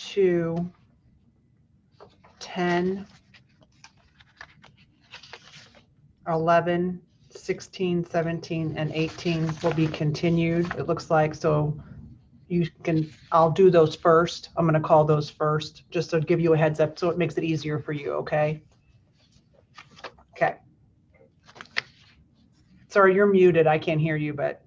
2, 10, 11, 16, 17, and 18 will be continued, it looks like. So you can, I'll do those first. I'm going to call those first, just to give you a heads up so it makes it easier for you, okay? Okay. Sorry, you're muted. I can't hear you, but.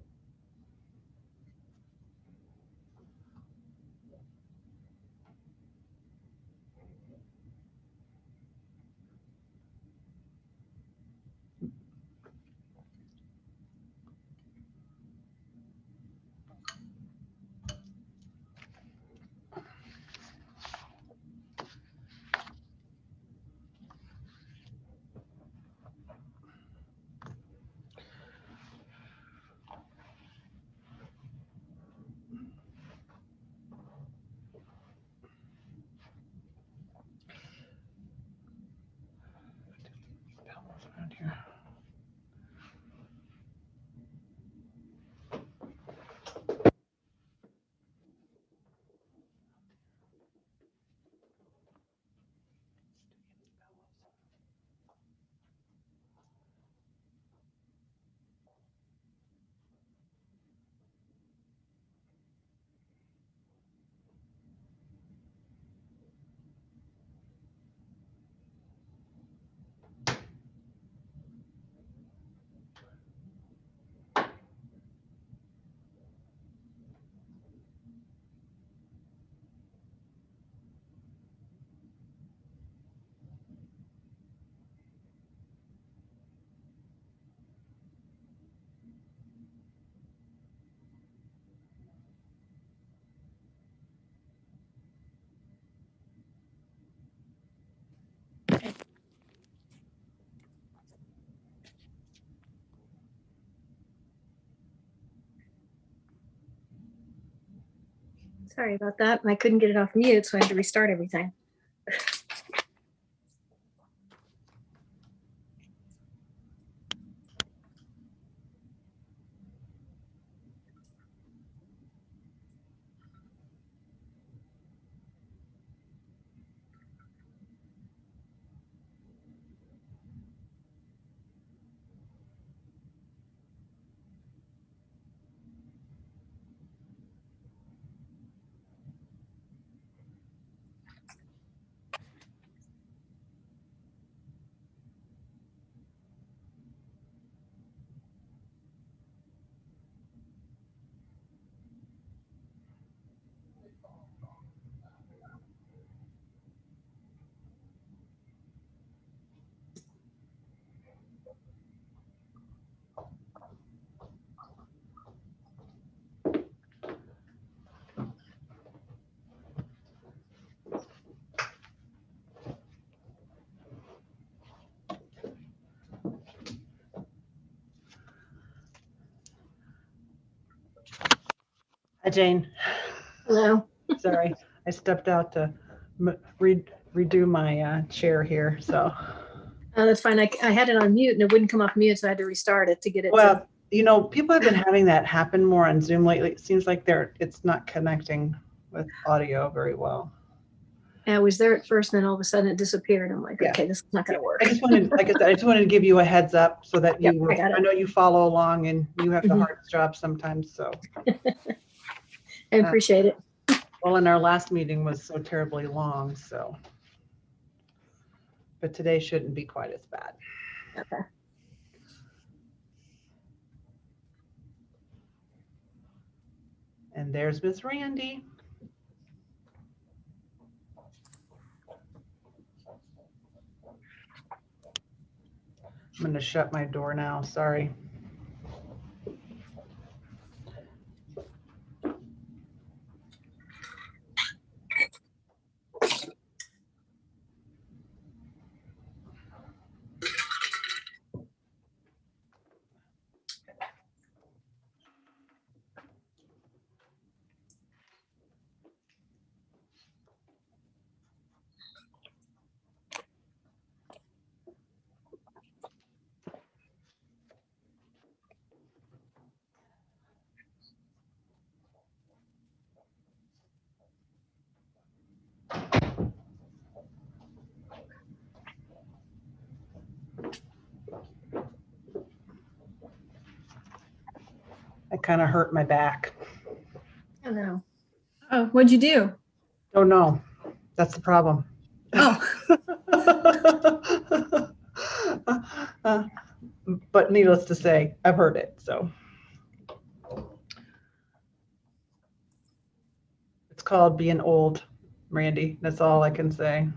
Around here. Sorry about that. I couldn't get it off mute, so I had to restart everything. Hi, Jane. Hello. Sorry, I stepped out to redo my chair here. So. Oh, that's fine. I had it on mute and it wouldn't come off mute, so I had to restart it to get it. Well, you know, people have been having that happen more on Zoom lately. It seems like it's not connecting with audio very well. I was there at first, and then all of a sudden it disappeared. I'm like, Yeah. okay, this is not going to work. I just wanted, like I said, I just wanted to give you a heads up so that you Yep, I know you follow along and you have the hardest job sometimes. So I appreciate it. Well, and our last meeting was so terribly long, so. But today shouldn't be quite as bad. Okay. And there's Miss Randy. I'm going to shut my door now. Sorry. kind of hurt my back. I know. Oh, what'd you do? Oh, no, that's the problem. Oh, But needless to say, I've heard it, so. It's called being old, Randy. That's all I can say.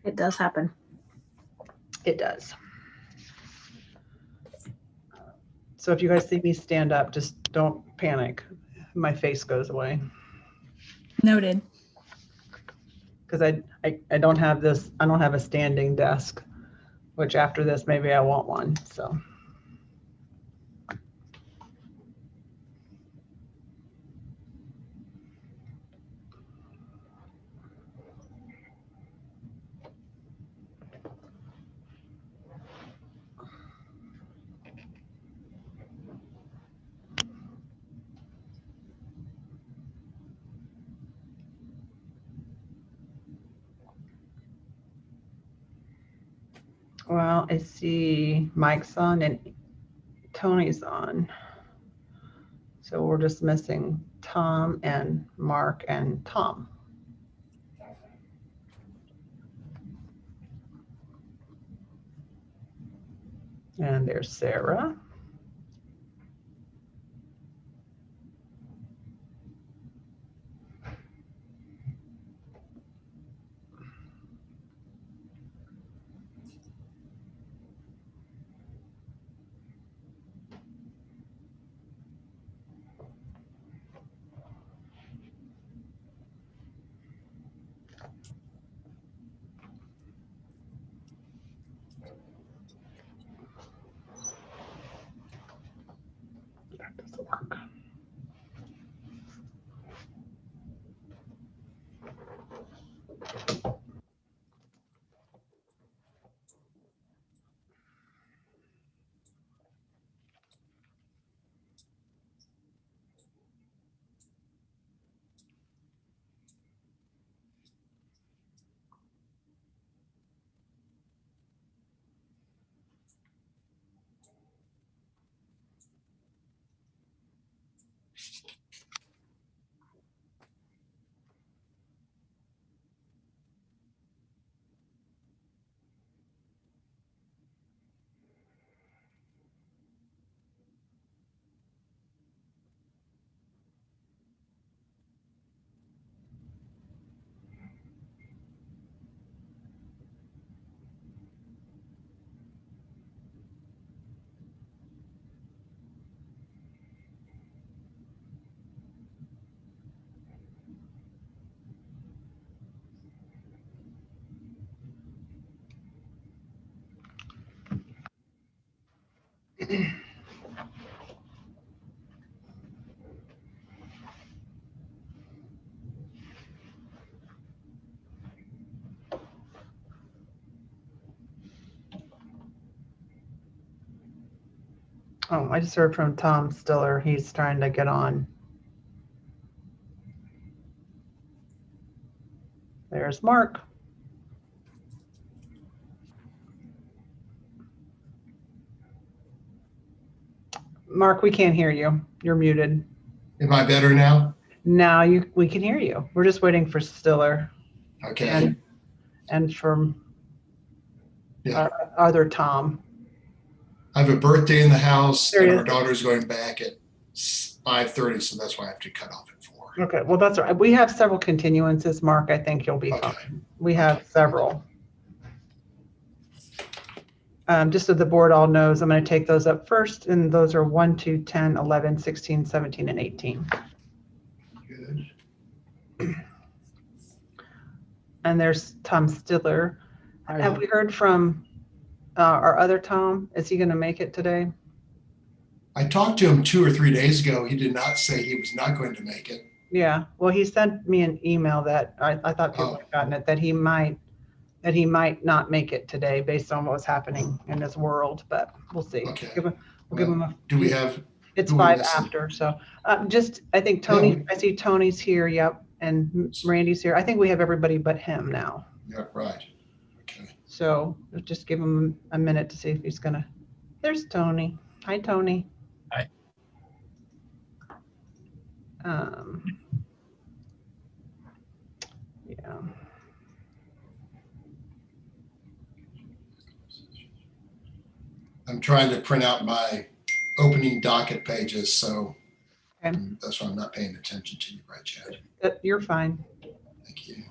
It does happen. It does. So if you guys see me stand up, just don't panic. My face goes away. noted. Because I don't have this, I don't have a standing desk, which after this, maybe I want one, so. Well, I see Mike's on and Tony's on. So we're just missing Tom and Mark and Tom. And there's Sarah. That doesn't work. Oh, I just heard from Tom Stiller. He's trying to get on. There's Mark. Mark, we can't hear you. You're muted. Am I better now? Now we can hear you. We're just waiting for Stiller Okay. and from Yeah. other Tom. I have a birthday in the house There and he our is. daughter's going back at 5:30, so that's why I have to cut off at 4. Okay, well, that's all right. We have several continuances, Mark. I think you'll be Okay. fine. We have several. Just so the board all knows, I'm going to take those up first, and those are 1, 2, 10, 11, 16, 17, and 18. Good. And there's Tom Stiller. Have we heard from our other Tom? Is he going to make it today? I talked to him 2 or 3 days ago. He did not say he was not going to make it. Yeah, well, he sent me an email that I thought people had gotten it, that he might not make it today based on what's happening in his world, but we'll see. Okay. We'll give him a. Do we have? It's who we 5 missing? after, so I think Tony, I see Tony's here, yep, and Randy's here. I think we have everybody but him now. Yeah, right. Okay. So we'll just give him a minute to see if he's gonna. There's Tony. Hi, Tony. Hi. Yeah. I'm trying to print out my opening docket pages, so Okay. that's why I'm not paying attention to you, right, Chad? You're fine. Thank you.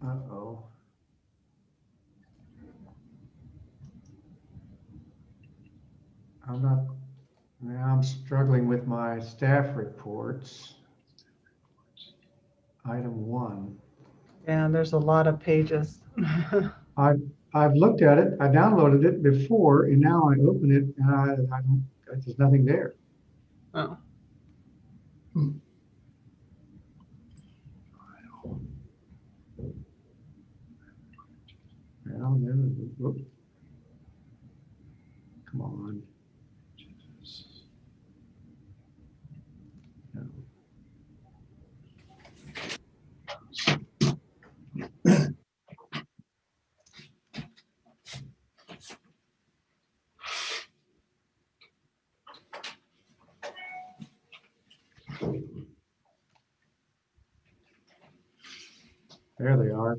Uh-oh. I'm struggling with my staff reports. Item 1. Yeah, there's a lot of pages. I've looked at it, I downloaded it before, and now I open it and I don't, there's nothing there. Oh, Well, whoop. Come on. No. There they are.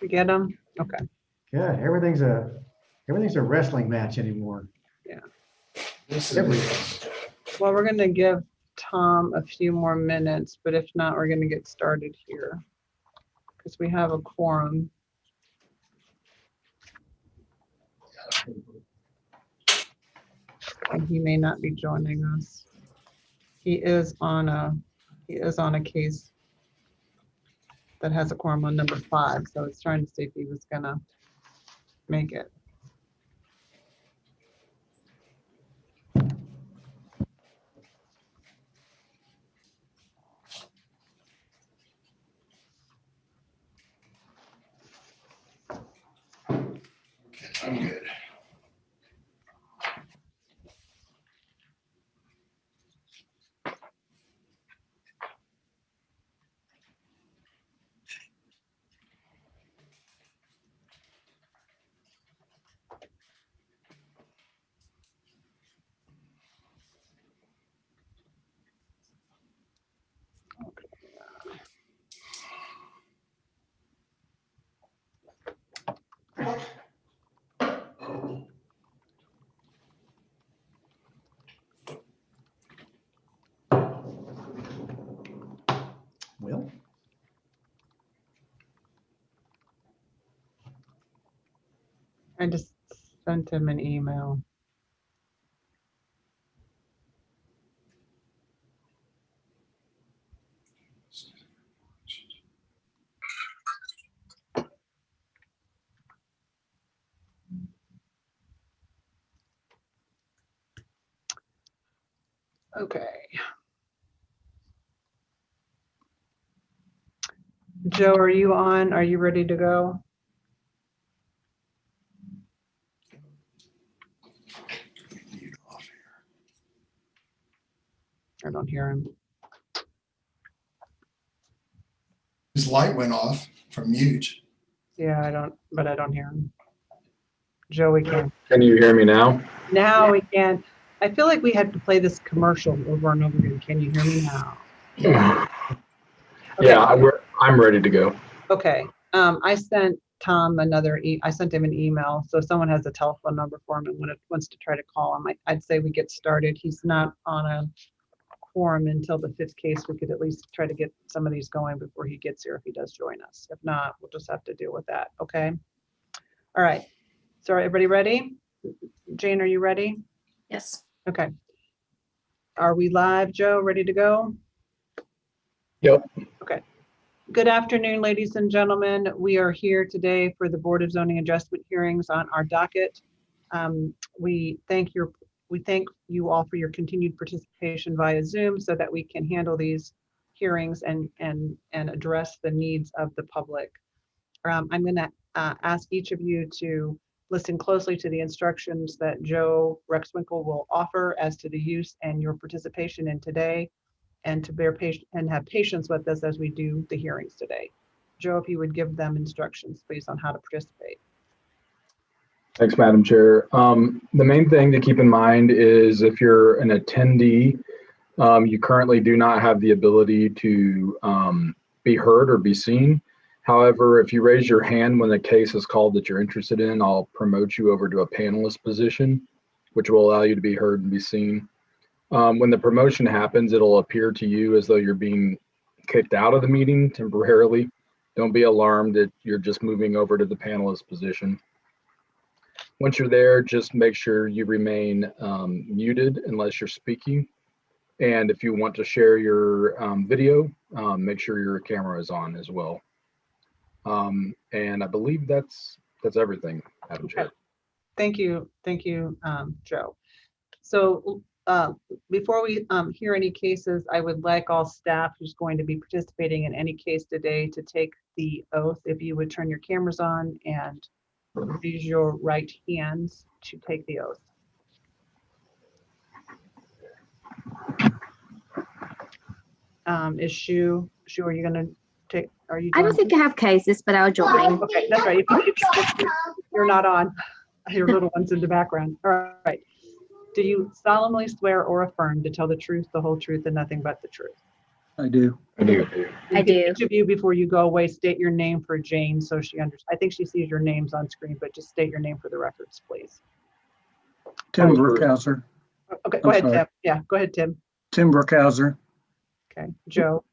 you get them? Okay. Yeah, everything's a wrestling match anymore. This Every- is, Well, we're gonna give Tom a few more minutes, but if not, we're gonna get started here. Because we have a quorum. And he may not be joining us. He is on a case that has a quorum on number 5, so it's trying to see if he was gonna make it. okay, I'm good. Well, I just sent him an email. Okay. Joe, are you on? Are you ready to go? Mute off here. I don't hear him. His light went off from mute. Yeah, I don't hear him. Joe, we can't. Can you hear me now? Now we can. I feel like we had to play this commercial over and over again. Can you hear me now? Okay. Yeah, I'm ready to go. Okay. I sent Tom I sent him an email. So if someone has a telephone number for him and wants to try to call him, I'd say we get started. He's not on a quorum until the 5th case. We could at least try to get some of these going before he gets here if he does join us. If not, we'll just have to deal with that. Okay. All right. So everybody ready? Jane, are you ready? Yes. Okay. Are we live, Joe? Ready to go? Yep. Okay. Good afternoon, ladies and gentlemen. We are here today for the Board of Zoning Adjustment hearings on our docket. We thank you all for your continued participation via Zoom so that we can handle these hearings and address the needs of the public. I'm going to ask each of you to listen closely to the instructions that Joe Rexwinkle will offer as to the use and your participation in today. and to bear patient and have patience with us as we do the hearings today. Joe, if you would give them instructions, please, on how to participate. Thanks, Madam Chair. The main thing to keep in mind is if you're an attendee, you currently do not have the ability to be heard or be seen. However, if you raise your hand when the case is called that you're interested in, I'll promote you over to a panelist position, which will allow you to be heard and be seen. When the promotion happens, it'll appear to you as though you're being kicked out of the meeting temporarily. Don't be alarmed that you're just moving over to the panelist position. Once you're there, just make sure you remain muted unless you're speaking. And if you want to share your video, make sure your camera is on as well. And I believe that's everything, Madam Chair. Thank you, Joe. So before we hear any cases, I would like all staff who's going to be participating in any case today to take the oath. If you would turn your cameras on and use your right hands to take the oath. Is Shu, are you gonna take, are you? I don't joining? think I have cases, but I'll join. Okay, that's right. If you're not on, your little one's in the background. All right. Do you solemnly swear or affirm to tell the truth, the whole truth, and nothing but the truth? I do. I do. I do. Each of you, before you go away, state your name for Jane so she understands. I think she sees your names on screen, but just state your name for the records, please. Tim Brookhauser. Okay, go I'm ahead, sorry. Tim. Yeah, go ahead, Tim. Tim Brookhauser. Okay, Joe,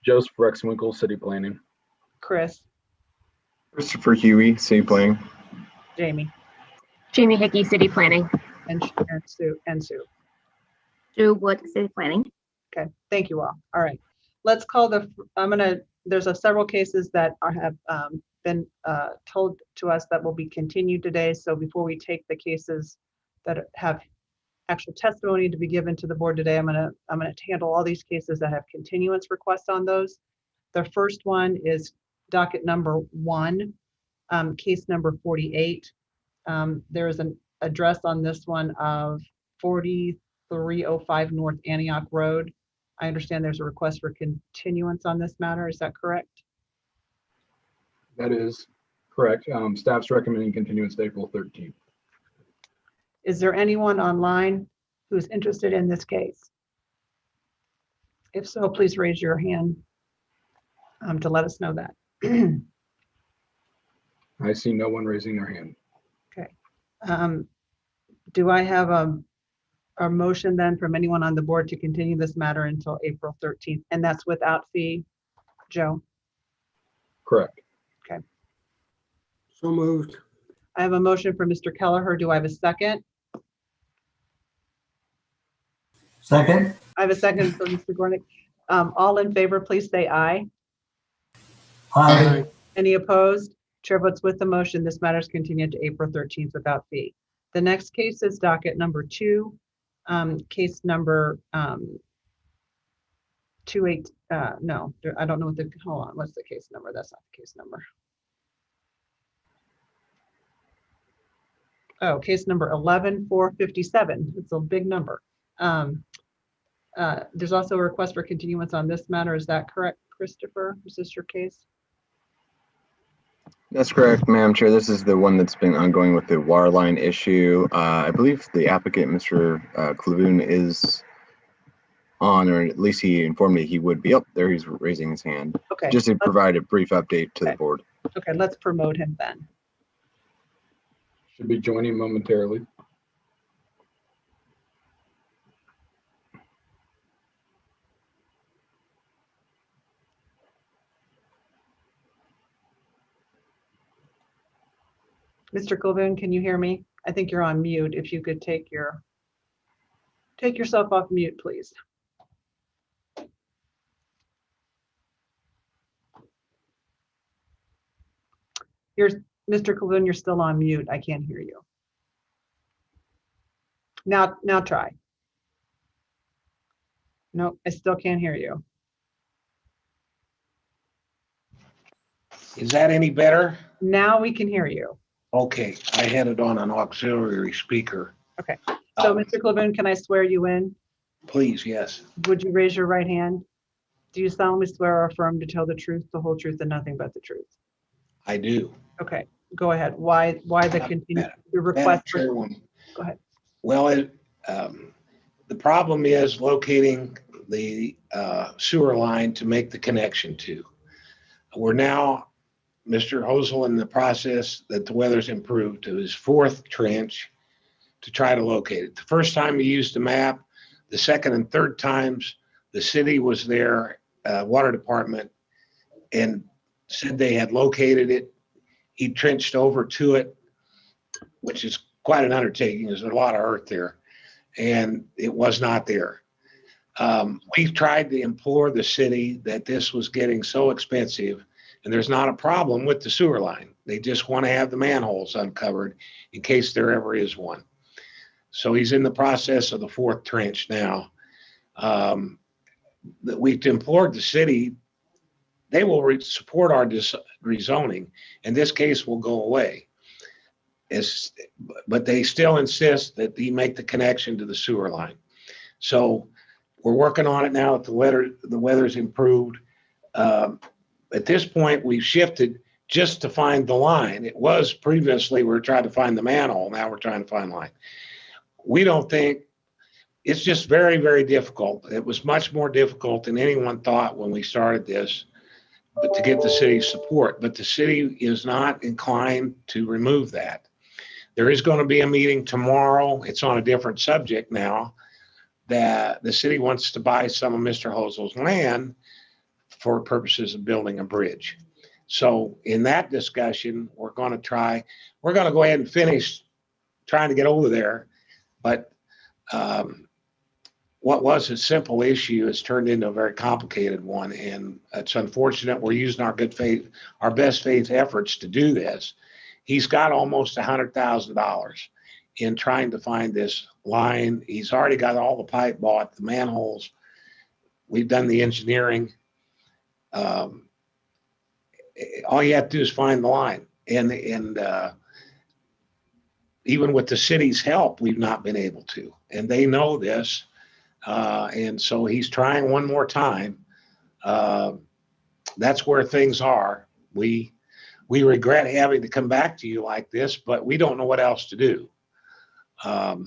Joseph Rexwinkle, City Planning. Chris, Christopher Huey, City Planning. Jamie, Jamie Hickey, City Planning. and Sue. Drew Wood, City Planning. Okay, thank you all. All right, let's call there's several cases that have been told to us that will be continued today. So before we take the cases that have actual testimony to be given to the board today, I'm gonna handle all these cases that have continuance requests on those. The first one is docket number 1, case number 48. There is an address on this one of 4305 North Antioch Road. I understand there's a request for continuance on this matter. Is that correct? That is correct. Staff's recommending continuance to April 13th. Is there anyone online who's interested in this case? If so, please raise your hand to let us know that. I see no one raising their hand. Do I have a motion then from anyone on the board to continue this matter until April 13th? And that's without fee, Joe? Correct. So moved. I have a motion for Mr. Kelleher. Do I have a second? Second. I have a second for Mr. Gornick. All in favor, please say aye. Aye. Any opposed? Chair votes with the motion. This matter is continued to April 13th without fee. The next case is docket number 2, case number 28. No, I don't know hold on. What's the case number? That's not the case number. Oh, case number 11457. It's a big number. There's also a request for continuance on this matter. Is that correct, Christopher? Is this your case? That's correct, Madam Chair. This is the one that's been ongoing with the water line issue. I believe the applicant, Mr. Clavoon, is on, or at least he informed me he would be. Up there, he's raising his hand. Okay. Just to provide a brief update to Okay. the board. Okay, let's promote him then. Should be joining momentarily. Mr. Colvin, can you hear me? I think you're on mute. If you could take yourself off mute, please. Mr. Colvin, you're still on mute. I can't hear you. Now try. Nope, I still can't hear you. Is that any better? Now we can hear you. Okay, I had it on an auxiliary speaker. Okay, so Mr. Colvin, can I swear you in? Please, yes. Would you raise your right hand? Do you solemnly swear or affirm to tell the truth, the whole truth, and nothing but the truth? I do. Okay, go ahead. Why the continue, the Madam request? for- Chairwoman. Go ahead. Well, the problem is locating the sewer line to make the connection to. We're now, Mr. Hosel, in the process that the weather's improved to his fourth trench to try to locate it. The first time he used the map, the second and third times, the city was there, water department, and said they had located it. He trenched over to it, which is quite an undertaking. There's a lot of earth there, and it was not there. We've tried to implore the city that this was getting so expensive, and there's not a problem with the sewer line. They just want to have the manholes uncovered in case there ever is one. So he's in the process of the fourth trench now. That we've implored the city, they will support our rezoning, and this case will go away. But they still insist that he make the connection to the sewer line. So we're working on it now that the weather's improved. At this point, we've shifted just to find the line. It was previously we were trying to find the manhole. Now we're trying to find the line. We don't think, it's just very, very difficult. It was much more difficult than anyone thought when we started this, but to get the city's support. But the city is not inclined to remove that. There is going to be a meeting tomorrow. It's on a different subject now, that the city wants to buy some of Mr. Hosel's land for purposes of building a bridge. So in that discussion, we're going to go ahead and finish trying to get over there. But what was a simple issue has turned into a very complicated one. And it's unfortunate we're using our best faith efforts to do this. He's got almost $100,000 in trying to find this line. He's already got all the pipe bought, the manholes. We've done the engineering. All you have to do is find the line. And even with the city's help, we've not been able to. And they know this. And so he's trying one more time. That's where things are. We regret having to come back to you like this, but we don't know what else to do. So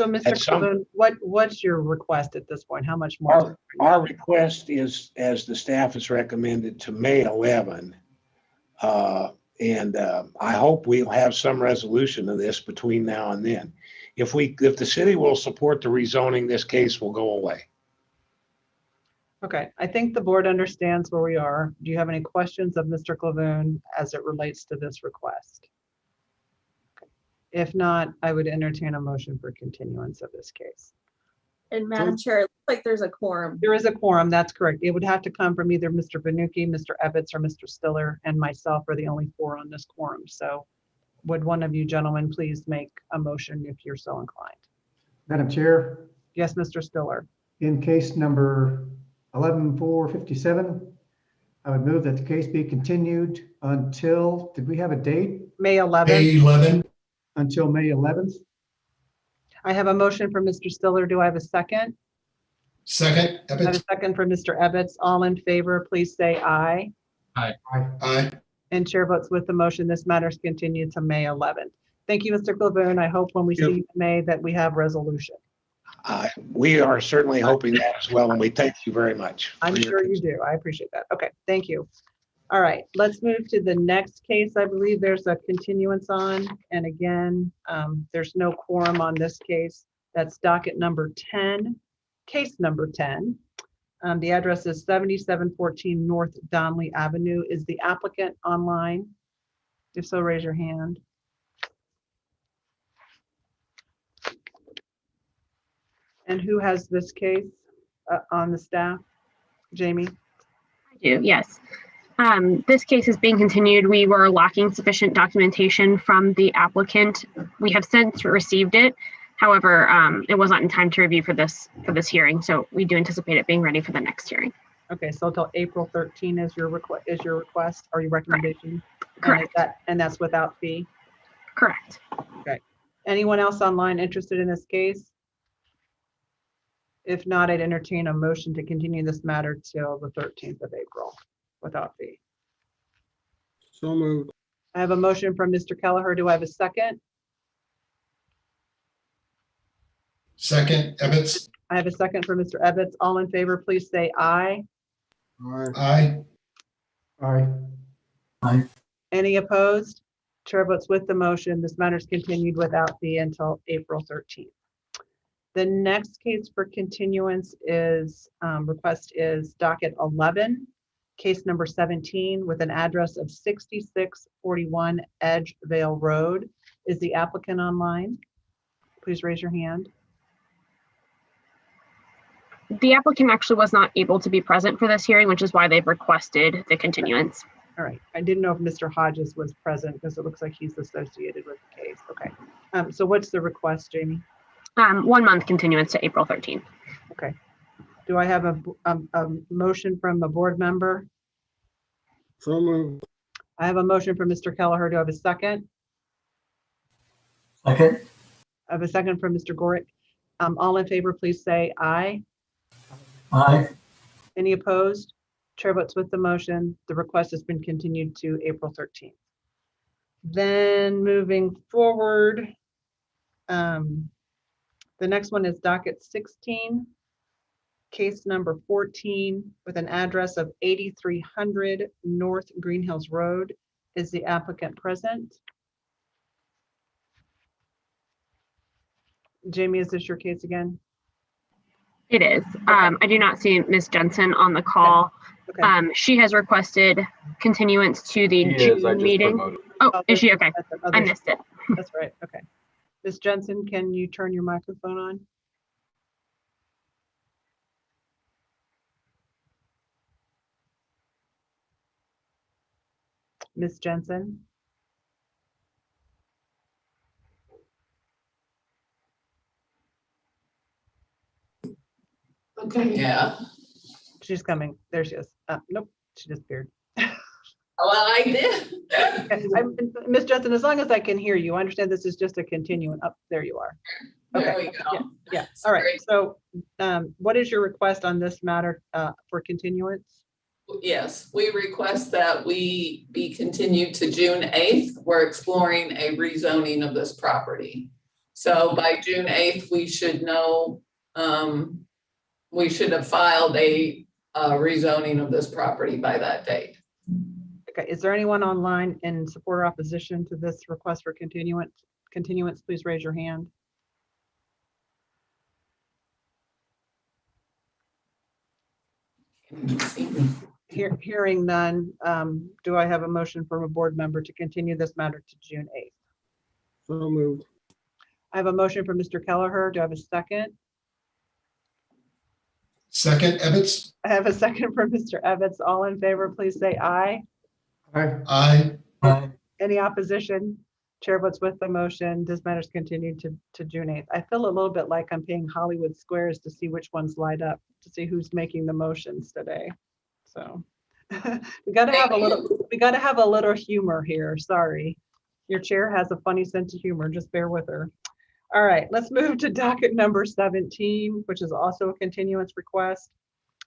Mr. Cleveland, what's your request at this point? How much more? Our request is, as the staff has recommended, to May 11. And I hope we'll have some resolution of this between now and then. If the city will support the rezoning, this case will go away. Okay, I think the board understands where we are. Do you have any questions of Mr. Clevoon as it relates to this request? If not, I would entertain a motion for continuance of this case. And Madam Chair, it looks like there's a quorum. There is a quorum, that's correct. It would have to come from either Mr. Banuki, Mr. Ebbets, or Mr. Stiller, and myself are the only four on this quorum. So would one of you gentlemen please make a motion if you're so inclined? Madam Chair, Yes, Mr. Stiller. in case number 11457, I would move that the case be continued until, did we have a date? May 11th. May 11. Until May 11th. I have a motion from Mr. Stiller. Do I have a second? Second, I have a Ebbets. second from Mr. Ebbets. All in favor, please say aye. Aye. And chair votes with the motion. This matter is continued to May 11th. Thank you, Mr. Clevoon. I hope when we see you in May that we have resolution. We are certainly hoping that as well, and we thank you very much. I'm sure you do. I appreciate that. Okay, thank you. All right, let's move to the next case. I believe there's a continuance on, and again, there's no quorum on this case. That's docket number 10, case number 10. The address is 7714 North Donley Avenue. Is the applicant online? If so, raise your hand. And who has this case on the staff? Jamie? I do, yes. This case is being continued. We were lacking sufficient documentation from the applicant. We have since received it. However, it was not in time to review for this hearing, so we do anticipate it being ready for the next hearing. Okay, so until April 13 is your request or your recommendation? Correct. And that's without fee? Correct. Okay. Anyone else online interested in this case? If not, I'd entertain a motion to continue this matter till the 13th of April without fee. So moved. I have a motion from Mr. Kelleher. Do I have a second? Second, Ebbets. I have a second from Mr. Ebbets. All in favor, please say aye. Aye. Aye. Any opposed? Chair votes with the motion. This matter is continued without fee until April 13th. The next case for continuance is, request is docket 11, case number 17, with an address of 6641 Edgevale Road. Is the applicant online? Please raise your hand. The applicant actually was not able to be present for this hearing, which is why they've requested the continuance. All right. I didn't know if Mr. Hodges was present because it looks like he's associated with the case. Okay. So what's the request, Jamie? 1 month continuance to April 13th. Okay. Do I have a motion from a board member? So moved. I have a motion from Mr. Kelleher. Do I have a second? Second. I have a second from Mr. Gorick. All in favor, please say aye. Aye. Any opposed? Chair votes with the motion. The request has been continued to April 13th. Then moving forward, the next one is docket 16, case number 14, with an address of 8300 North Green Hills Road. Is the applicant present? Jamie, is this your case again? It is. I do not see Ms. Jensen on the call. Okay. She has requested continuance to the She is. June I just meeting. promoted. Oh, is she? Okay. That's I missed it. That's right. Okay. Ms. Jensen, can you turn your microphone on? Ms. Jensen? Okay, yeah. She's coming. There she is. Nope, she disappeared. Well, I did. Ms. Jensen, as long as I can hear you, I understand this is just a continuing. Up there you are. There Okay. we go. Yeah. All right. Great. So what is your request on this matter for continuance? Yes, we request that we be continued to June 8th. We're exploring a rezoning of this property. So by June 8th, we should know, we should have filed a rezoning of this property by that date. Okay. Is there anyone online in support or opposition to this request for continuance? Please raise your hand. Hearing none, do I have a motion from a board member to continue this matter to June 8th? So moved. I have a motion from Mr. Kelleher. Do I have a second? Second, Ebbets. I have a second from Mr. Ebbets. All in favor, please say aye. Aye. Aye. Any opposition? Chair votes with the motion. This matter is continued to June 8th. I feel a little bit like I'm paying Hollywood Squares to see which ones light up, to see who's making the motions today. So we gotta have a little humor here. Sorry. Your chair has a funny sense of humor. Just bear with her. All right, let's move to docket number 17, which is also a continuance request.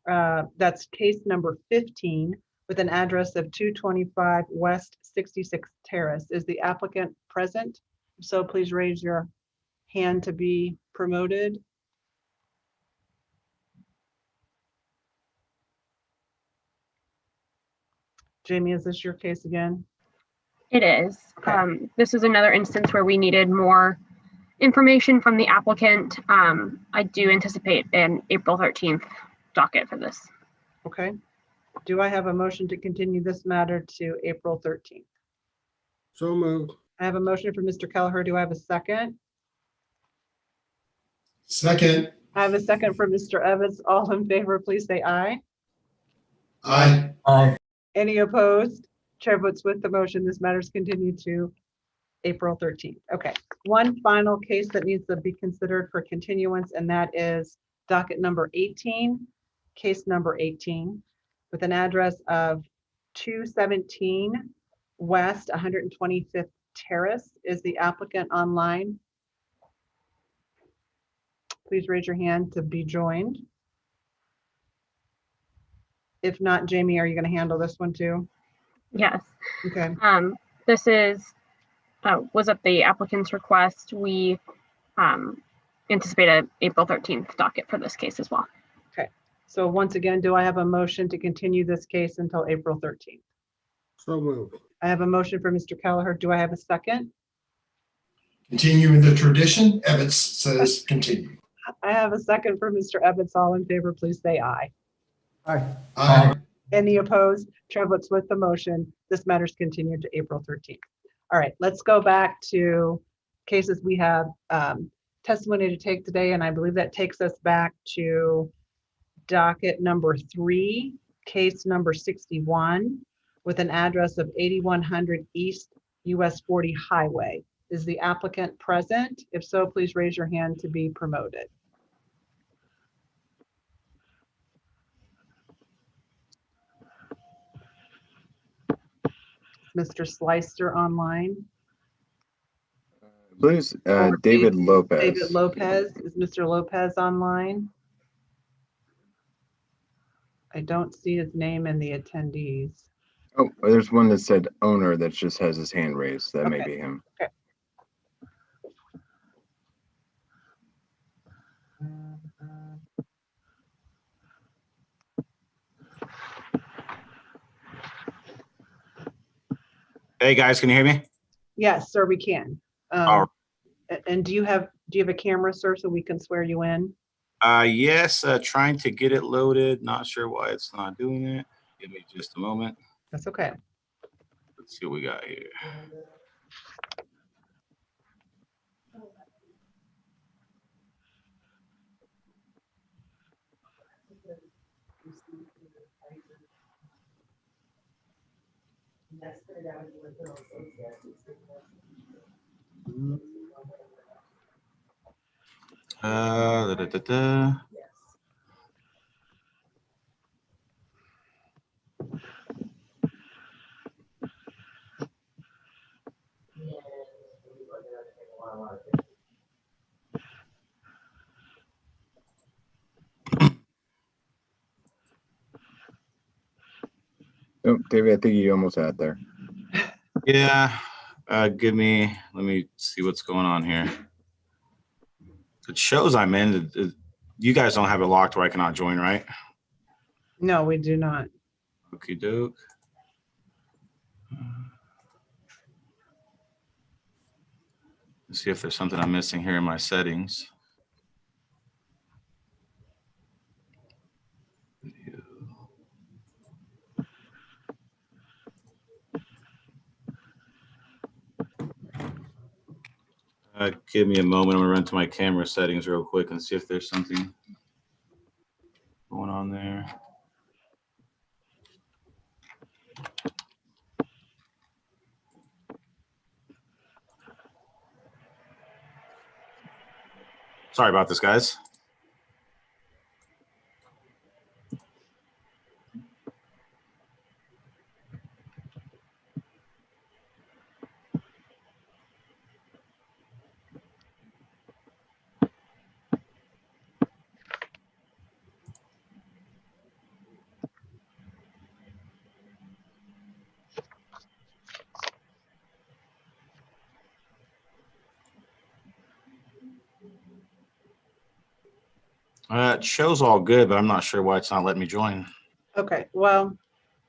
That's case number 15 with an address of 225 West 66th Terrace. Is the applicant present? So please raise your hand to be promoted. Jamie, is this your case again? It is. Okay. This is another instance where we needed more information from the applicant. I do anticipate an April 13th docket for this. Okay. Do I have a motion to continue this matter to April 13th? So moved. I have a motion for Mr. Kelleher. Do I have a second? Second. I have a second for Mr. Evans. All in favor, please say aye. Aye. Aye. Any opposed? Chair votes with the motion. This matter is continued to April 13th. Okay. One final case that needs to be considered for continuance, and that is docket number 18, case number 18, with an address of 217 West 125th Terrace. Is the applicant online? please raise your hand to be joined. If not, Jamie, are you going to handle this one too? Yes. Okay. This was at the applicant's request. We anticipate a April 13th docket for this case as well. Okay. So once again, do I have a motion to continue this case until April 13th? So moved. I have a motion for Mr. Kelleher. Do I have a second? Continuing the tradition, Ebbets says continue. I have a second for Mr. Ebbets. All in favor, please say aye. Aye. Aye. Any opposed? Chair votes with the motion. This matter is continued to April 13th. All right, let's go back to cases we have testimony to take today, and I believe that takes us back to docket number 3, case number 61, with an address of 8100 East US 40 Highway. Is the applicant present? If so, please raise your hand to be promoted. Mr. Slicer online? I believe it's, David Lopez. David Lopez. Is Mr. Lopez online? I don't see his name in the attendees. Oh, there's one that said owner that just has his hand raised. That may Okay. be him. Okay. Hey guys, can you hear me? Yes, sir, we can. All And do you have a camera, sir, so we can swear you in? Yes, trying to get it loaded. Not sure why it's not doing it. Give me just a moment. That's okay. Let's see what we got here. Da, da, da, da. Oh, David, I think you almost had it there. Yeah, let me see what's going on here. It shows I'm in. You guys don't have it locked where I cannot join, right? No, we do not. Okie doke. Let's see if there's something I'm missing here in my settings. Give me a moment. I'm gonna run to my camera settings real quick and see if there's something going on there. Sorry about this, guys. It shows all good, but I'm not sure why it's not letting me join. Okay, well,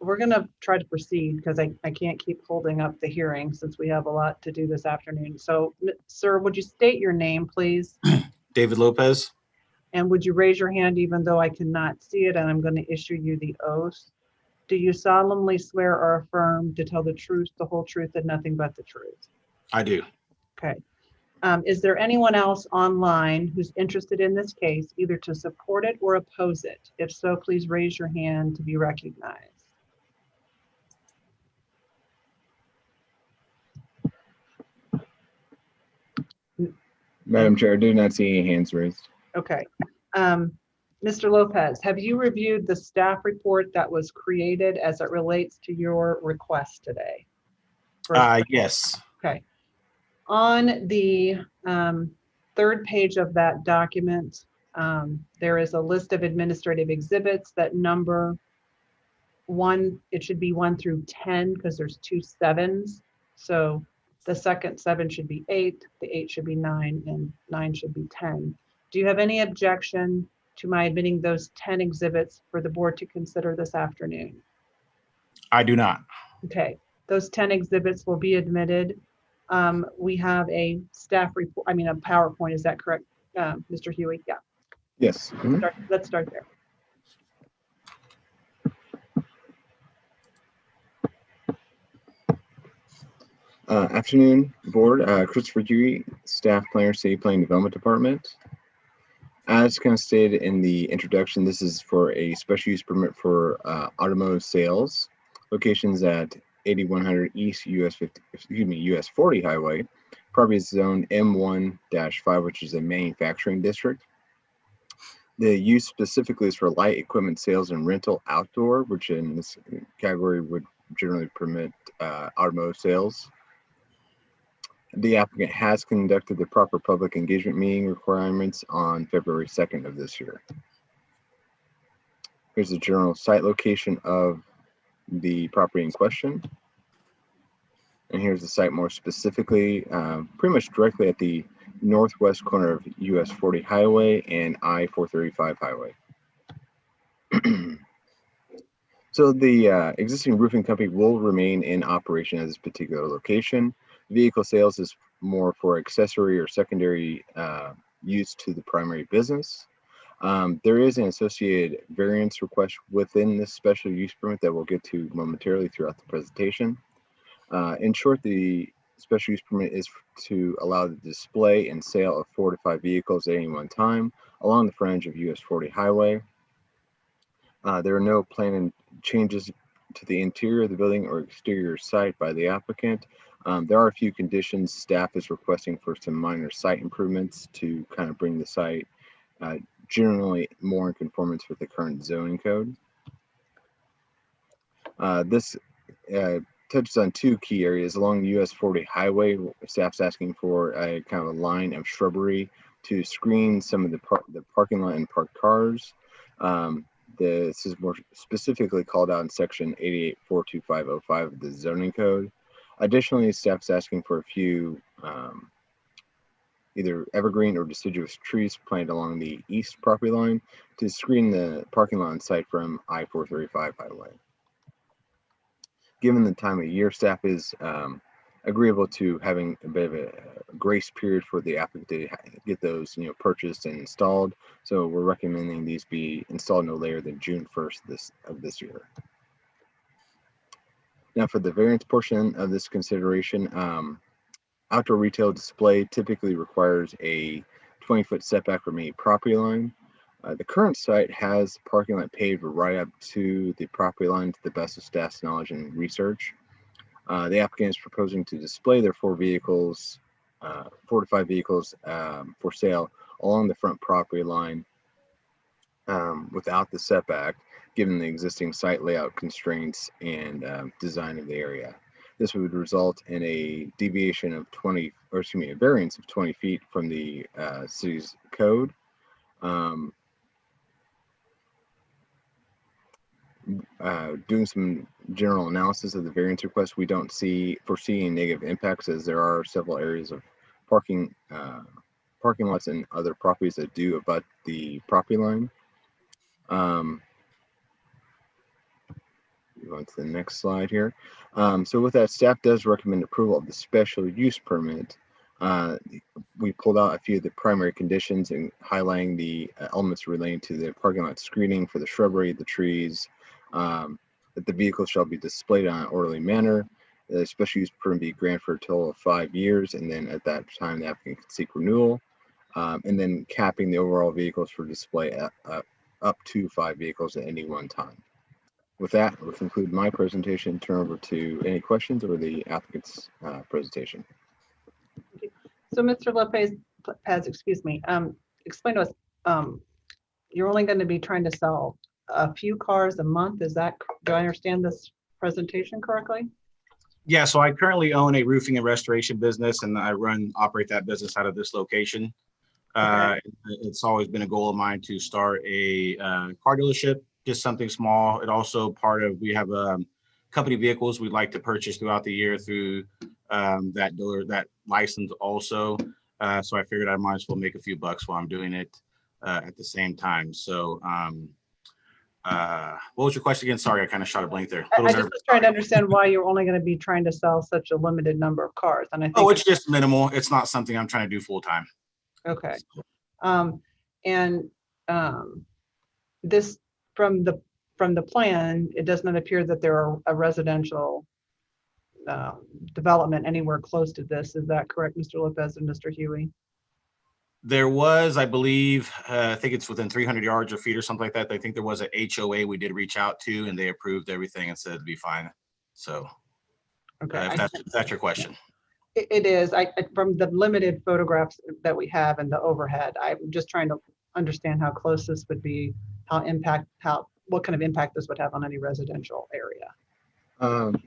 we're gonna try to proceed because I can't keep holding up the hearing since we have a lot to do this afternoon. So, sir, would you state your name, please? David Lopez. And would you raise your hand even though I cannot see it and I'm going to issue you the oath? Do you solemnly swear or affirm to tell the truth, the whole truth, and nothing but the truth? I do. Okay. Is there anyone else online who's interested in this case, either to support it or oppose it? If so, please raise your hand to be recognized. Madam Chair, I do not see any hands raised. Okay. Mr. Lopez, have you reviewed the staff report that was created as it relates to your request today? Yes. Okay. On the third page of that document, There is a list of administrative exhibits that number 1, it should be 1 through 10 because there's 2 7s. So the second 7 should be 8, the 8 should be 9, and 9 should be 10. Do you have any objection to my admitting those 10 exhibits for the board to consider this afternoon? I do not. Okay, those 10 exhibits will be admitted. We have a staff report, I mean, a PowerPoint, is that correct, Mr. Huey? Yeah. Yes. Mhm. Let's start there. Afternoon, board. Christopher Huey, staff planner, City Planning Development Department. As kind of stated in the introduction, this is for a special use permit for automotive sales, locations at 8100 East US 40 Highway. Property is zone M1-5, which is a manufacturing district. The use specifically is for light equipment sales and rental outdoor, which in this category would generally permit automotive sales. The applicant has conducted the proper public engagement meeting requirements on February 2nd of this year. Here's the general site location of the property in question. And here's the site more specifically, pretty much directly at the northwest corner of US 40 Highway and I-435 Highway. So the existing roofing company will remain in operation at this particular location. Vehicle sales is more for accessory or secondary use to the primary business. There is an associated variance request within this special use permit that we'll get to momentarily throughout the presentation. In short, the special use permit is to allow the display and sale of 4 to 5 vehicles at any one time along the fringe of US 40 Highway. There are no planned changes to the interior of the building or exterior site by the applicant. There are a few conditions. Staff is requesting for some minor site improvements to kind of bring the site generally more in conformance with the current zoning code. This touches on 2 key areas. Along the US 40 Highway, staff's asking for a kind of a line of shrubbery to screen some of the parking lot and parked cars. This is more specifically called out in section 88.42505 of the zoning code. Additionally, staff's asking for a few either evergreen or deciduous trees planted along the east property line to screen the parking lot on site from I-435 Highway. Given the time of year, staff is agreeable to having a bit of a grace period for the applicant to get those, purchased and installed. So we're recommending these be installed no later than June 1st of this year. Now for the variance portion of this consideration, outdoor retail display typically requires a 20-foot setback from any property line. The current site has parking lot paved right up to the property line to the best of staff's knowledge and research. The applicant is proposing to display their 4 vehicles, 4 to 5 vehicles for sale along the front property line without the setback, given the existing site layout constraints and design of the area. This would result in a deviation of a variance of 20 feet from the city's code. Doing some general analysis of the variance request, we don't foresee any negative impacts, as there are several areas of parking lots and other properties that do abut the property line. Move on to the next slide here. So with that, staff does recommend approval of the special use permit. We pulled out a few of the primary conditions and highlighting the elements relating to the parking lot screening for the shrubbery, the trees, that the vehicle shall be displayed on an orderly manner. The special use permit be granted for a total of 5 years, and then at that time the applicant can seek renewal, and then capping the overall vehicles for display at up to 5 vehicles at any one time. With that, we'll conclude my presentation. Turn over to any questions or the applicant's presentation. So Mr. Lopez, excuse me, explain to us, you're only going to be trying to sell a few cars a month. Is that, do I understand this presentation correctly? Yeah, so I currently own a roofing and restoration business, and I operate that business out of this location. It's always been a goal of mine to start a car dealership, just something small. It also we have company vehicles we'd like to purchase throughout the year through that license also. So I figured I might as well make a few bucks while I'm doing it at the same time. So what was your question again? Sorry, I kind of shot a blank there. I just was trying to understand why you're only going to be trying to sell such a limited number of cars. And I think it's just minimal. It's not something I'm trying to do full time. Okay. This from the plan, it does not appear that there are a residential development anywhere close to this. Is that correct, Mr. Lopez and Mr. Huey? There was, I believe, I think it's within 300 yards or feet or something like that. I think there was an HOA we did reach out to, and they approved everything and said it'd be fine. So, okay, if that's your question. It is. From the limited photographs that we have and the overhead, I'm just trying to understand how close this would be, what kind of impact this would have on any residential area.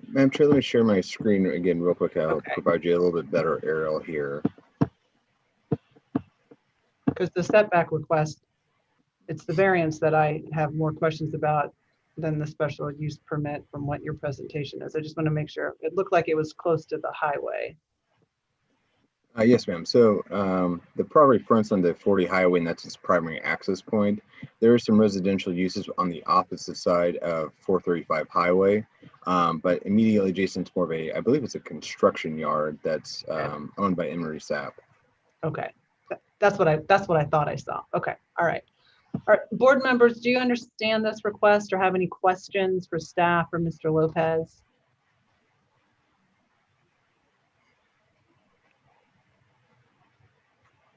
Madam Chair, let me share my screen again real quick. I'll provide you a little bit better aerial here. Because the setback request, it's the variance that I have more questions about than the special use permit from what your presentation is. I just want to make sure. It looked like it was close to the highway. Yes, ma'am. So the property fronts on the 40 highway, and that's its primary access point. There are some residential uses on the opposite side of 435 highway, but immediately adjacent to more of I believe it's a construction yard that's owned by Emory Sapp. Okay, that's what I thought I saw. Okay, all right. All right, board members, do you understand this request or have any questions for staff or Mr. Lopez?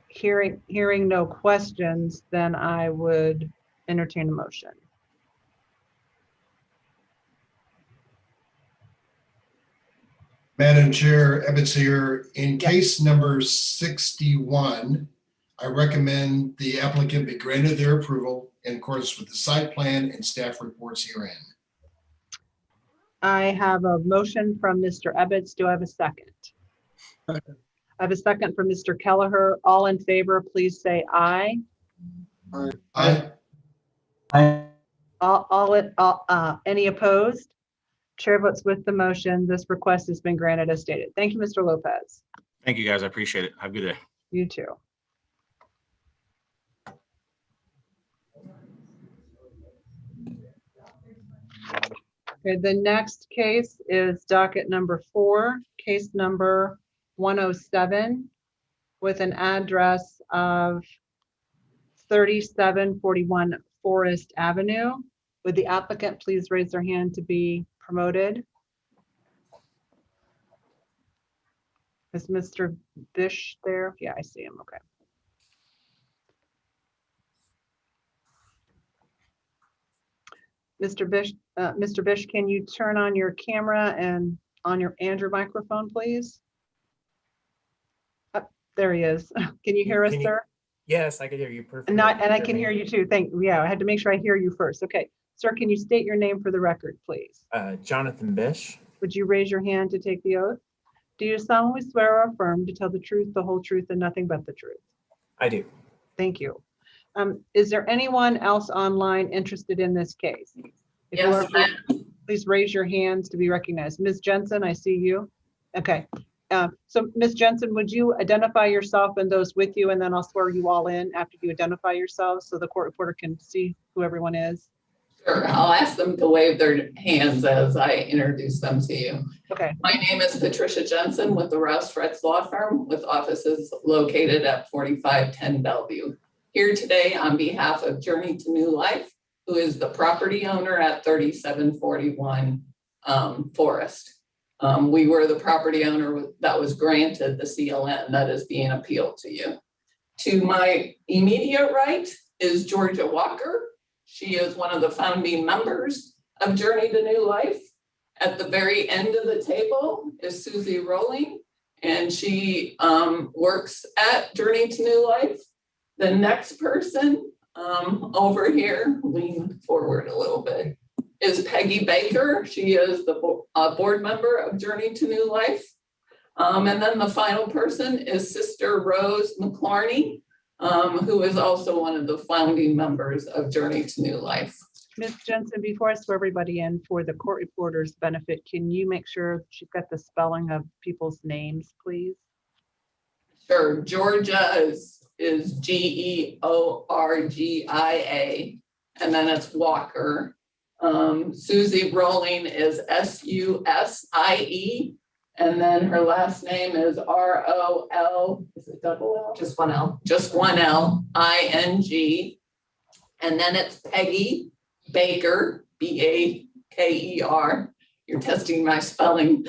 Hearing no questions, then I would entertain a motion. Madam Chair, Ebbets here. In case number 61, I recommend the applicant be granted their approval in accordance with the site plan and staff reports herein. I have a motion from Mr. Ebbets. Do I have a second? Second. I have a second from Mr. Kelleher. All in favor, please say aye. Aye. Any opposed? Chair votes with the motion. This request has been granted as stated. Thank you, Mr. Lopez. Thank you, guys. I appreciate it. Have a good day. You too. Okay, the next case is docket number 4, case number 107, with an address of 3741 Forest Avenue. Would the applicant please raise their hand to be promoted? Is Mr. Bish there? Yeah, I see him. Okay. Mr. Bish, can you turn on your camera and on your Andrew microphone, please? There he is. Can you hear us, sir? Yes, I can hear you perfectly. And I can hear you too. Yeah, I had to make sure I hear you first. Okay, sir, can you state your name for the record, please? Jonathan Bish. Would you raise your hand to take the oath? Do you solemnly swear or affirm to tell the truth, the whole truth, and nothing but the truth? I do. Thank you. Is there anyone else online interested in this case? If you are, please raise your hands to be recognized. Ms. Jensen, I see you. Okay. So Ms. Jensen, would you identify yourself and those with you, and then I'll swear you all in after you identify yourselves so the court reporter can see who everyone is? Sure, I'll ask them to wave their hands as I introduce them to you. Okay. My name is Patricia Jensen with the Rouse Fretz Law Firm with offices located at 4510 Bellevue. Here today on behalf of Journey to New Life, who is the property owner at 3741 Forest. We were the property owner that was granted the CLN that is being appealed to you. To my immediate right is Georgia Walker. She is one of the founding members of Journey to New Life. At the very end of the table is Susie Rowling, and she works at Journey to New Life. The next person over here, lean forward a little bit, is Peggy Baker. She is the board member of Journey to New Life. And then the final person is Sister Rose McClarney. who is also one of the founding members of Journey to New Life. Ms. Jensen, before I swear everybody in for the court reporter's benefit, can you make sure she's got the spelling of people's names, please? Sure, Georgia is Georgia, and then it's Walker. Susie Rolling is Susie, and then her last name is Rol, is it double L? Just one L. Just one L, Ing. And then it's Peggy Baker, Baker. You're testing my spelling.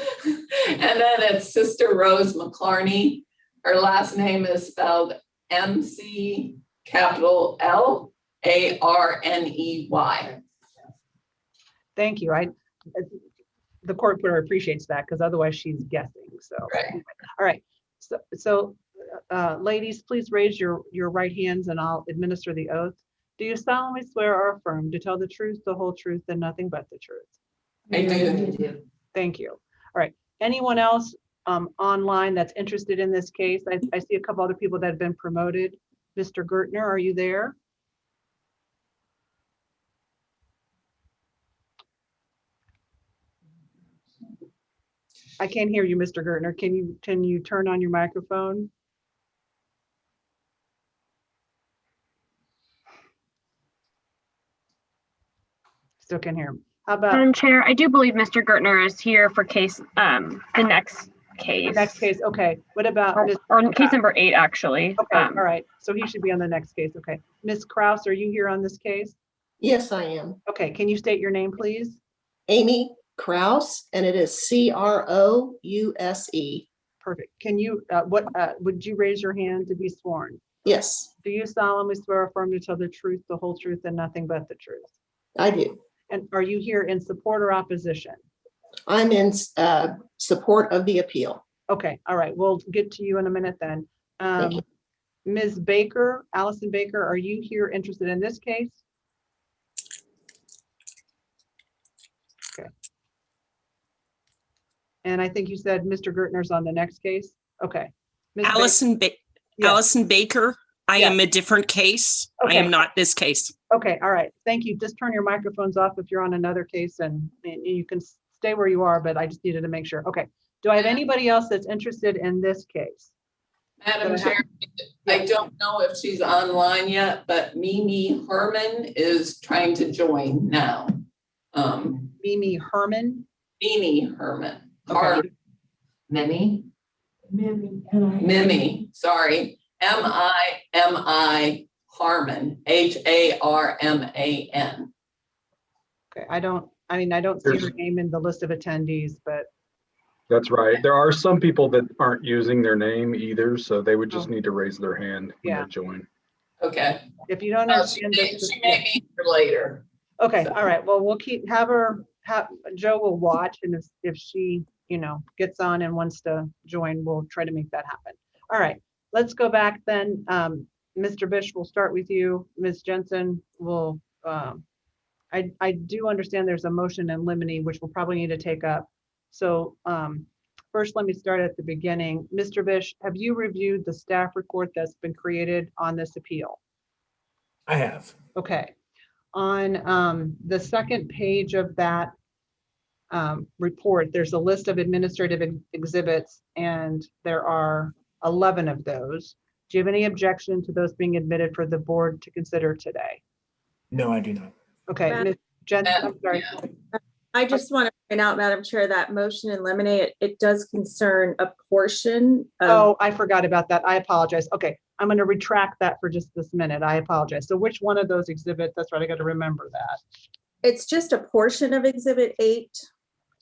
And then it's Sister Rose McClarney. Her last name is spelled MC capital LARNEY. Thank you. The court reporter appreciates that because otherwise she's guessing. So, Right. All right. So, ladies, please raise your right hands and I'll administer the oath. Do you solemnly swear or affirm to tell the truth, the whole truth, and nothing but the truth? I do. Thank you. All right. Anyone else online that's interested in this case? I see a couple other people that have been promoted. Mr. Gertner, are you there? I can't hear you, Mr. Gertner. Can you turn on your microphone? Still can't hear him. How about Madam Chair, I do believe Mr. Gertner is here for case, the next case. next case? Okay. What about Ms. Or case number 8, actually. Okay, all right. So he should be on the next case. Okay. Ms. Kraus, are you here on this case? Yes, I am. Okay. Can you state your name, please? Amy Kraus, and it is Crouse. Perfect. Can you, would you raise your hand to be sworn? Yes, Do you solemnly swear or affirm to tell the truth, the whole truth, and nothing but the truth? I do. And are you here in support or opposition? I'm in support of the appeal. Okay, all right. We'll get to you in a minute then. Thank you. Ms. Baker, Allison Baker, are you here interested in this case? Okay. And I think you said Mr. Gertner's on the next case? Okay. Ms. Baker- Yes. Allison Baker. I Yes. am a different case. I Okay. am not this case. Okay, all right. Thank you. Just turn your microphones off if you're on another case and you can stay where you are, but I just needed to make sure. Okay. Do I have anybody else that's interested in this case? Madam Chair, I don't know if she's online yet, but Mimi Herman is trying to join now. Mimi Herman? Mimi Herman. Okay. Mimi? Mimi, sorry. Mimi Harmon, Harman. Okay, I don't see her name in the list of attendees, but That's right. There are some people that aren't using their name either, so they would just need to raise their hand when Yeah. they join. Okay. if you don't She understand may this. be here later. Okay, all right. Well, we'll Joe will watch and if she, gets on and wants to join, we'll try to make that happen. All right, let's go back then. Mr. Bish, we'll start with you. Ms. Jensen will, I do understand there's a motion in limine, which we'll probably need to take up. So first, let me start at the beginning. Mr. Bish, have you reviewed the staff report that's been created on this appeal? I have. Okay. On the second page of that report, there's a list of administrative exhibits, and there are 11 of those. Do you have any objection to those being admitted for the board to consider today? No, I do not. Okay, Ms. Jensen, I'm sorry. I just want to point out, Madam Chair, that motion in limine, it does concern a portion of. Oh, I forgot about that. I apologize. Okay, I'm going to retract that for just this minute. I apologize. So which one of those exhibits? That's right, I got to remember that. It's just a portion of Exhibit 8.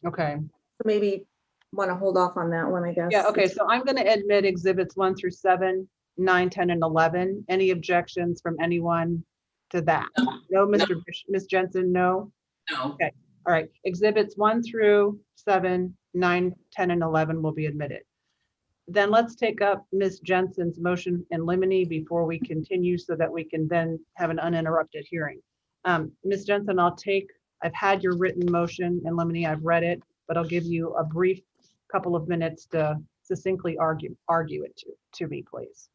Okay. So maybe want to hold off on that one, I guess. Yeah, okay, so I'm going to admit exhibits 1 through 7, 9, 10, and 11. Any objections from anyone to that? No, Mr. Bish, Ms. Jensen, no? No. Okay, all right. Exhibits 1 through 7, 9, 10, and 11 will be admitted. Then let's take up Ms. Jensen's motion in limine before we continue so that we can then have an uninterrupted hearing. Ms. Jensen, I've had your written motion in limine, I've read it, but I'll give you a brief couple of minutes to succinctly argue it to me, please.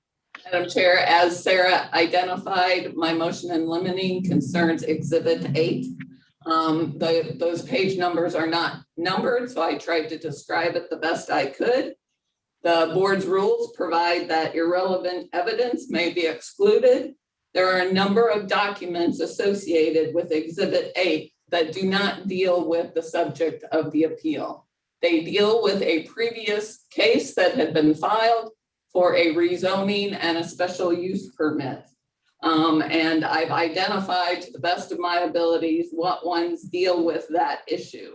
Madam Chair, as Sarah identified, my motion in limine concerns Exhibit 8. Those page numbers are not numbered, so I tried to describe it the best I could. The board's rules provide that irrelevant evidence may be excluded. There are a number of documents associated with Exhibit 8 that do not deal with the subject of the appeal. They deal with a previous case that had been filed for a rezoning and a special use permit. And I've identified to the best of my abilities what ones deal with that issue.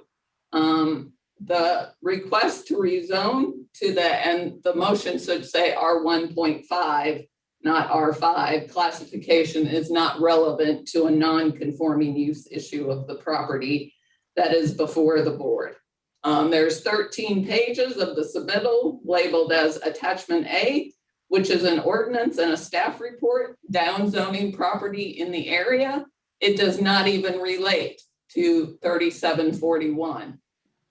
The request to rezone and the motion should say R1.5, not R5, classification is not relevant to a non-conforming use issue of the property that is before the board. There's 13 pages of the submittal labeled as Attachment A, which is an ordinance and a staff report downzoning property in the area. It does not even relate to 3741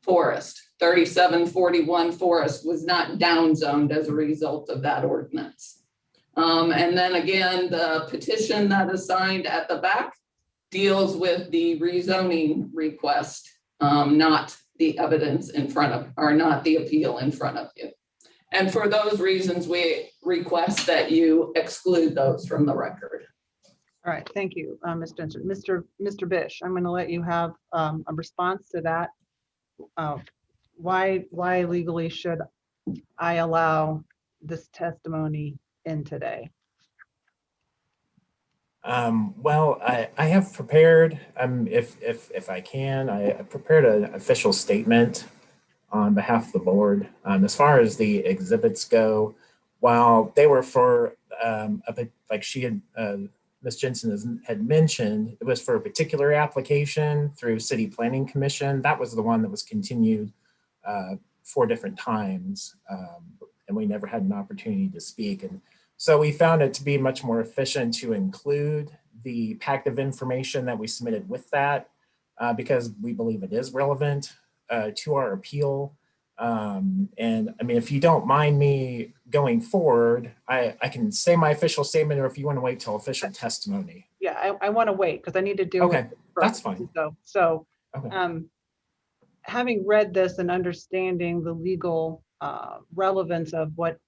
Forest. 3741 Forest was not downzoned as a result of that ordinance. And then again, the petition that is signed at the back deals with the rezoning request, not the evidence in front of, or not the appeal in front of you. And for those reasons, we request that you exclude those from the record. All right, thank you, Ms. Jensen. Mr. Bish, I'm going to let you have a response to that. Why legally should I allow this testimony in today? Well, I have prepared, if I can, I prepared an official statement on behalf of the board. As far as the exhibits go, while they were for, like she had, Ms. Jensen had mentioned, it was for a particular application through City Planning Commission. That was the one that was continued 4 different times, and we never had an opportunity to speak. And so we found it to be much more efficient to include the packet of information that we submitted with that, because we believe it is relevant to our appeal. And I mean, if you don't mind me going forward, I can say my official statement, or if you want to wait till official testimony. Yeah, I want to wait because I need to deal with it first. That's fine. So Okay. Having read this and understanding the legal relevance of what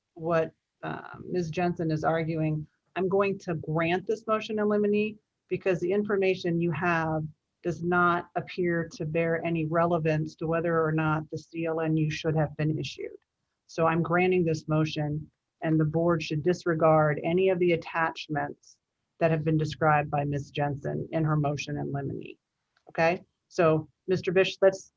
Ms. Jensen is arguing, I'm going to grant this motion in limine because the information you have does not appear to bear any relevance to whether or not the CLNU should have been issued. So I'm granting this motion, and the board should disregard any of the attachments that have been described by Ms. Jensen in her motion in limine. Okay, so Mr. Bish,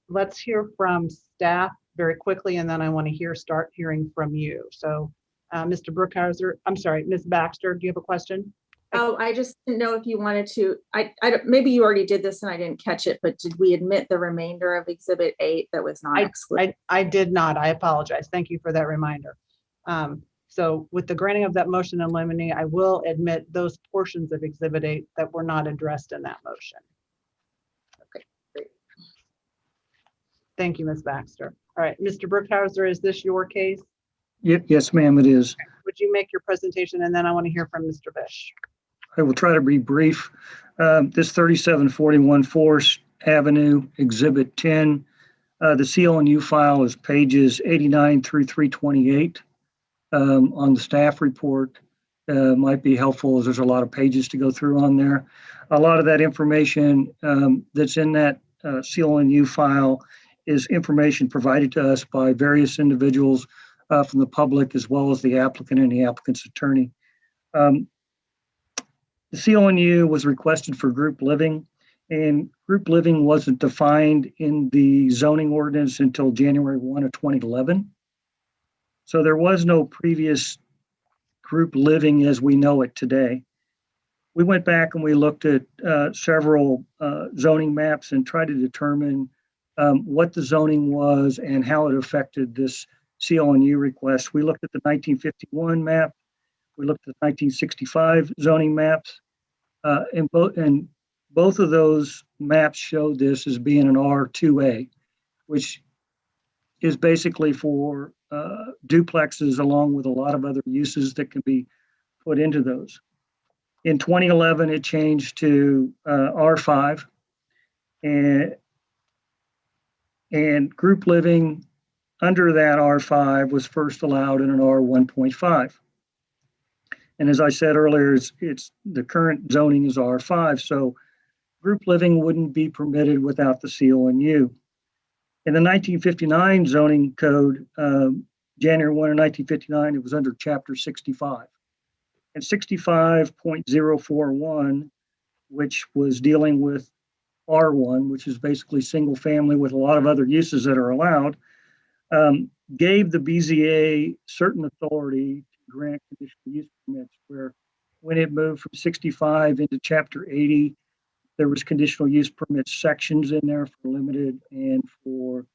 let's hear from staff very quickly, and then I want to start hearing from you. So Mr. Brookhauser, I'm sorry, Ms. Baxter, do you have a question? Oh, I just didn't know if you wanted to, maybe you already did this and I didn't catch it, but did we admit the remainder of Exhibit 8 that was not excluded? I did not. I apologize. Thank you for that reminder. So with the granting of that motion in limine, I will admit those portions of Exhibit 8 that were not addressed in that motion. Okay, great. Thank you, Ms. Baxter. All right, Mr. Brookhauser, is this your case? Yes, ma'am, it is. Would you make your presentation, and then I want to hear from Mr. Bish. I will try to be brief. This 3741 Forest Avenue, Exhibit 10. The CLNU file is pages 89 through 328 on the staff report. Might be helpful as there's a lot of pages to go through on there. A lot of that information that's in that CLNU file is information provided to us by various individuals from the public, as well as the applicant and the applicant's attorney. The CLNU was requested for group living, and group living wasn't defined in the zoning ordinance until January 1 of 2011. So there was no previous group living as we know it today. We went back and we looked at several zoning maps and tried to determine what the zoning was and how it affected this CLNU request. We looked at the 1951 map. We looked at the 1965 zoning maps, and both of those maps showed this as being an R2A, which is basically for duplexes, along with a lot of other uses that can be put into those. In 2011, it changed to R5, and group living under that R5 was first allowed in an R1.5. And as I said earlier, it's the current zoning is R5, so group living wouldn't be permitted without the CONU. In the 1959 zoning code, January 1 of 1959, it was under Chapter 65. And 65.041, which was dealing with R1, which is basically single family with a lot of other uses that are allowed, gave the BZA certain authority to grant conditional use permits, where when it moved from 65 into Chapter 80, there was conditional use permit sections in there for limited and for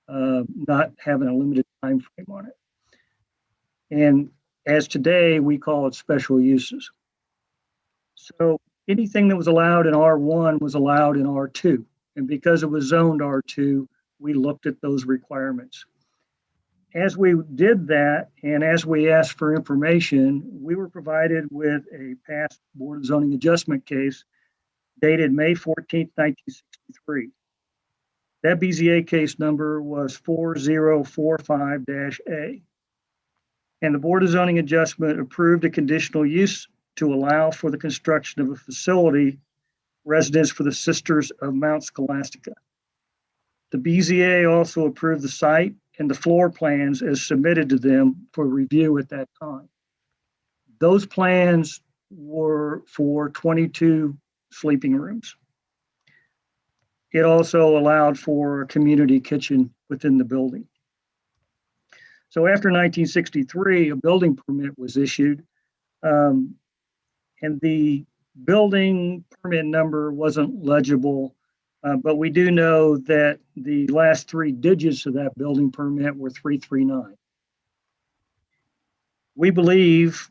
not having a limited time frame on it. And as today, we call it special uses. So anything that was allowed in R1 was allowed in R2. And because it was zoned R2, we looked at those requirements. As we did that, and as we asked for information, we were provided with a past Board of Zoning Adjustment case dated May 14th, 1963. That BZA case number was 4045-A. And the Board of Zoning Adjustment approved a conditional use to allow for the construction of a facility residence for the Sisters of Mount Scholastica. The BZA also approved the site and the floor plans as submitted to them for review at that time. Those plans were for 22 sleeping rooms. It also allowed for a community kitchen within the building. So after 1963, a building permit was issued, and the building permit number wasn't legible, but we do know that the last 3 digits of that building permit were 339. We believe,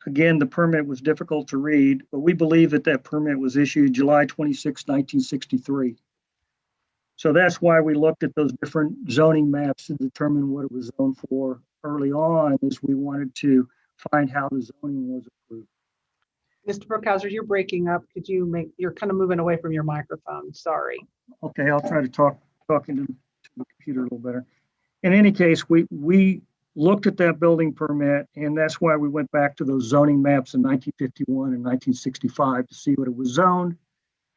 again, the permit was difficult to read, but we believe that that permit was issued July 26, 1963. So that's why we looked at those different zoning maps to determine what it was zoned for early on, is we wanted to find how the zoning was approved. Mr. Brookhauser, you're breaking up. Could you you're kind of moving away from your microphone. Sorry. Okay, I'll try to talk into the computer a little better. In any case, we looked at that building permit, and that's why we went back to those zoning maps in 1951 and 1965 to see what it was zoned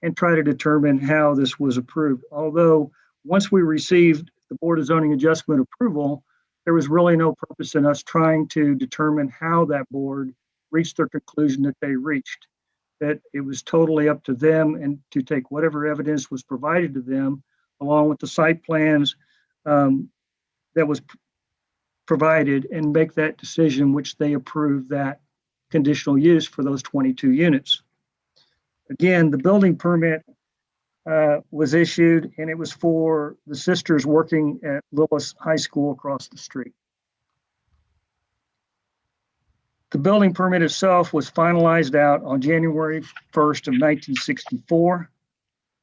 and try to determine how this was approved. Although once we received the Board of Zoning Adjustment approval, there was really no purpose in us trying to determine how that board reached their conclusion that they reached, that it was totally up to them and to take whatever evidence was provided to them, along with the site plans that was provided, and make that decision, which they approved that conditional use for those 22 units. Again, the building permit was issued, and it was for the sisters working at Lillis High School across the street. The building permit itself was finalized out on January 1st of 1964.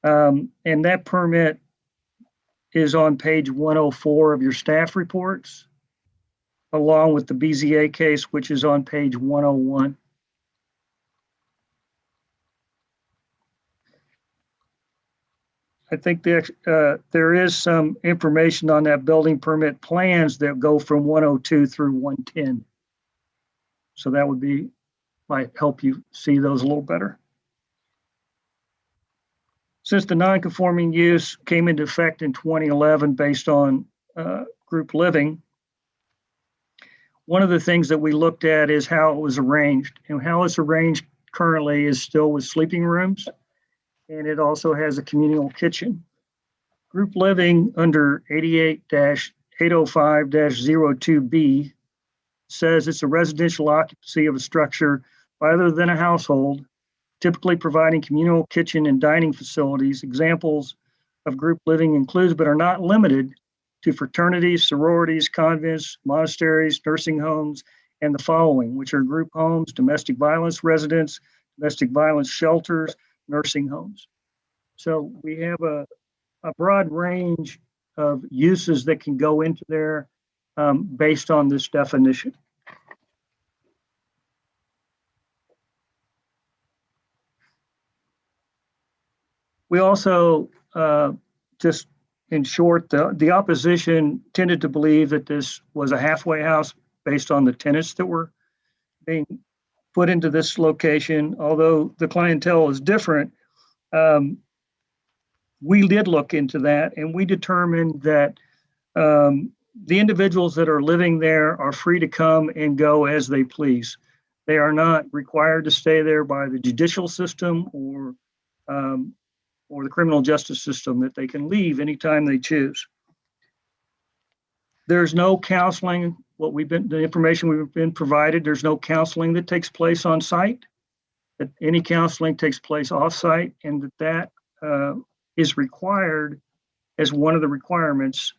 And that permit is on page 104 of your staff reports, along with the BZA case, which is on page 101. I think there is some information on that building permit plans that go from 102 through 110. So that might help you see those a little better. Since the non-conforming use came into effect in 2011 based on group living, one of the things that we looked at is how it was arranged. And how it's arranged currently is still with sleeping rooms, and it also has a communal kitchen. Group living under 88-805-02B says it's a residential occupancy of a structure other than a household, typically providing communal kitchen and dining facilities. Examples of group living includes, but are not limited to, fraternities, sororities, convents, monasteries, nursing homes, and the following, which are group homes, domestic violence residents, domestic violence shelters, nursing homes. So we have a broad range of uses that can go into there based on this definition. We also, just in short, the opposition tended to believe that this was a halfway house based on the tenants that were being put into this location. Although the clientele is different, we did look into that and we determined that the individuals that are living there are free to come and go as they please. They are not required to stay there by the judicial system or the criminal justice system, that they can leave anytime they choose. There's no counseling. The information we've been provided, there's no counseling that takes place on site, that any counseling takes place off site, and that is required as one of the requirements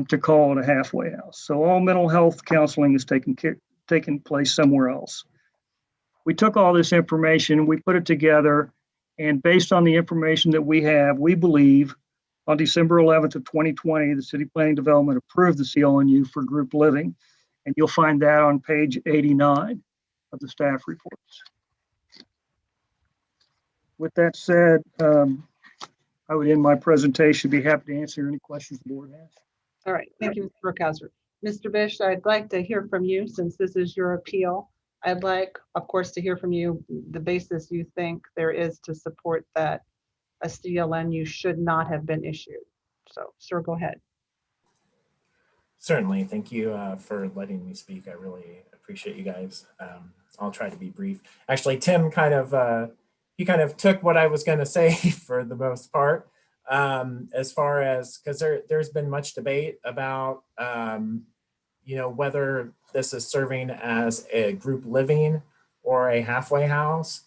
to call it a halfway house. So all mental health counseling is taking place somewhere else. We took all this information, we put it together, and based on the information that we have, we believe on December 11th of 2020, the City Planning Development approved the CLNU for group living. And you'll find that on page 89 of the staff reports. With that said, I would end my presentation. Be happy to answer any questions the board has. All right, thank you, Mr. Brookhouser. Mr. Bish, I'd like to hear from you since this is your appeal. I'd like, of course, to hear from you the basis you think there is to support that a CLNU should not have been issued. So, sir, go ahead. Certainly. Thank you for letting me speak. I really appreciate you guys. I'll try to be brief. Actually, Tim kind of took what I was going to say for the most part, as far as, because there's been much debate about whether this is serving as a group living or a halfway house.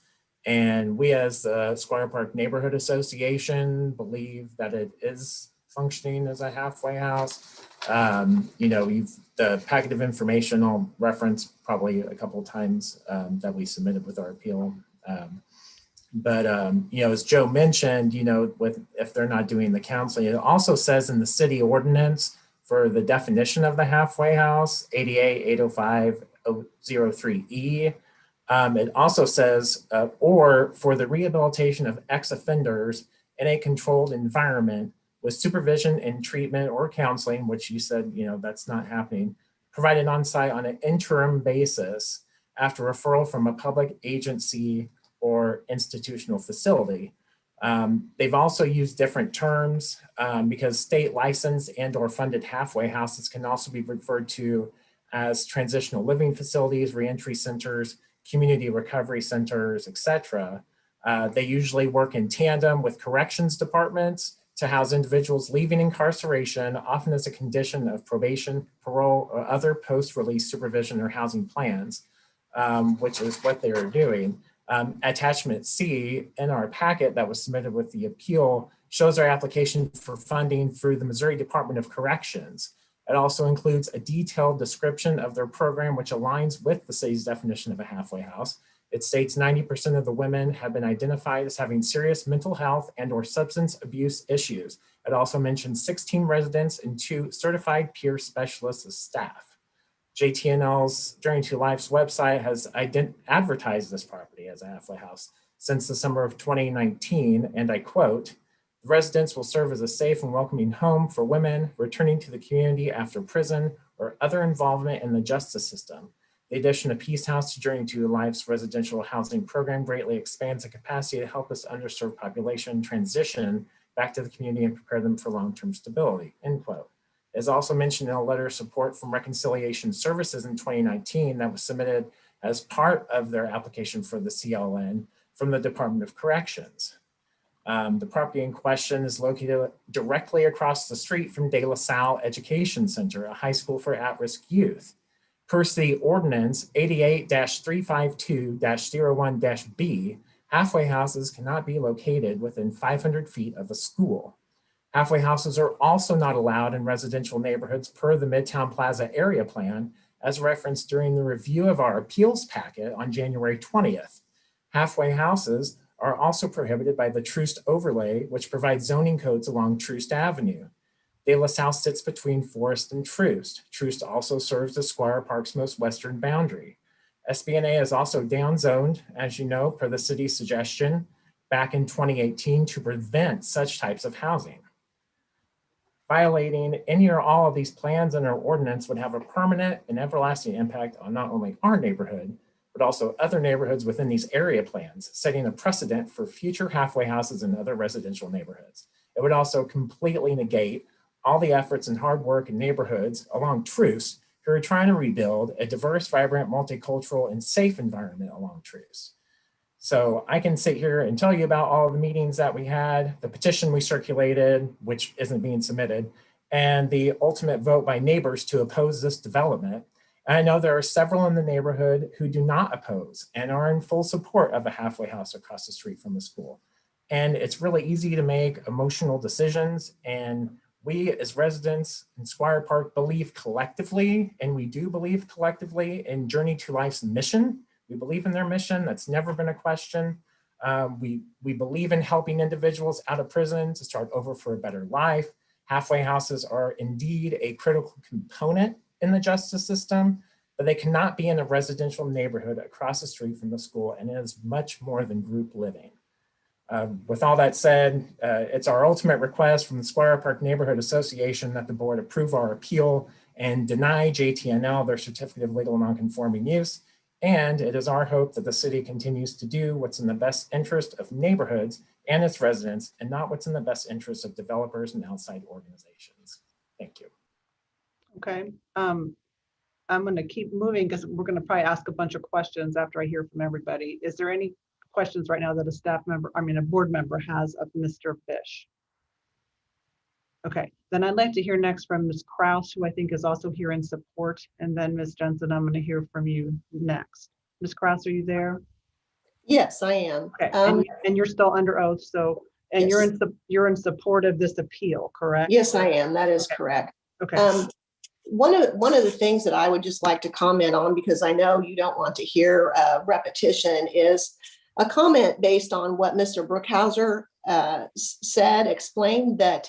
And we as the Squire Park Neighborhood Association believe that it is functioning as a halfway house. The packet of information I'll reference probably a couple of times that we submitted with our appeal. As Joe mentioned, if they're not doing the counseling, it also says in the city ordinance for the definition of the halfway house, ADA 805-03E, it also says, or for the rehabilitation of ex-offenders in a controlled environment with supervision and treatment or counseling, which you said, that's not happening, provided on site on an interim basis after referral from a public agency or institutional facility. They've also used different terms because state licensed and or funded halfway houses can also be referred to as transitional living facilities, reentry centers, community recovery centers, etc. They usually work in tandem with corrections departments to house individuals leaving incarceration, often as a condition of probation, parole, or other post-release supervision or housing plans, which is what they are doing. Attachment C in our packet that was submitted with the appeal shows our application for funding through the Missouri Department of Corrections. It also includes a detailed description of their program, which aligns with the city's definition of a halfway house. It states 90% of the women have been identified as having serious mental health and or substance abuse issues. It also mentions 16 residents and 2 certified peer specialists as staff. JTNL's Journey to Life's website has advertised this property as a halfway house since the summer of 2019, and I quote, "The residents will serve as a safe and welcoming home for women returning to the community after prison or other involvement in the justice system. The addition of Peace House to Journey to Life's residential housing program greatly expands the capacity to help this underserved population transition back to the community and prepare them for long-term stability," end quote. As also mentioned in a letter of support from Reconciliation Services in 2019 that was submitted as part of their application for the CLN from the Department of Corrections. The property in question is located directly across the street from De La Salle Education Center, a high school for at-risk youth. Per city ordinance 88-352-01-B, halfway houses cannot be located within 500 feet of a school. Halfway houses are also not allowed in residential neighborhoods per the Midtown Plaza Area Plan, as referenced during the review of our appeals packet on January 20th. Halfway houses are also prohibited by the Troost overlay, which provides zoning codes along Troost Avenue. De La Salle sits between Forest and Troost. Troost also serves as Squire Park's most western boundary. SBNA is also downzoned, as you know, per the city's suggestion, back in 2018 to prevent such types of housing. Violating any or all of these plans in our ordinance would have a permanent and everlasting impact on not only our neighborhood, but also other neighborhoods within these area plans, setting a precedent for future halfway houses in other residential neighborhoods. It would also completely negate all the efforts and hard work in neighborhoods along Truce who are trying to rebuild a diverse, vibrant, multicultural, and safe environment along Truce. So I can sit here and tell you about all the meetings that we had, the petition we circulated, which isn't being submitted, and the ultimate vote by neighbors to oppose this development. And I know there are several in the neighborhood who do not oppose and are in full support of a halfway house across the street from the school. And it's really easy to make emotional decisions. And we as residents in Squire Park believe collectively, and we do believe collectively in Journey to Life's mission. We believe in their mission. That's never been a question. We believe in helping individuals out of prison to start over for a better life. Halfway houses are indeed a critical component in the justice system, but they cannot be in a residential neighborhood across the street from the school, and it is much more than group living. With all that said, it's our ultimate request from the Squire Park Neighborhood Association that the board approve our appeal and deny JTNL their certificate of legal nonconforming use. And it is our hope that the city continues to do what's in the best interest of neighborhoods and its residents, and not what's in the best interest of developers and outside organizations. Thank you. Okay. I'm going to keep moving because we're going to probably ask a bunch of questions after I hear from everybody. Is there any questions right now that a board member has of Mr. Fish? Okay, then I'd like to hear next from Ms. Kraus, who I think is also here in support, and then Ms. Jensen, I'm going to hear from you next. Ms. Kraus, are you there? Yes, I am. Okay, and you're still under oath, so, and Yes. you're in support of this appeal, correct? Yes, I am. That is correct. Okay. One of the things that I would just like to comment on, because I know you don't want to hear repetition, is a comment based on what Mr. Brookhauser explained, that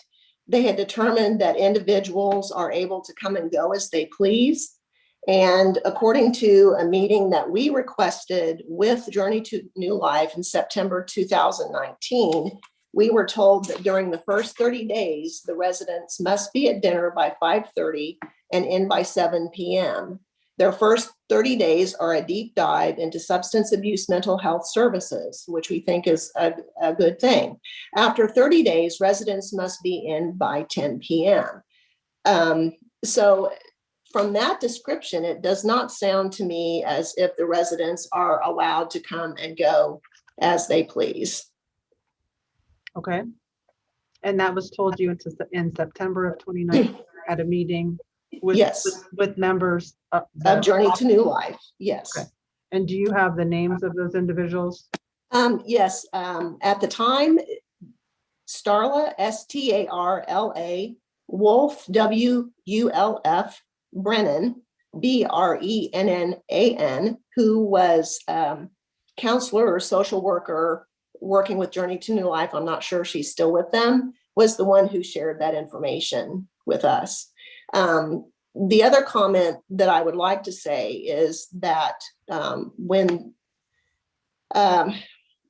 they had determined that individuals are able to come and go as they please. And according to a meeting that we requested with Journey to New Life in September 2019, we were told that during the first 30 days, the residents must be at dinner by 5:30 and in by 7 p.m. Their first 30 days are a deep dive into substance abuse mental health services, which we think is a good thing. After 30 days, residents must be in by 10 p.m. So from that description, it does not sound to me as if the residents are allowed to come and go as they please. Okay. And that was told you in September of 2019 at a meeting with, yes, with members of Journey to New Life. Yes. Okay. And do you have the names of those individuals? Yes. At the time, Starla, Starla, Wolf, WULF, Brennan, BRENNAN, who was counselor or social worker working with Journey to New Life. I'm not sure she's still with them, was the one who shared that information with us. The other comment that I would like to say is that when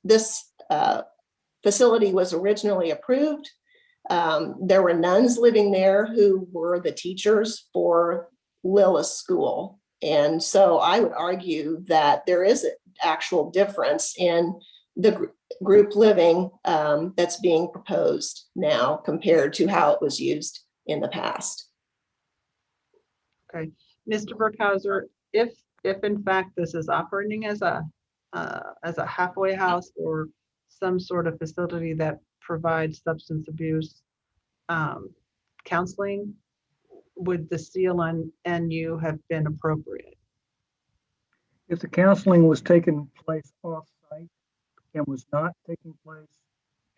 this facility was originally approved, there were nuns living there who were the teachers for Lillis School. And so I would argue that there is an actual difference in the group living that's being proposed now compared to how it was used in the past. Okay, Mr. Brookhauser, if in fact this is operating as a halfway house or some sort of facility that provides substance abuse counseling, would the seal on NU have been appropriate? If the counseling was taking place off-site and was not taking place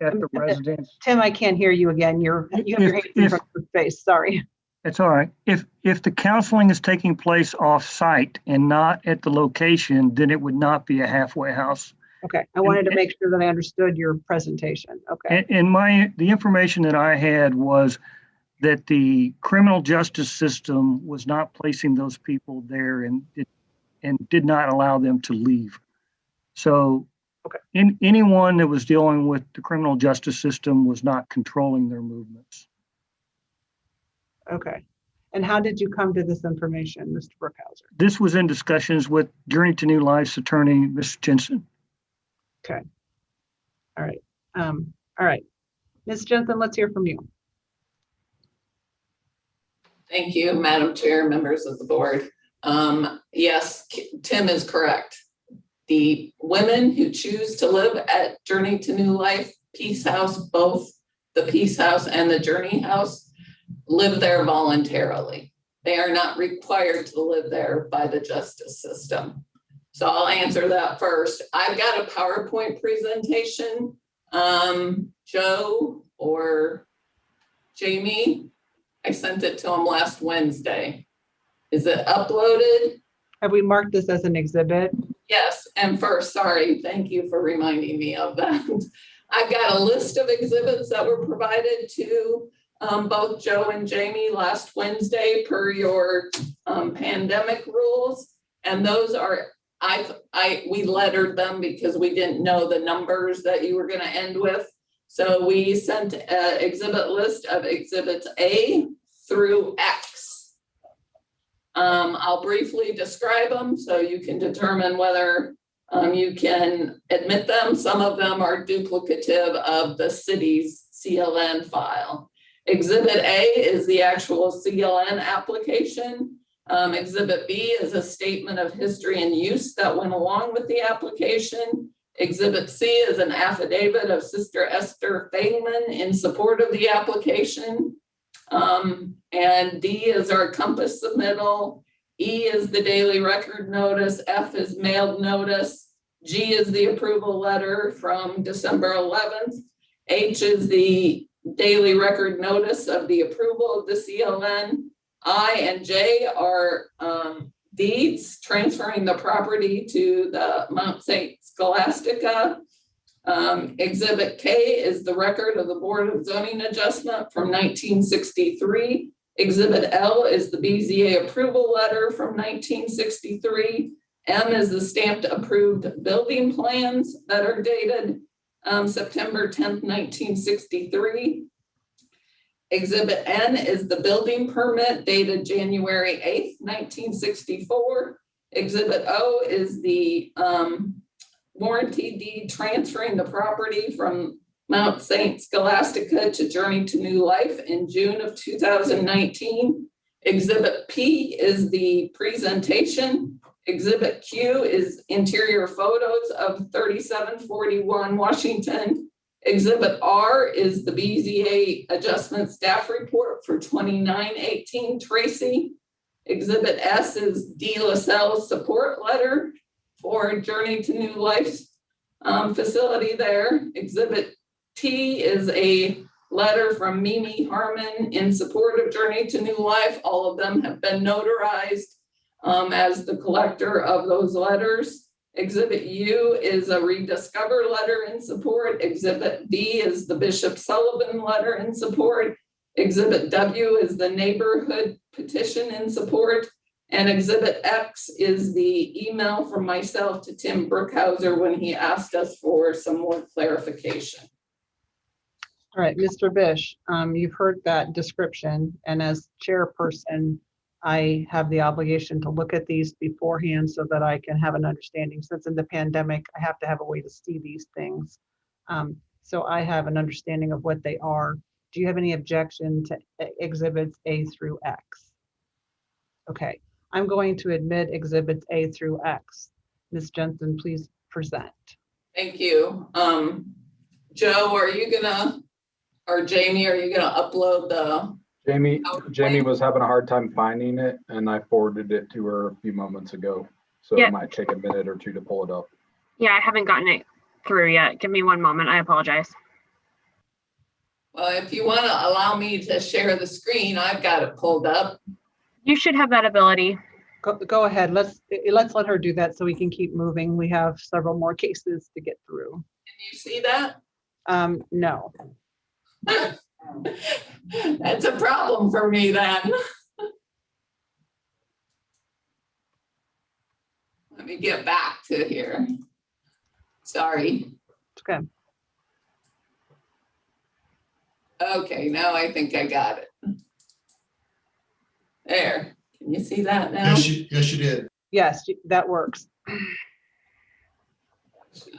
at the residence. Tim, I can't hear you again. You have your hands in front of your face. Sorry. It's all right. If the counseling is taking place off-site and not at the location, then it would not be a halfway house. Okay, I wanted to make sure that I understood your presentation. Okay. And the information that I had was that the criminal justice system was not placing those people there and did not allow them to leave. So Anyone that was dealing with the criminal justice system was not controlling their movements. Okay. And how did you come to this information, Mr. Brookhauser? This was in discussions with Journey to New Life's attorney, Mr. Jensen. Okay. All right. All right. Ms. Jensen, let's hear from you. Thank you, Madam Chair, members of the board. Yes, Tim is correct. The women who choose to live at Journey to New Life Peace House, both the Peace House and the Journey House, live there voluntarily. They are not required to live there by the justice system. So I'll answer that first. I've got a PowerPoint presentation. Joe or Jamie, I sent it to them last Wednesday. Is it uploaded? Have we marked this as an exhibit? Yes, and first, sorry, thank you for reminding me of that. I've got a list of exhibits that were provided to both Joe and Jamie last Wednesday per your pandemic rules. And those are, we lettered them because we didn't know the numbers that you were gonna end with. So we sent an exhibit list of exhibits A through X. I'll briefly describe them so you can determine whether you can admit them. Some of them are duplicative of the city's CLN file. Exhibit A is the actual CLN application. Exhibit B is a statement of history and use that went along with the application. Exhibit C is an affidavit of Sister Esther Feynman in support of the application. And D is our compass submittal. E is the daily record notice. F is mailed notice. G is the approval letter from December 11th. H is the daily record notice of the approval of the CLN. I and J are deeds transferring the property to the Mount St. Scholastica. Exhibit K is the record of the Board of Zoning Adjustment from 1963. Exhibit L is the BZA approval letter from 1963. M is the stamped approved building plans that are dated September 10th, 1963. Exhibit N is the building permit dated January 8th, 1964. Exhibit O is the warranty deed transferring the property from Mount St. Scholastica to Journey to New Life in June of 2019. Exhibit P is the presentation. Exhibit Q is interior photos of 3741 Washington. Exhibit R is the BZA adjustment staff report for 2918 Tracy. Exhibit S is D. LaSalle's support letter for Journey to New Life's facility there. Exhibit T is a letter from Mimi Harmon in support of Journey to New Life. All of them have been notarized as the collector of those letters. Exhibit U is a rediscover letter in support. Exhibit V is the Bishop Sullivan letter in support. Exhibit W is the neighborhood petition in support. And Exhibit X is the email from myself to Tim Brookhauser when he asked us for some more clarification. All right, Mr. Bish, you've heard that description, and as chairperson, I have the obligation to look at these beforehand so that I can have an understanding. Since in the pandemic, I have to have a way to see these things. So I have an understanding of what they are. Do you have any objection to exhibits A through X? Okay, I'm going to admit exhibits A through X. Ms. Jensen, please present. Thank you. Joe, are you gonna, or Jamie, are you gonna upload the? Jamie was having a hard time finding it, and I forwarded it to her a few moments ago. So Yeah. It might take a minute or two to pull it up. Yeah, I haven't gotten it through yet. Give me one moment. I apologize. Well, if you want to allow me to share the screen, I've got it pulled up. You should have that ability. Go ahead. Let's let her do that so we can keep moving. We have several more cases to get through. Can you see that? No. That's a problem for me then. Let me get back to here. Sorry. Okay. Okay, now I think I got it. There, can you see that now? Yes, you did. Yes, that works. What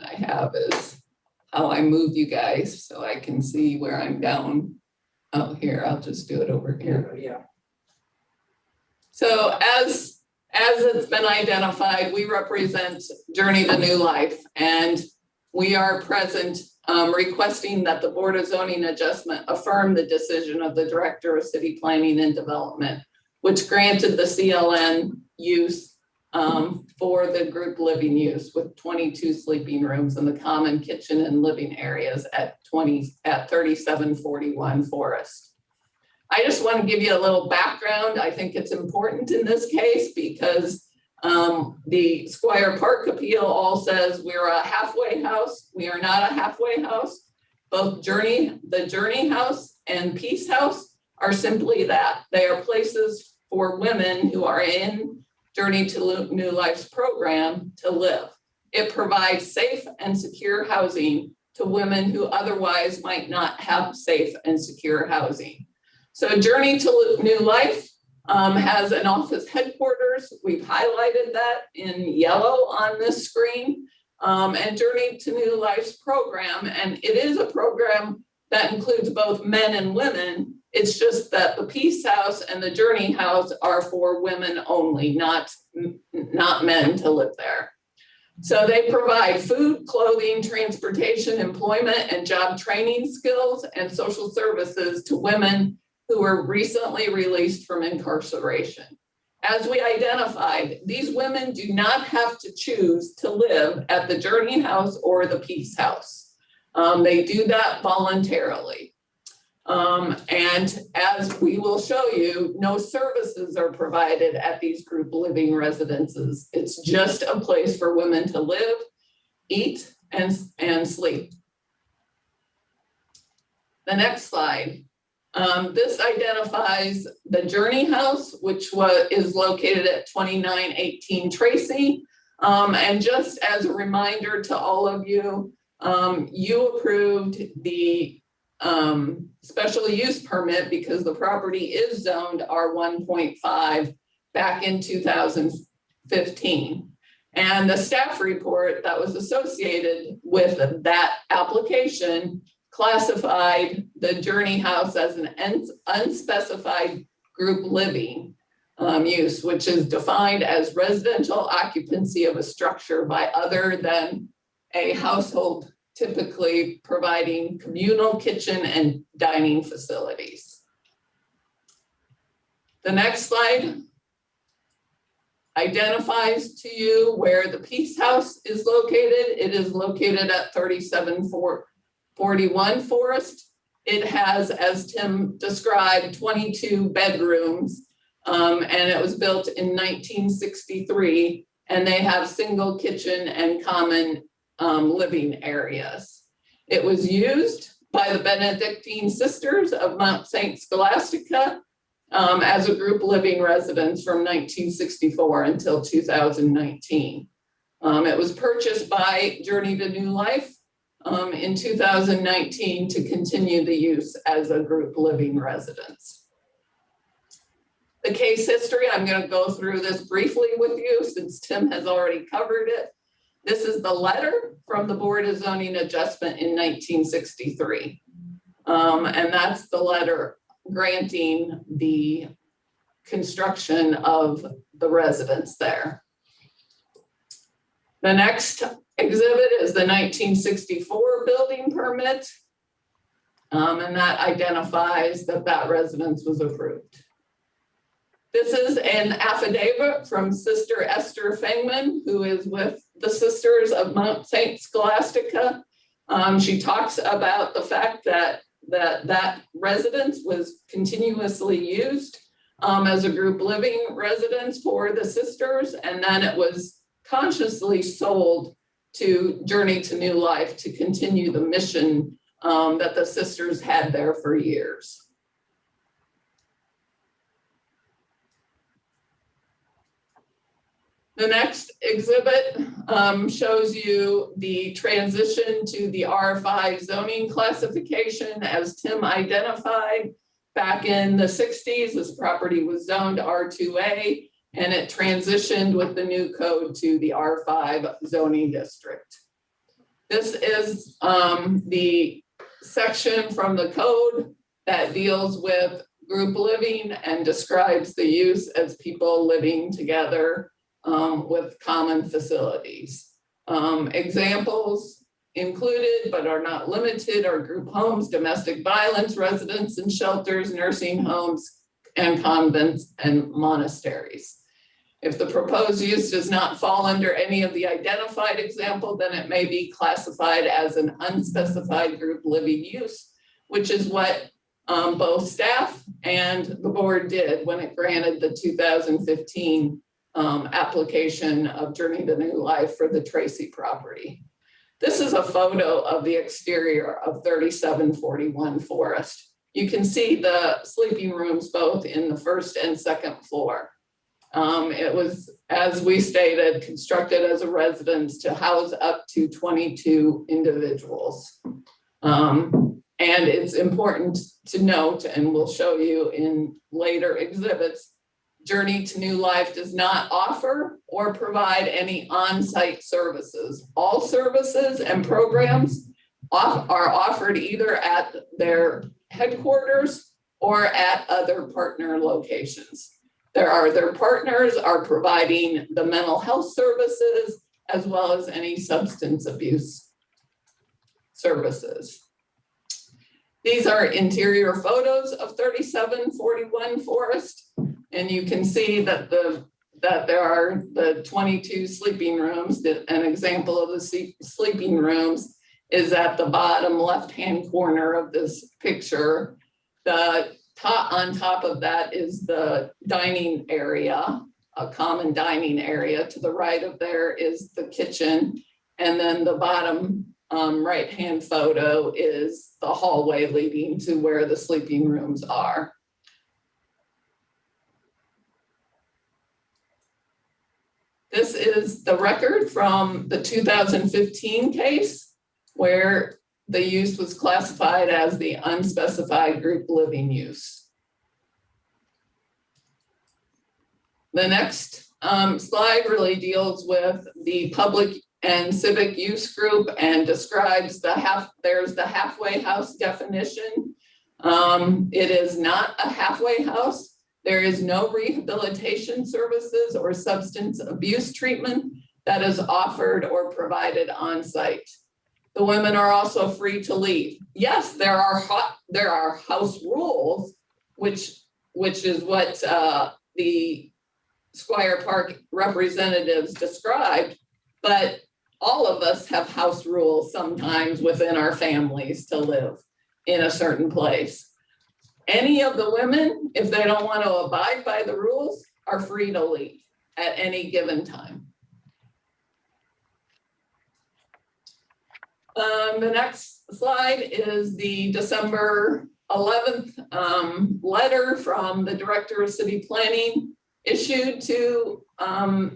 I have is how I move you guys so I can see where I'm down. Oh, here, I'll just do it over here. Yeah. So as it's been identified, we represent Journey to New Life, and we are present requesting that the Board of Zoning Adjustment affirm the decision of the Director of City Planning and Development, which granted the CLN use for the group living use with 22 sleeping rooms in the common kitchen and living areas at 3741 Forest. I just want to give you a little background. I think it's important in this case because the Squire Park appeal all says we're a halfway house. We are not a halfway house. Both the Journey House and Peace House are simply that. They are places for women who are in Journey to New Life's program to live. It provides safe and secure housing to women who otherwise might not have safe and secure housing. So Journey to New Life has an office headquarters. We've highlighted that in yellow on this screen. And Journey to New Life's program, and it is a program that includes both men and women. It's just that the Peace House and the Journey House are for women only, not men to live there. So they provide food, clothing, transportation, employment, and job training skills and social services to women who were recently released from incarceration. As we identified, these women do not have to choose to live at the Journey House or the Peace House. They do that voluntarily. And as we will show you, no services are provided at these group living residences. It's just a place for women to live, eat, and sleep. The next slide. This identifies the Journey House, which is located at 2918 Tracy. And just as a reminder to all of you, you approved the special use permit because the property is zoned R1.5 back in 2015. And the staff report that was associated with that application classified the Journey House as an unspecified group living use, which is defined as residential occupancy of a structure by other than a household, typically providing communal kitchen and dining facilities. The next slide identifies to you where the Peace House is located. It is located at 3741 Forest. It has, as Tim described, 22 bedrooms, and it was built in 1963, and they have single kitchen and common living areas. It was used by the Benedictine Sisters of Mount St. Scholastica as a group living residence from 1964 until 2019. It was purchased by Journey to New Life in 2019 to continue the use as a group living residence. The case history, I'm going to go through this briefly with you since Tim has already covered it. This is the letter from the Board of Zoning Adjustment in 1963. And that's the letter granting the construction of the residence there. The next exhibit is the 1964 building permit. And that identifies that that residence was approved. This is an affidavit from Sister Esther Fengman, who is with the Sisters of Mount St. Scholastica. She talks about the fact that that residence was continuously used as a group living residence for the sisters, and then it was consciously sold to Journey to New Life to continue the mission that the sisters had there for years. The next exhibit shows you the transition to the R5 zoning classification. As Tim identified, back in the 60s, this property was zoned R2A, and it transitioned with the new code to the R5 zoning district. This is the section from the code that deals with group living and describes the use as people living together with common facilities. Examples included but are not limited are group homes, domestic violence, residence and shelters, nursing homes, and convents and monasteries. If the proposed use does not fall under any of the identified example, then it may be classified as an unspecified group living use, which is what both staff and the board did when it granted the 2015 application of Journey to New Life for the Tracy property. This is a photo of the exterior of 3741 Forest. You can see the sleeping rooms both in the first and second floor. It was, as we stated, constructed as a residence to house up to 22 individuals. And it's important to note, and we'll show you in later exhibits, Journey to New Life does not offer or provide any on-site services. All services and programs are offered either at their headquarters or at other partner locations. Their partners are providing the mental health services as well as any substance abuse services. These are interior photos of 3741 Forest, and you can see that there are the 22 sleeping rooms. An example of the sleeping rooms is at the bottom left-hand corner of this picture. On top of that is the dining area, a common dining area. To the right of there is the kitchen, and then the bottom right-hand photo is the hallway leading to where the sleeping rooms are. This is the record from the 2015 case where the use was classified as the unspecified group living use. The next slide really deals with the public and civic use group and describes there's the halfway house definition. It is not a halfway house. There is no rehabilitation services or substance abuse treatment that is offered or provided on site. The women are also free to leave. Yes, there are house rules, which is what the Squire Park representatives described, but all of us have house rules sometimes within our families to live in a certain place. Any of the women, if they don't want to abide by the rules, are free to leave at any given time. The next slide is the December 11th letter from the Director of City Planning issued to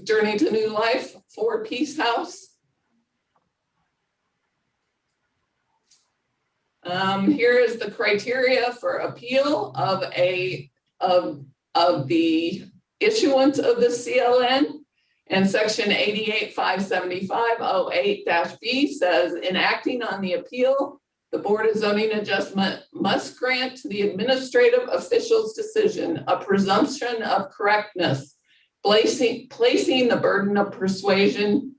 Journey to New Life for Peace House. Here is the criteria for appeal of the issuance of the CLN. And section 88-575-08-B says, in acting on the appeal, the Board of Zoning Adjustment must grant to the administrative official's decision a presumption of correctness, placing the burden of persuasion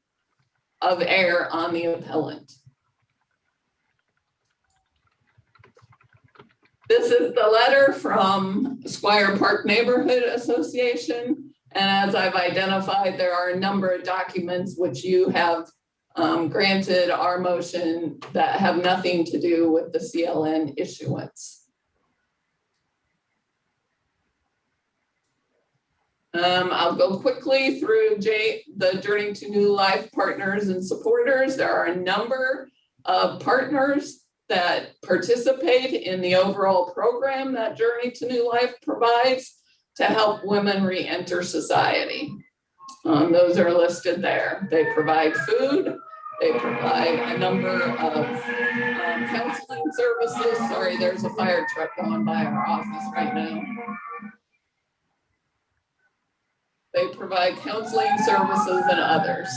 of error on the appellant. This is the letter from Squire Park Neighborhood Association. And as I've identified, there are a number of documents which you have granted our motion that have nothing to do with the CLN issuance. I'll go quickly through the Journey to New Life partners and supporters. There are a number of partners that participate in the overall program that Journey to New Life provides to help women re-enter society. Those are listed there. They provide food. They provide a number of counseling services. Sorry, there's a fire truck going by our office right now. They provide counseling services and others.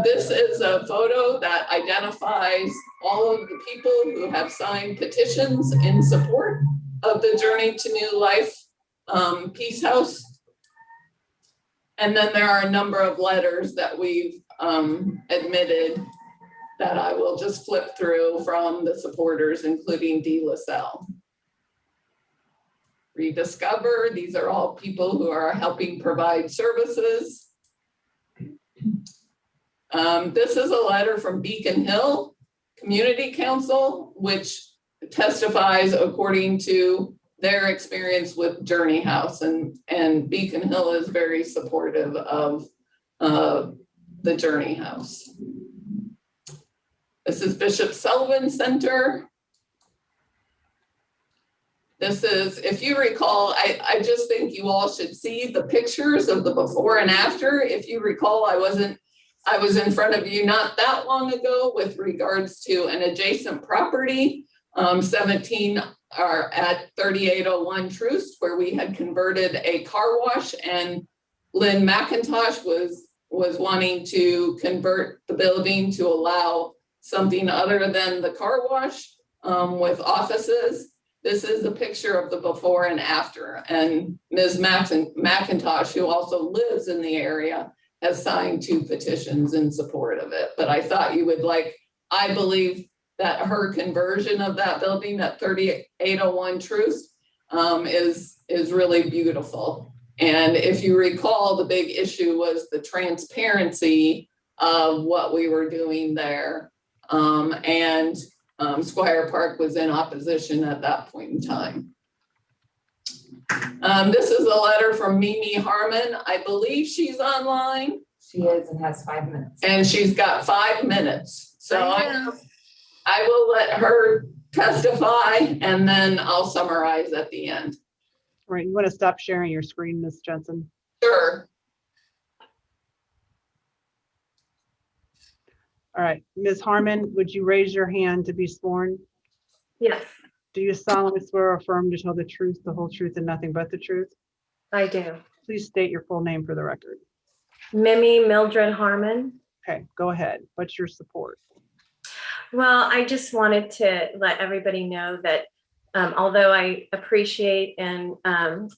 This is a photo that identifies all of the people who have signed petitions in support of the Journey to New Life Peace House. And then there are a number of letters that we've admitted that I will just flip through from the supporters, including De La Salle. Rediscover, these are all people who are helping provide services. This is a letter from Beacon Hill Community Council, which testifies according to their experience with Journey House, and Beacon Hill is very supportive of the Journey House. This is Bishop Sullivan Center. This is, if you recall, I just think you all should see the pictures of the before and after. If you recall, I was in front of you not that long ago with regards to an adjacent property, 17 are at 3801 Troost, where we had converted a car wash, and Lynn McIntosh was wanting to convert the building to allow something other than the car wash with offices. This is a picture of the before and after, and Ms. McIntosh, who also lives in the area, has signed 2 petitions in support of it. But I thought you would like, I believe that her conversion of that building at 3801 Troost is really beautiful. And if you recall, the big issue was the transparency of what we were doing there. Squire Park was in opposition at that point in time. This is a letter from Mimi Harmon. I believe she's online. She is and has 5 minutes. And she's got 5 minutes. So I will let her testify and then I'll summarize at the end. Right, you want to stop sharing your screen, Ms. Jensen? Sure. All right, Ms. Harmon, would you raise your hand to be sworn? Yes, Do you solemnly swear or affirm to tell the truth, the whole truth, and nothing but the truth? I do. Please state your full name for the record. Mimi Mildred Harmon. Okay, go ahead. What's your support? Well, I just wanted to let everybody know that although I appreciate and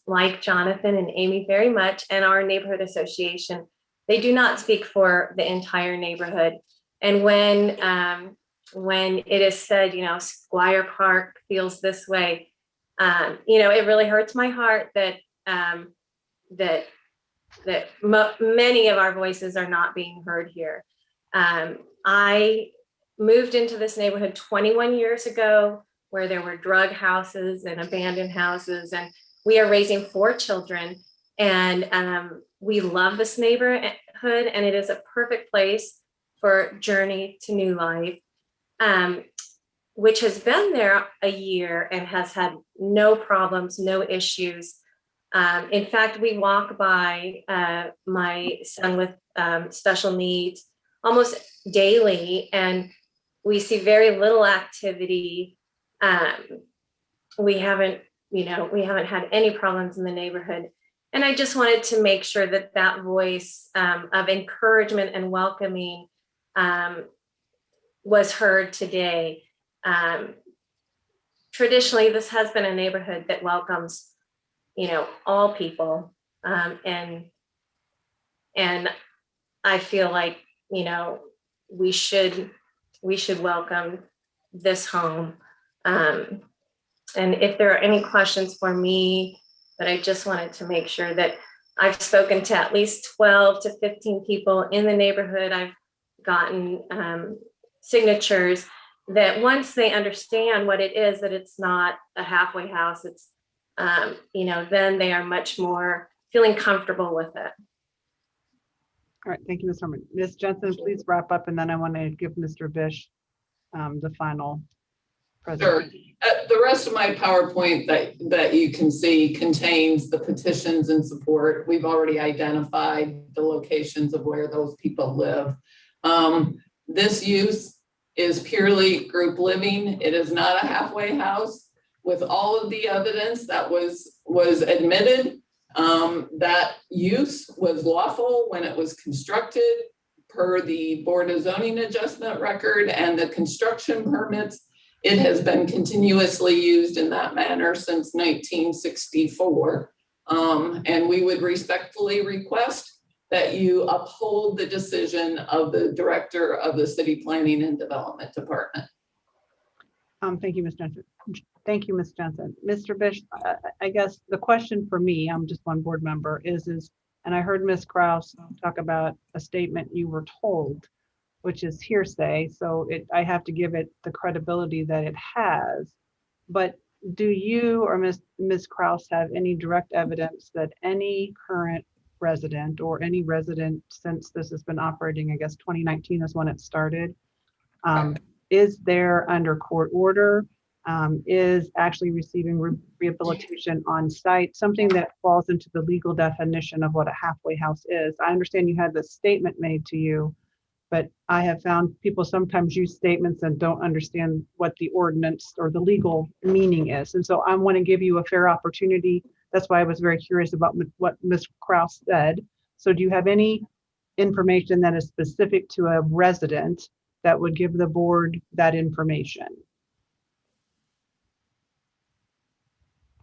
like Jonathan and Amy very much and our neighborhood association, they do not speak for the entire neighborhood. And when it is said, Squire Park feels this way, it really hurts my heart that many of our voices are not being heard here. I moved into this neighborhood 21 years ago, where there were drug houses and abandoned houses, and we are raising 4 children, and we love this neighborhood, and it is a perfect place for Journey to New Life, which has been there a year and has had no problems, no issues. In fact, we walk by my son with special needs almost daily, and we see very little activity. We haven't had any problems in the neighborhood. And I just wanted to make sure that that voice of encouragement and welcoming was heard today. Traditionally, this has been a neighborhood that welcomes, all people. And I feel like, we should welcome this home. And if there are any questions for me, but I just wanted to make sure that I've spoken to at least 12 to 15 people in the neighborhood. I've gotten signatures that once they understand what it is, that it's not a halfway house, it's, then they are much more feeling comfortable with it. All right, thank you, Ms. Harmon. Ms. Jensen, please wrap up, and then I want to give Mr. Bish the final President? The rest of my PowerPoint that you can see contains the petitions and support. We've already identified the locations of where those people live. This use is purely group living. It is not a halfway house. With all of the evidence that was admitted, that use was lawful when it was constructed per the Board of Zoning Adjustment record and the construction permits. It has been continuously used in that manner since 1964. And we would respectfully request that you uphold the decision of the Director of the City Planning and Development Department. Thank you, Ms. Johnson. Thank you, Ms. Johnson. Mr. Bish, I guess the question for me, I'm just one board member, is, and I heard Ms. Kraus talk about a statement you were told, which is hearsay. So I have to give it the credibility that it has. But do you or Ms. Kraus have any direct evidence that any current resident or any resident since this has been operating, I guess 2019 is when it started, is there under court order, is actually receiving rehabilitation on site, something that falls into the legal definition of what a halfway house is? I understand you had this statement made to you, but I have found people sometimes use statements and don't understand what the ordinance or the legal meaning is. And so I want to give you a fair opportunity. That's why I was very curious about what Ms. Kraus said. So do you have any information that is specific to a resident that would give the board that information?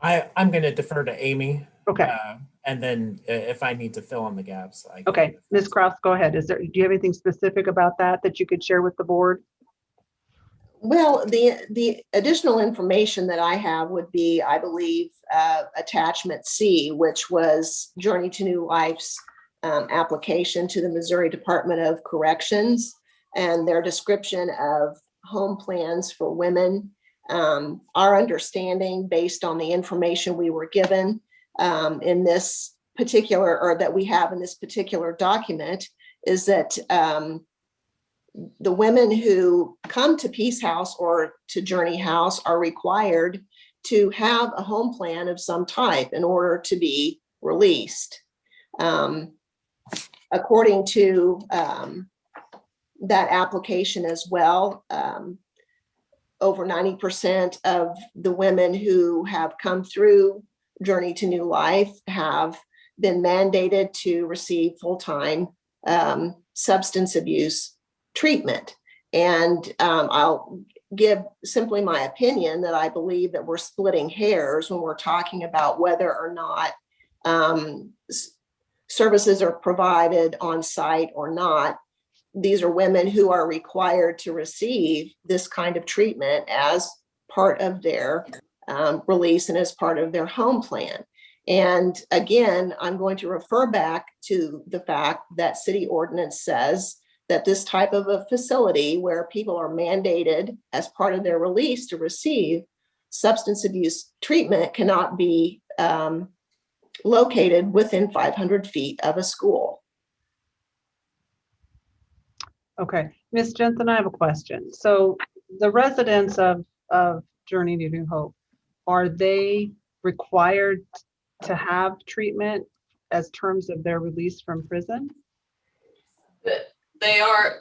I'm going to defer to Amy. Okay. And then if I need to fill in the gaps. Okay, Ms. Kraus, go ahead. Do you have anything specific about that you could share with the board? Well, the additional information that I have would be, I believe, attachment C, which was Journey to New Life's application to the Missouri Department of Corrections and their description of home plans for women. Our understanding, based on the information we were given in this particular, or that we have in this particular document, is that the women who come to Peace House or to Journey House are required to have a home plan of some type in order to be released. According to that application as well, over 90% of the women who have come through Journey to New Life have been mandated to receive full-time substance abuse treatment. And I'll give simply my opinion that I believe that we're splitting hairs when we're talking about whether or not services are provided on site or not. These are women who are required to receive this kind of treatment as part of their release and as part of their home plan. And again, I'm going to refer back to the fact that city ordinance says that this type of a facility where people are mandated as part of their release to receive substance abuse treatment cannot be located within 500 feet of a school. Okay, Ms. Jensen, I have a question. So the residents of Journey to New Hope, are they required to have treatment as terms of their release from prison?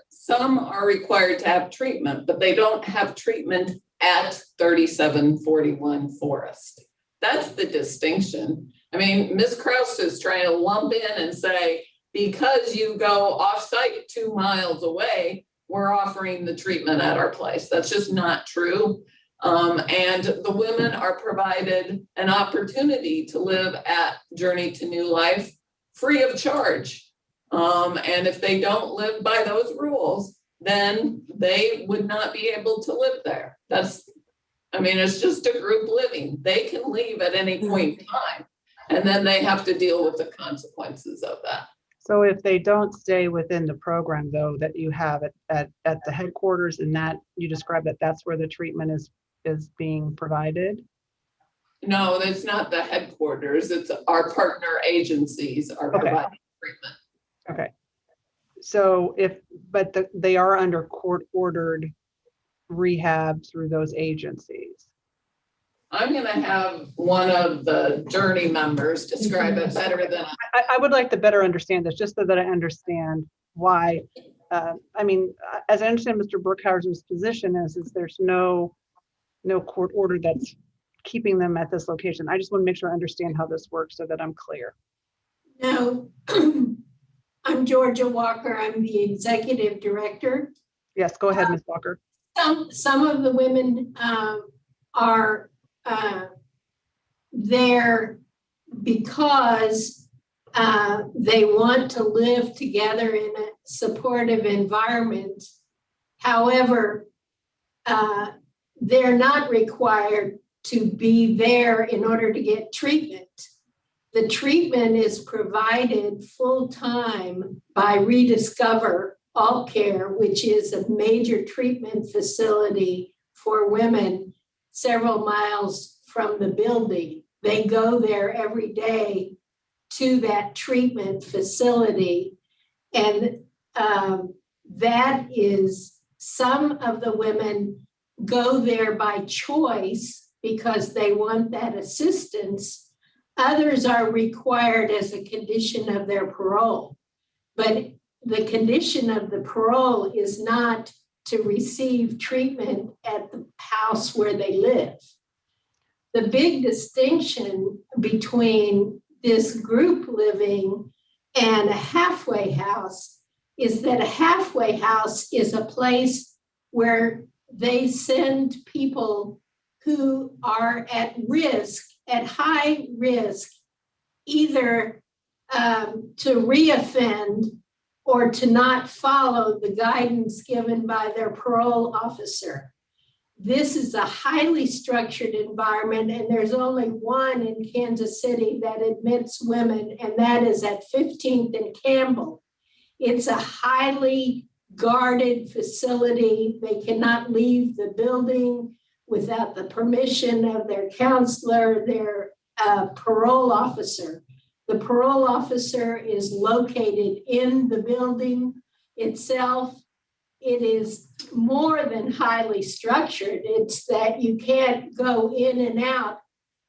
Some are required to have treatment, but they don't have treatment at 3741 Forest. That's the distinction. I mean, Ms. Kraus is trying to lump in and say, because you go off-site 2 miles away, we're offering the treatment at our place. That's just not true. And the women are provided an opportunity to live at Journey to New Life free of charge. And if they don't live by those rules, then they would not be able to live there. It's just a group living. They can leave at any point in time, and then they have to deal with the consequences of that. So if they don't stay within the program, though, that you have at the headquarters, and that you describe that's where the treatment is being provided? No, it's not the headquarters. It's our partner agencies are providing treatment. Okay. So but they are under court-ordered rehab through those agencies? I'm gonna have one of the Journey members describe it better than I would like to better understand this, just so that I understand why. I mean, as I understand Mr. Brookhouse's position is there's no court order that's keeping them at this location. I just want to make sure I understand how this works so that I'm clear. No, I'm Georgia Walker. I'm the executive director. Yes, go ahead, Ms. Walker. Some of the women are there because they want to live together in a supportive environment. However, they're not required to be there in order to get treatment. The treatment is provided full-time by Rediscover All Care, which is a major treatment facility for women several miles from the building. They go there every day to that treatment facility. And that is, some of the women go there by choice because they want that assistance. Others are required as a condition of their parole. But the condition of the parole is not to receive treatment at the house where they live. The big distinction between this group living and a halfway house is that a halfway house is a place where they send people who are at risk, at high risk, either to reoffend or to not follow the guidance given by their parole officer. This is a highly structured environment, and there's only one in Kansas City that admits women, and that is at 15th and Campbell. It's a highly guarded facility. They cannot leave the building without the permission of their counselor, their parole officer. The parole officer is located in the building itself. It is more than highly structured. It's that you can't go in and out.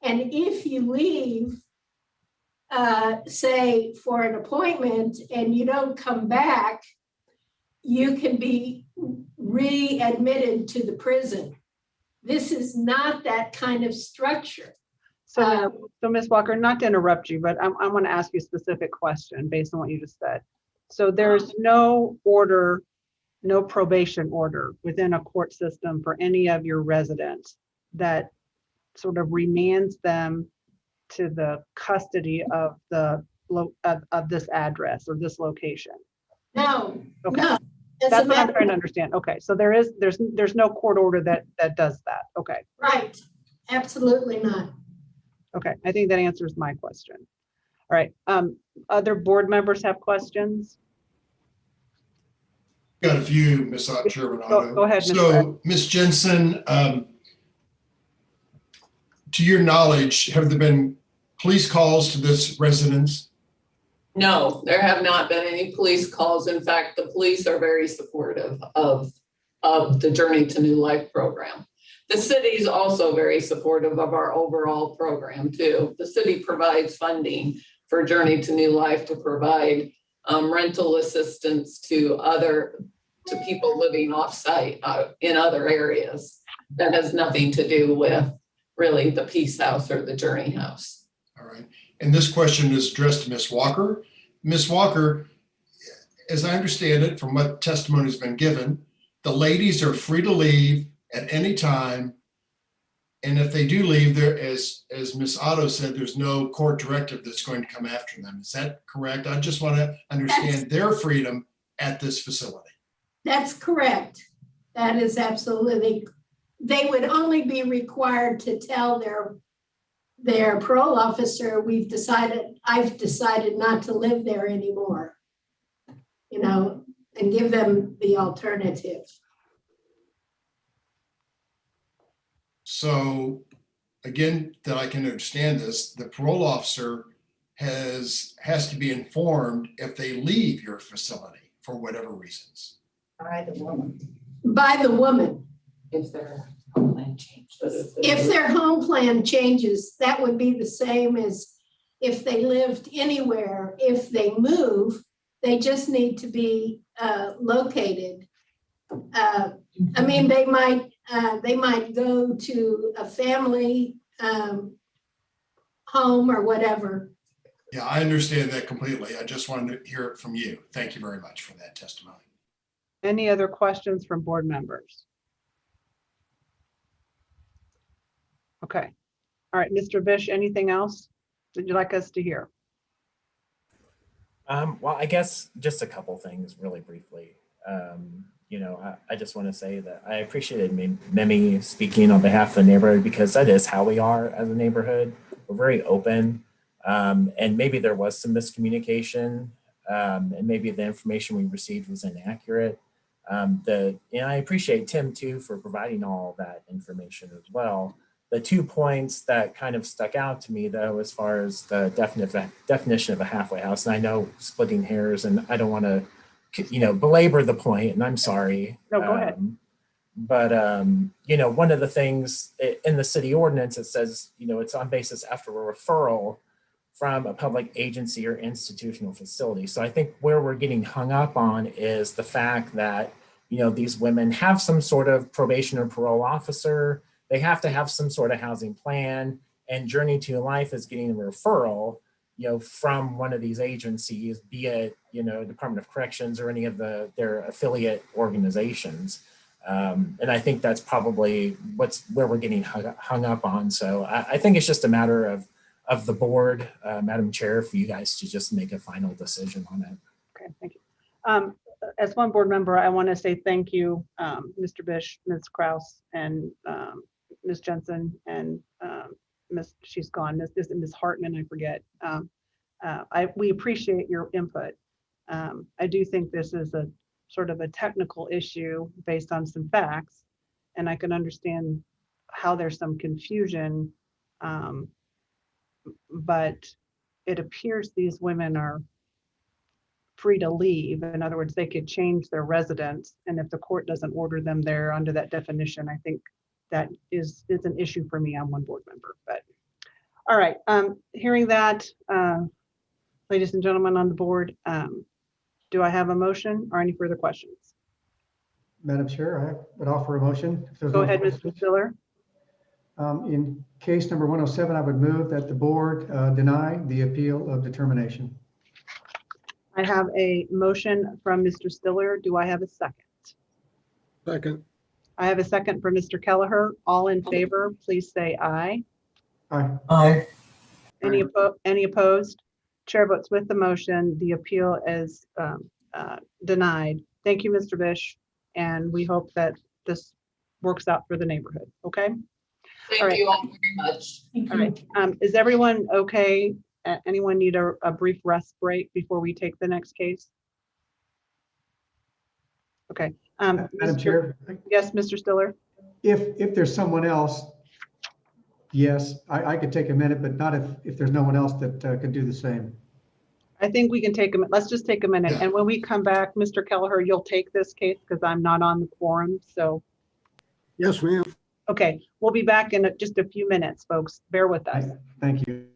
And if you leave, say for an appointment and you don't come back, you can be readmitted to the prison. This is not that kind of structure. So Ms. Walker, not to interrupt you, but I want to ask you a specific question based on what you just said. So there's no order, no probation order within a court system for any of your residents that sort of remands them to the custody of the of this address or this location? No. Okay. No. That's what I'm trying to understand. Okay, so there's no court order that does that. Okay. Right. Absolutely not. Okay, I think that answers my question. All right, other board members have questions? Got a few, Ms. Chairman Otto. Go ahead, Mr. So, Ms. Jensen, to your knowledge, have there been police calls to this residence? No, there have not been any police calls. In fact, the police are very supportive of the Journey to New Life program. The city is also very supportive of our overall program too. The city provides funding for Journey to New Life to provide rental assistance to people living off-site in other areas. That has nothing to do with really the Peace House or the Journey House. All right. And this question is addressed to Ms. Walker. Ms. Walker, as I understand it, from what testimony has been given, the ladies are free to leave at any time. And if they do leave, there, as Ms. Otto said, there's no court directive that's going to come after them. Is that correct? I just want to understand their freedom at this facility. That's correct. That is absolutely. They would only be required to tell their parole officer, I've decided not to live there anymore, and give them the alternative. So again, that I can understand this, the parole officer has to be informed if they leave your facility for whatever reasons. By the woman. By the woman. If their home plan changes. If their home plan changes, that would be the same as if they lived anywhere. If they move, they just need to be located. I mean, they might go to a family home or whatever. Yeah, I understand that completely. I just wanted to hear it from you. Thank you very much for that testimony. Any other questions from board members? Okay. All right, Mr. Bish, anything else that you'd like us to hear? Well, I guess just a couple things really briefly. I just want to say that I appreciated Mimi speaking on behalf of the neighborhood, because that is how we are as a neighborhood. We're very open, and maybe there was some miscommunication, and maybe the information we received was inaccurate. I appreciate Tim too for providing all that information as well. The 2 points that kind of stuck out to me, though, as far as the definition of a halfway house, and I know splitting hairs, and I don't want to, belabor the point, and I'm sorry. No, go ahead. But one of the things in the city ordinance, it says, it's on basis after a referral from a public agency or institutional facility. So I think where we're getting hung up on is the fact that, these women have some sort of probation or parole officer. They have to have some sort of housing plan, and Journey to Life is getting a referral, from one of these agencies, be it, Department of Corrections or any of their affiliate organizations. And I think that's probably where we're getting hung up on. So I think it's just a matter of the board, Madam Chair, for you guys to just make a final decision on it. Okay, thank you. As one board member, I want to say thank you, Mr. Bish, Ms. Kraus, and Ms. Jensen, and she's gone, Ms. Hartman, I forget. We appreciate your input. I do think this is a sort of a technical issue based on some facts, and I can understand how there's some confusion, but it appears these women are free to leave. In other words, they could change their residence, and if the court doesn't order them there under that definition, I think that is an issue for me. I'm one board member, but all right. Hearing that, ladies and gentlemen on the board, do I have a motion or any further questions? Madam Chair, I would offer a motion. If there's Go no ahead, questions. Mr. Stiller. In case number 107, I would move that the board deny the appeal of determination. I have a motion from Mr. Stiller. Do I have a second? Second. I have a second from Mr. Kelleher. All in favor, please say aye. Aye. Aye. Any opposed? Chair votes with the motion. The appeal is denied. Thank you, Mr. Bish, and we hope that this works out for the neighborhood. Okay. Thank you all very much. All right. Is everyone okay? Anyone need a brief rest break before we take the next case? Okay. Madam Chair? Yes, Mr. Stiller? If there's someone else, yes, I could take a minute, but not if there's no one else that can do the same. I think we can take a minute. Let's just take a minute. And when we come back, Mr. Kelleher, you'll take this case because I'm not on the quorum. So. Yes, ma'am. Okay. We'll be back in just a few minutes, folks. Bear with us. Thank you.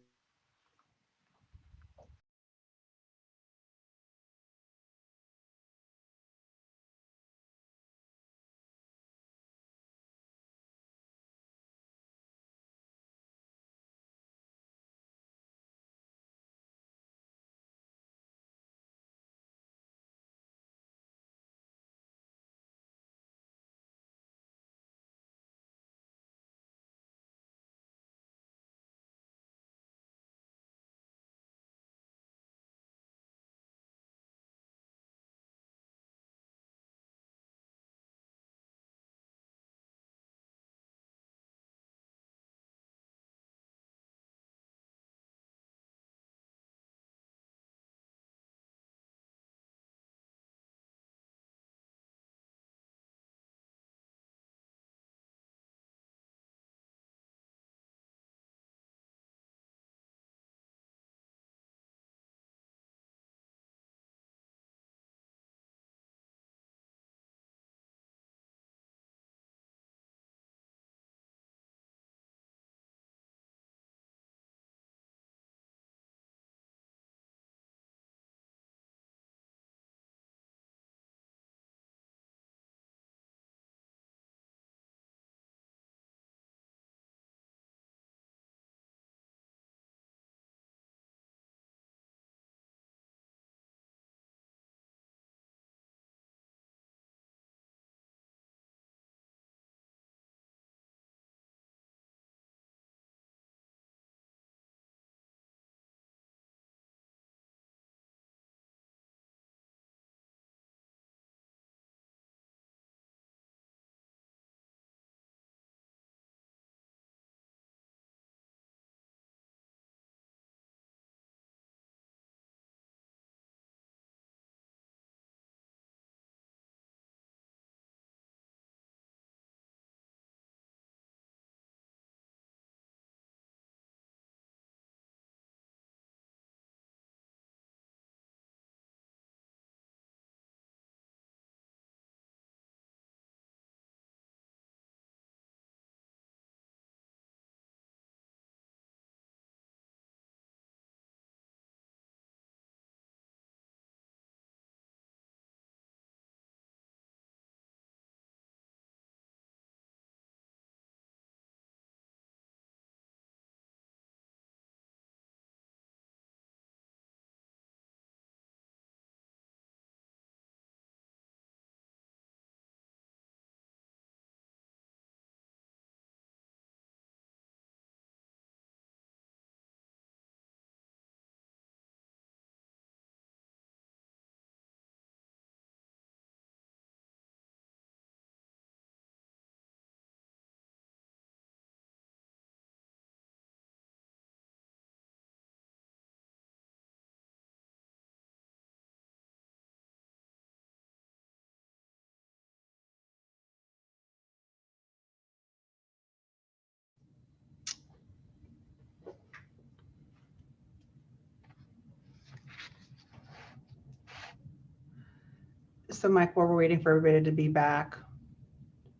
So Mike, while we're waiting for everybody to be back,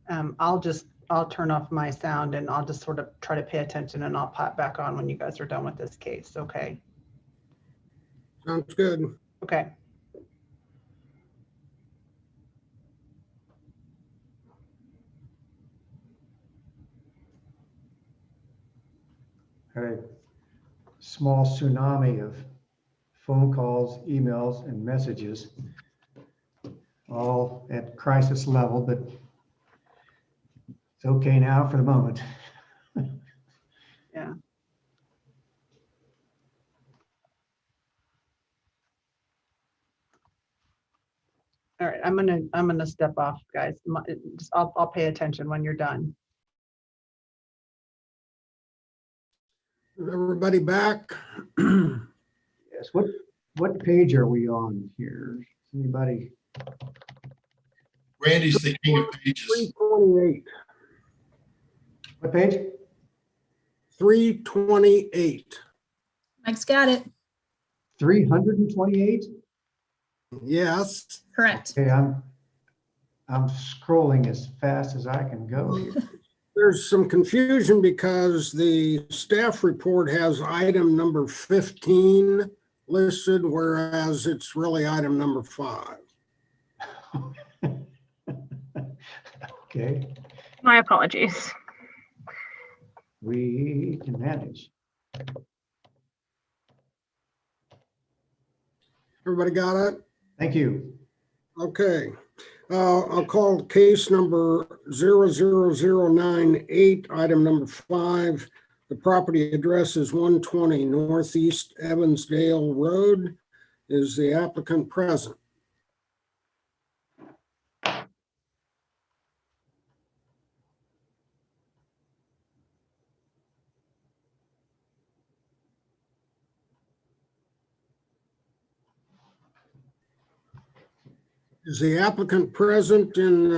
I'll turn off my sound and I'll just sort of try to pay attention and I'll pop back on when you guys are done with this case, okay? Sounds good. Okay. Had a small tsunami of phone calls, emails, and messages, all at crisis level, but it's okay now for the moment. Yeah. All right, I'm gonna step off, guys. I'll pay attention when you're done. Is everybody back? Yes, what page are we on here? Anybody? Randy's the king of pages. 328. What page? 328. Mike's got it. 328? Yes. Correct. Okay, I'm scrolling as fast as I can go here. There's some confusion because the staff report has item number 15 listed, whereas it's really item number 5. Okay, My apologies. we can manage. Everybody got it? Thank you. Okay. I'll call case number 00098, item number 5. The property address is 120 Northeast Evansdale Road. Is the applicant present? Is the applicant present in,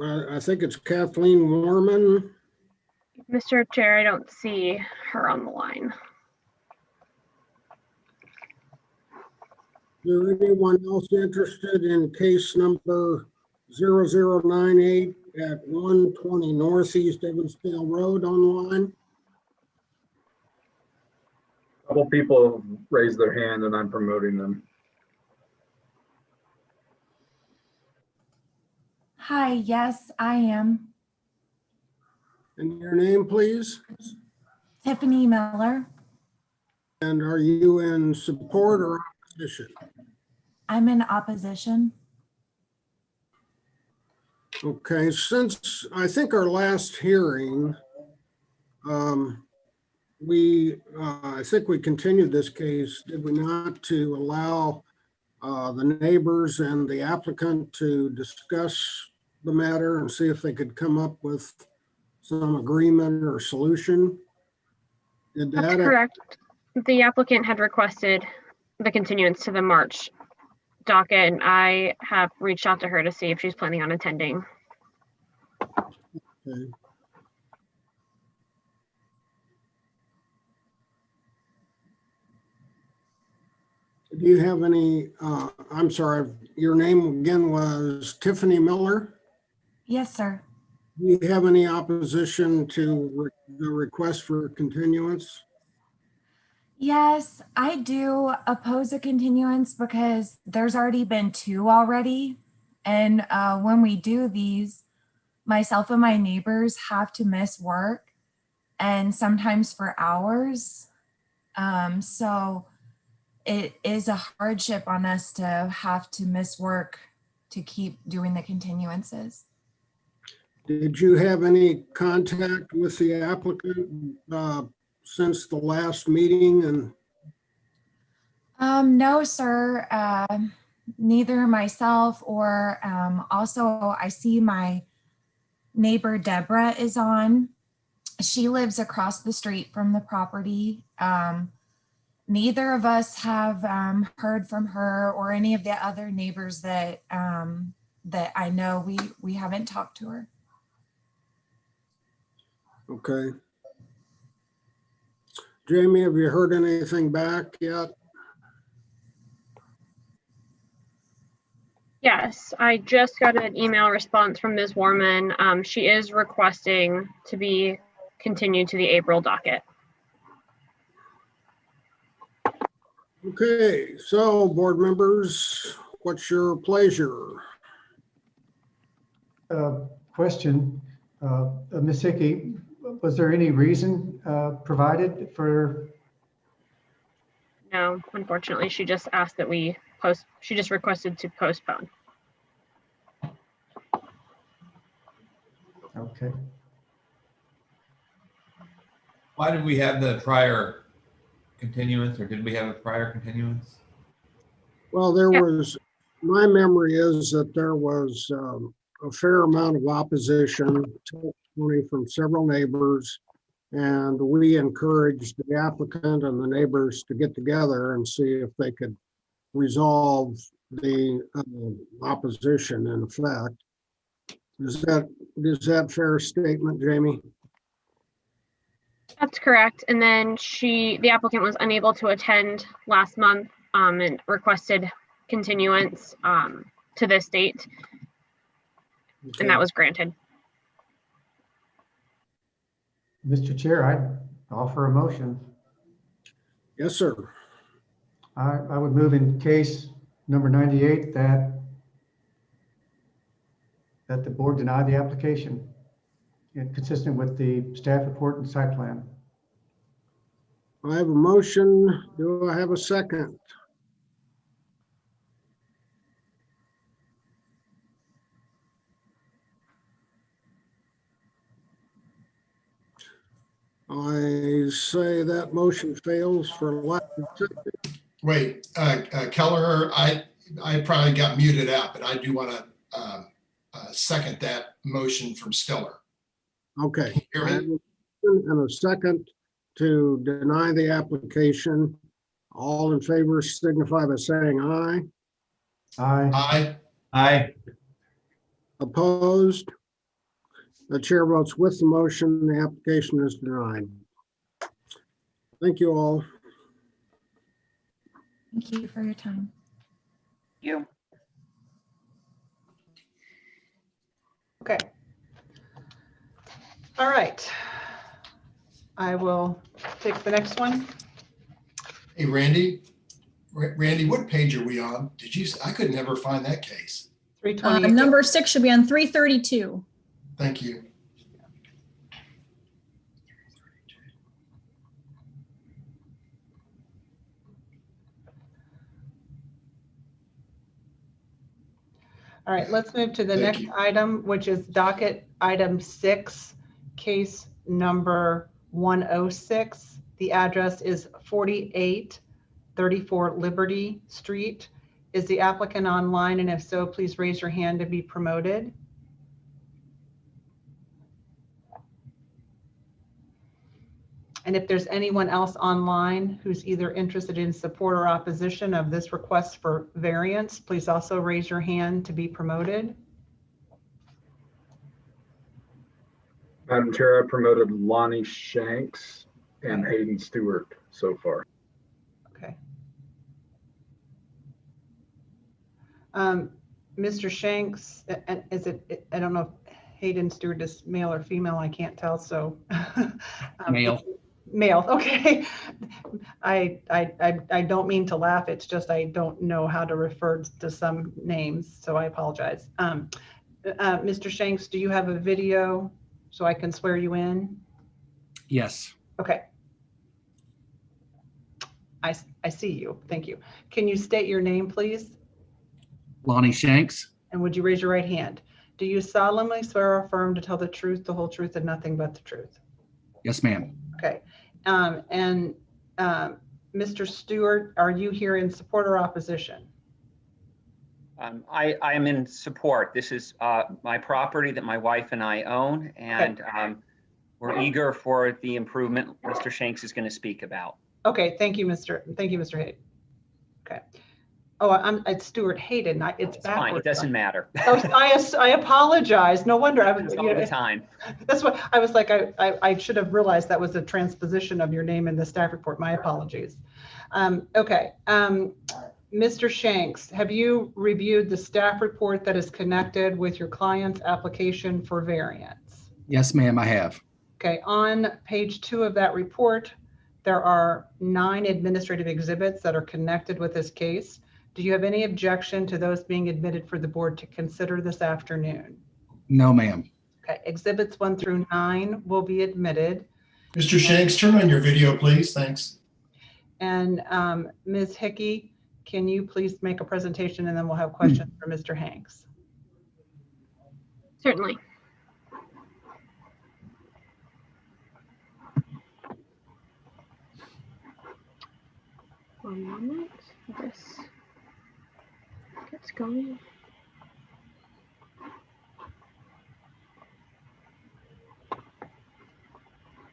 I think it's Kathleen Warman? Mr. Chair, I don't see her on the line. Is anyone else interested in case number 0098 at 120 Northeast Evansdale Road online? A couple people raised their hand and I'm promoting them. Hi, yes, I am. And your name, please? Tiffany Miller. And are you in support or opposition? I'm in opposition. Okay, since I think our last hearing, I think we continued this case, did we not, to allow the neighbors and the applicant to discuss the matter and see if they could come up with some agreement or solution? Did That's that? correct. The applicant had requested the continuance to the March docket, and I have reached out to her to see if she's planning on attending. Okay. Do you have any, I'm sorry, your name again was Tiffany Miller? Yes, sir. Do you have any opposition to the request for continuance? Yes, I do oppose a continuance because there's already been 2 already. And when we do these, myself and my neighbors have to miss work and sometimes for hours. So it is a hardship on us to have to miss work to keep doing the continuances. Did you have any contact with the applicant since the last meeting? And No, sir. Neither myself or also I see my neighbor Deborah is on. She lives across the street from the property. Neither of us have heard from her or any of the other neighbors that that I know. We haven't talked to her. okay. Jamie, have you heard anything back yet? Yes, I just got an email response from Ms. Warman. She is requesting to be continued to the April docket. Okay, so board members, what's your pleasure? Question, Ms. Hickey, was there any reason provided for? No, unfortunately, she just asked that she just requested to postpone. Okay. Why did we have the prior continuance, or did we have a prior continuance? Well, my memory is that there was a fair amount of opposition, testimony from several neighbors, and we encouraged the applicant and the neighbors to get together and see if they could resolve the opposition in effect. Is that fair statement, Jamie? That's correct. And then the applicant was unable to attend last month and requested continuance to this date. Okay. And that was granted. Mr. Chair, I'd offer a motion. Yes, sir. I would move in case number 98 that the board deny the application consistent with the staff report and site plan. I have a motion. Do I have a second? I say that motion fails for lack of second. Wait, Kelleher, I probably got muted out, but I do want to second that motion from Stiller. Okay. Hear I me? have a motion and a second to deny the application. All in favor signify by saying aye. Aye. Aye. Aye. Opposed? The chair votes with the motion. The application is denied. Thank you all. Thank you for your time. You. Okay. All right. I will take the next one. Hey, Randy. Randy, what page are we on? I could never find that case. 320. Number 6 should be on 332. Thank you. All right, let's move to the Thank next you. item, which is docket item 6, case number 106. The address is 4834 Liberty Street. Is the applicant online? And if so, please raise your hand to be promoted. And if there's anyone else online who's either interested in support or opposition of this request for variance, please also raise your hand to be promoted. Madam Chair, I promoted Lonnie Shanks and Hayden Stewart so far. Okay. Mr. Shanks, is it, I don't know if Hayden Stewart is male or female, I can't tell, so. Male. Male, okay. I don't mean to laugh, it's just I don't know how to refer to some names, so I apologize. Mr. Shanks, do you have a video so I can swear you in? Yes. Okay. I see you, thank you. Can you state your name, please? Lonnie Shanks. And would you raise your right hand? Do you solemnly swear or affirm to tell the truth, the whole truth, and nothing but the truth? Yes, ma'am. Okay. Mr. Stewart, are you here in support or opposition? I am in support. This is my property that my wife and I own, and we're eager for the improvement Mr. Shanks is going to speak about. Okay, thank you, Mr. Hayden. Okay. Oh, it's Stewart Hayden. It's It's backwards. fine. It doesn't matter. Oh, I apologize. No wonder I was. It's all the time. That's what I was like. I should have realized that was a transposition of your name in the staff report. My apologies. Okay. Mr. Shanks, have you reviewed the staff report that is connected with your client's application for variance? Yes, ma'am, I have. Okay, on page 2 of that report, there are 9 administrative exhibits that are connected with this case. Do you have any objection to those being admitted for the board to consider this afternoon? No, ma'am. Okay, exhibits 1 through 9 will be admitted. Mr. Shanks, turn on your video, please. Thanks. And Ms. Hickey, can you please make a presentation and then we'll have questions for Mr. Hanks. Certainly. One moment. This gets going.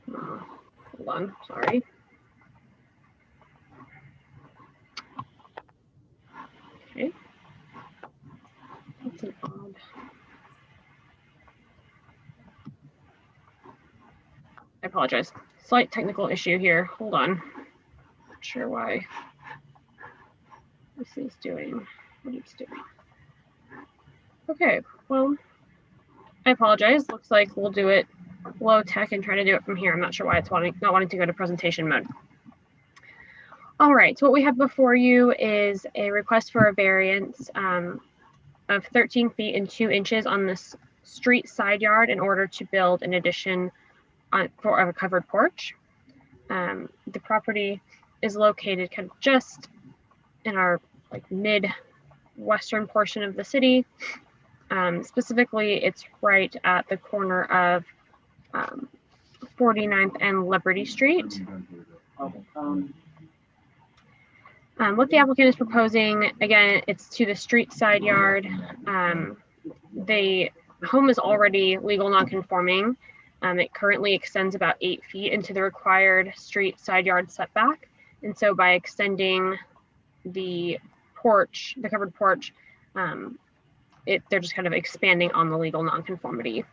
Hold on, sorry. Okay. That's an odd. I apologize. Slight technical issue here. Hold on. Not sure why this is doing what it's doing. Okay, well, I apologize. Looks like we'll do it low tech and try to do it from here. I'm not sure why it's not wanting to go to presentation mode. All right, so what we have before you is a request for a variance of 13 feet and 2 inches on this street side yard in order to build an addition for a covered porch. The property is located kind of just in our like mid-western portion of the city. Specifically, it's right at the corner of 49th and Liberty Street. What the applicant is proposing, again, it's to the street side yard. The home is already legal non-conforming. It currently extends about 8 feet into the required street side yard setback. And so by extending the porch, the covered porch, they're just kind of expanding on the legal nonconformity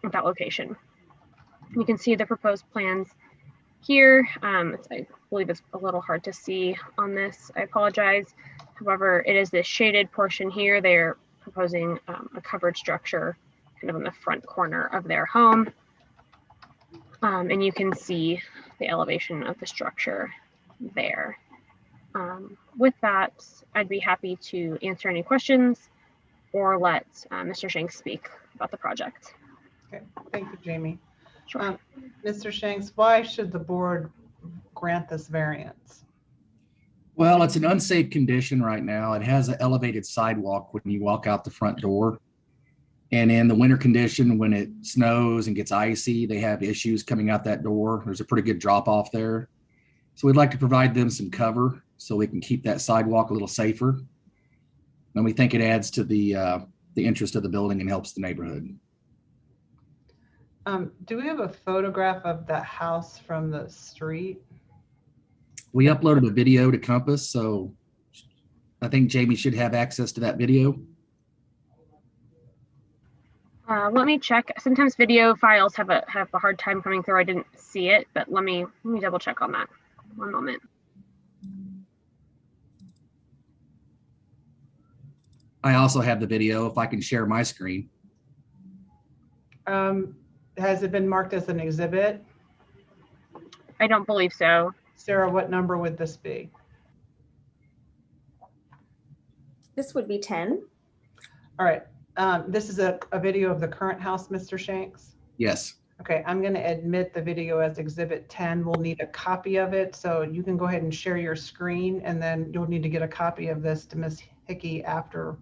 at that location. You can see the proposed plans here. I believe it's a little hard to see on this. I apologize. However, it is this shaded portion here. They're proposing a covered structure kind of in the front corner of their home. And you can see the elevation of the structure there. With that, I'd be happy to answer any questions or let Mr. Shanks speak about the project. Okay, thank you, Jamie. Sure. Mr. Shanks, why should the board grant this variance? Well, it's an unsafe condition right now. It has an elevated sidewalk when you walk out the front door. And in the winter condition, when it snows and gets icy, they have issues coming out that door. There's a pretty good drop off there. So we'd like to provide them some cover so we can keep that sidewalk a little safer. And we think it adds to the interest of the building and helps the neighborhood. Do we have a photograph of the house from the street? We uploaded a video to Compass, so I think Jamie should have access to that video. Let me check. Sometimes video files have a hard time coming through. I didn't see it, but let me double check on that. One moment. I also have the video if I can share my screen. Has it been marked as an exhibit? I don't believe so. Sarah, what number would this be? This would be 10. All right. This is a video of the current house, Mr. Shanks? Yes. Okay, I'm going to admit the video as exhibit 10. We'll need a copy of it. So you can go ahead and share your screen, and then you'll need to get a copy of this to Ms. Hickey after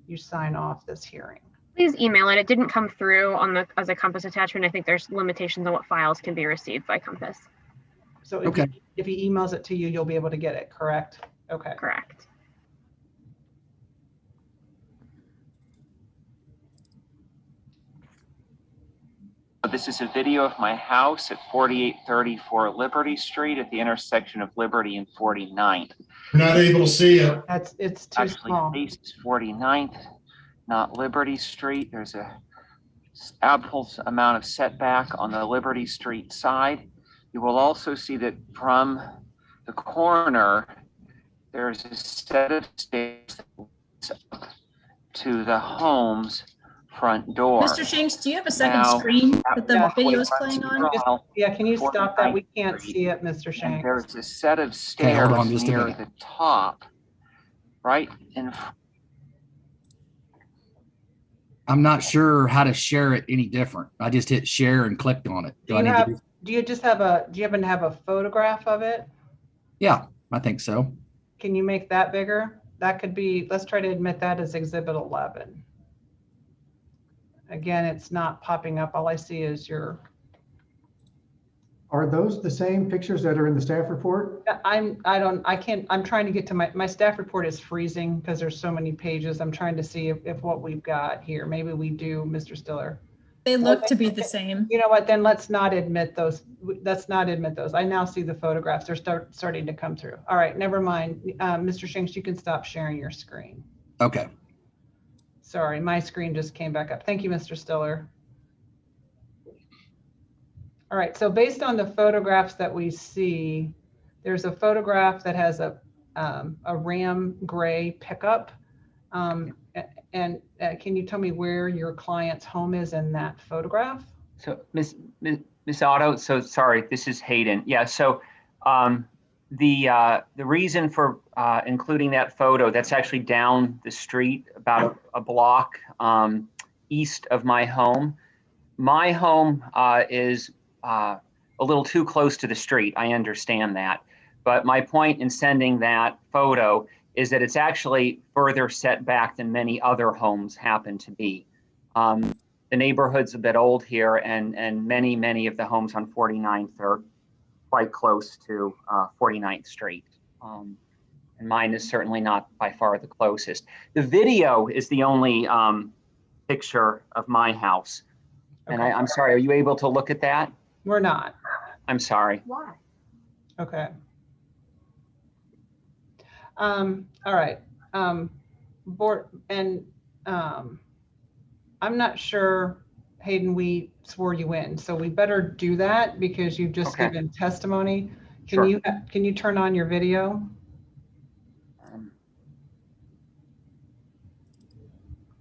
you sign off this hearing. Please email it. It didn't come through as a Compass attachment. I think there's limitations on what files can be received by Compass. So if he emails it to you, you'll be able to get it, correct? Okay. Correct. This is a video of my house at 4834 Liberty Street at the intersection of Liberty and 49th. We're not able to see it. It's too Actually, small. this is 49th, not Liberty Street. There's a ample amount of setback on the Liberty Street side. You will also see that from the corner, there's a set of stairs to the home's front door. Mr. Shanks, do you have a second Now, screen that the that video is walkway playing runs on? parallel Yeah, can you stop that? We 49th can't Street, see it, Mr. And Shanks. there's a set of Okay, stairs hold on just a near minute. the top, right in I'm not sure how to share it any different. I just hit share and clicked on it. Do I you need to have, do? do you just have a, do you happen to have a photograph of it? Yeah, I think so. Can you make that bigger? That could be, let's try to admit that as Exhibit 11. Again, it's not popping up. All I see is your, Are those the same pictures that are in the staff report? I'm trying to get to my staff report is freezing because there's so many pages. I'm trying to see if what we've got here, maybe we do, Mr. Stiller. They look to be the same. You know what, then let's not admit those. Let's not admit those. I now see the photographs. They're starting to come through. All right, never mind. Mr. Shanks, you can stop sharing your screen. Okay. Sorry, my screen just came back up. Thank you, Mr. Stiller. All right, so based on the photographs that we see, there's a photograph that has a Ram gray pickup. And can you tell me where your client's home is in that photograph? So Miss Otto, so sorry, this is Hayden. Yeah, so the reason for including that photo, that's actually down the street about a block east of my home. My home is a little too close to the street. I understand that. But my point in sending that photo is that it's actually further set back than many other homes happen to be. The neighborhood's a bit old here, and many of the homes on 49th are quite close to 49th Street. And mine is certainly not by far the closest. The video is the only picture of my house. And Okay. I'm sorry, are you able to look at that? We're not. I'm sorry. Why? Okay. All right. Board and I'm not sure, Hayden, we swore you in, so we better do that because you've just Okay. given testimony. Sure. Can you turn on your video?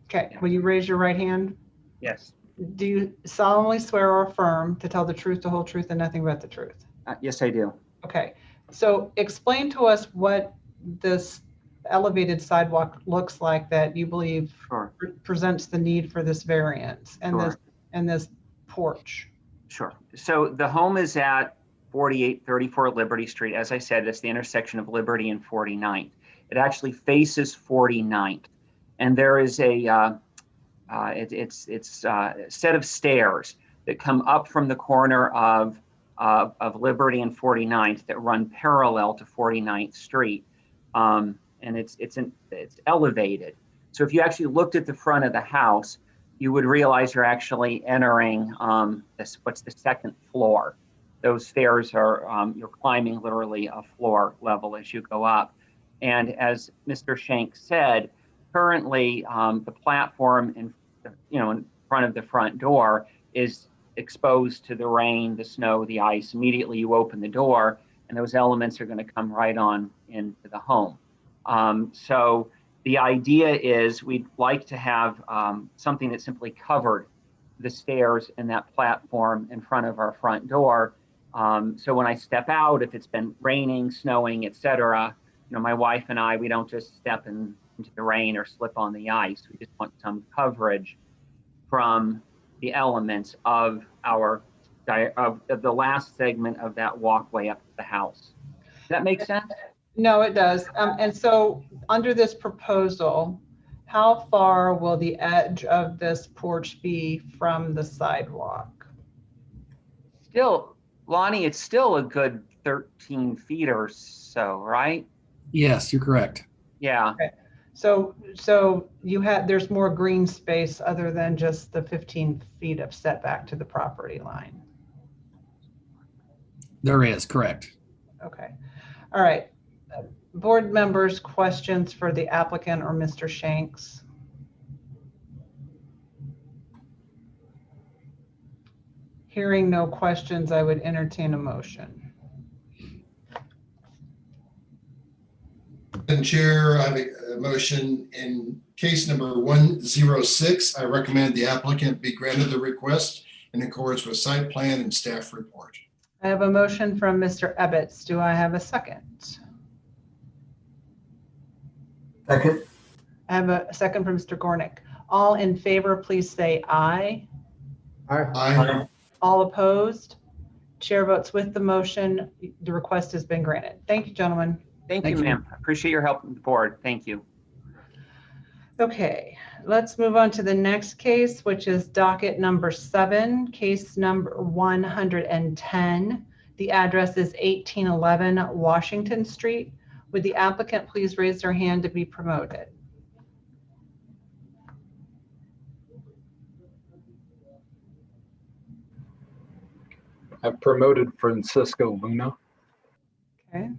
Okay, will you raise your right hand? Yes. Do you solemnly swear or affirm to tell the truth, the whole truth, and nothing but the truth? Yes, I do. Okay, so explain to us what this elevated sidewalk looks like that you believe Sure. presents the need for this variance and Sure. this porch. Sure. So the home is at 4834 Liberty Street. As I said, it's the intersection of Liberty and 49th. It actually faces 49th. And there is a set of stairs that come up from the corner of Liberty and 49th that run parallel to 49th Street. And it's elevated. So if you actually looked at the front of the house, you would realize you're actually entering what's the second floor. Those stairs are, you're climbing literally a floor level as you go up. And as Mr. Shanks said, currently the platform in front of the front door is exposed to the rain, the snow, the ice. Immediately you open the door and those elements are going to come right on into the home. So the idea is we'd like to have something that simply covered the stairs and that platform in front of our front door. So when I step out, if it's been raining, snowing, etc., my wife and I, we don't just step into the rain or slip on the ice. We just want some coverage from the elements of the last segment of that walkway up to the house. Does that make sense? No, it does. And so under this proposal, how far will the edge of this porch be from the sidewalk? Still, Lonnie, it's still a good 13 feet or so, right? Yes, you're correct. Yeah. Okay. So there's more green space other than just the 15 feet of setback to the property line. There is, correct. Okay. All right. Board members, questions for the applicant or Mr. Shanks? Hearing no questions, I would entertain a motion. Madam Chair, I have a motion in case number 106. I recommend the applicant be granted the request in accordance with site plan and staff report. I have a motion from Mr. Ebbets. Do I have a second? Second. I have a second from Mr. Gornick. All in favor, please say aye. Aye. All opposed? Chair votes with the motion. The request has been granted. Thank you, gentlemen. Thank you, ma'am. Appreciate your help with the board. Thank you. Okay, let's move on to the next case, which is docket number 7, case number 110. The address is 1811 Washington Street. Would the applicant please raise their hand to be promoted? I've promoted Francisco Luna. Okay.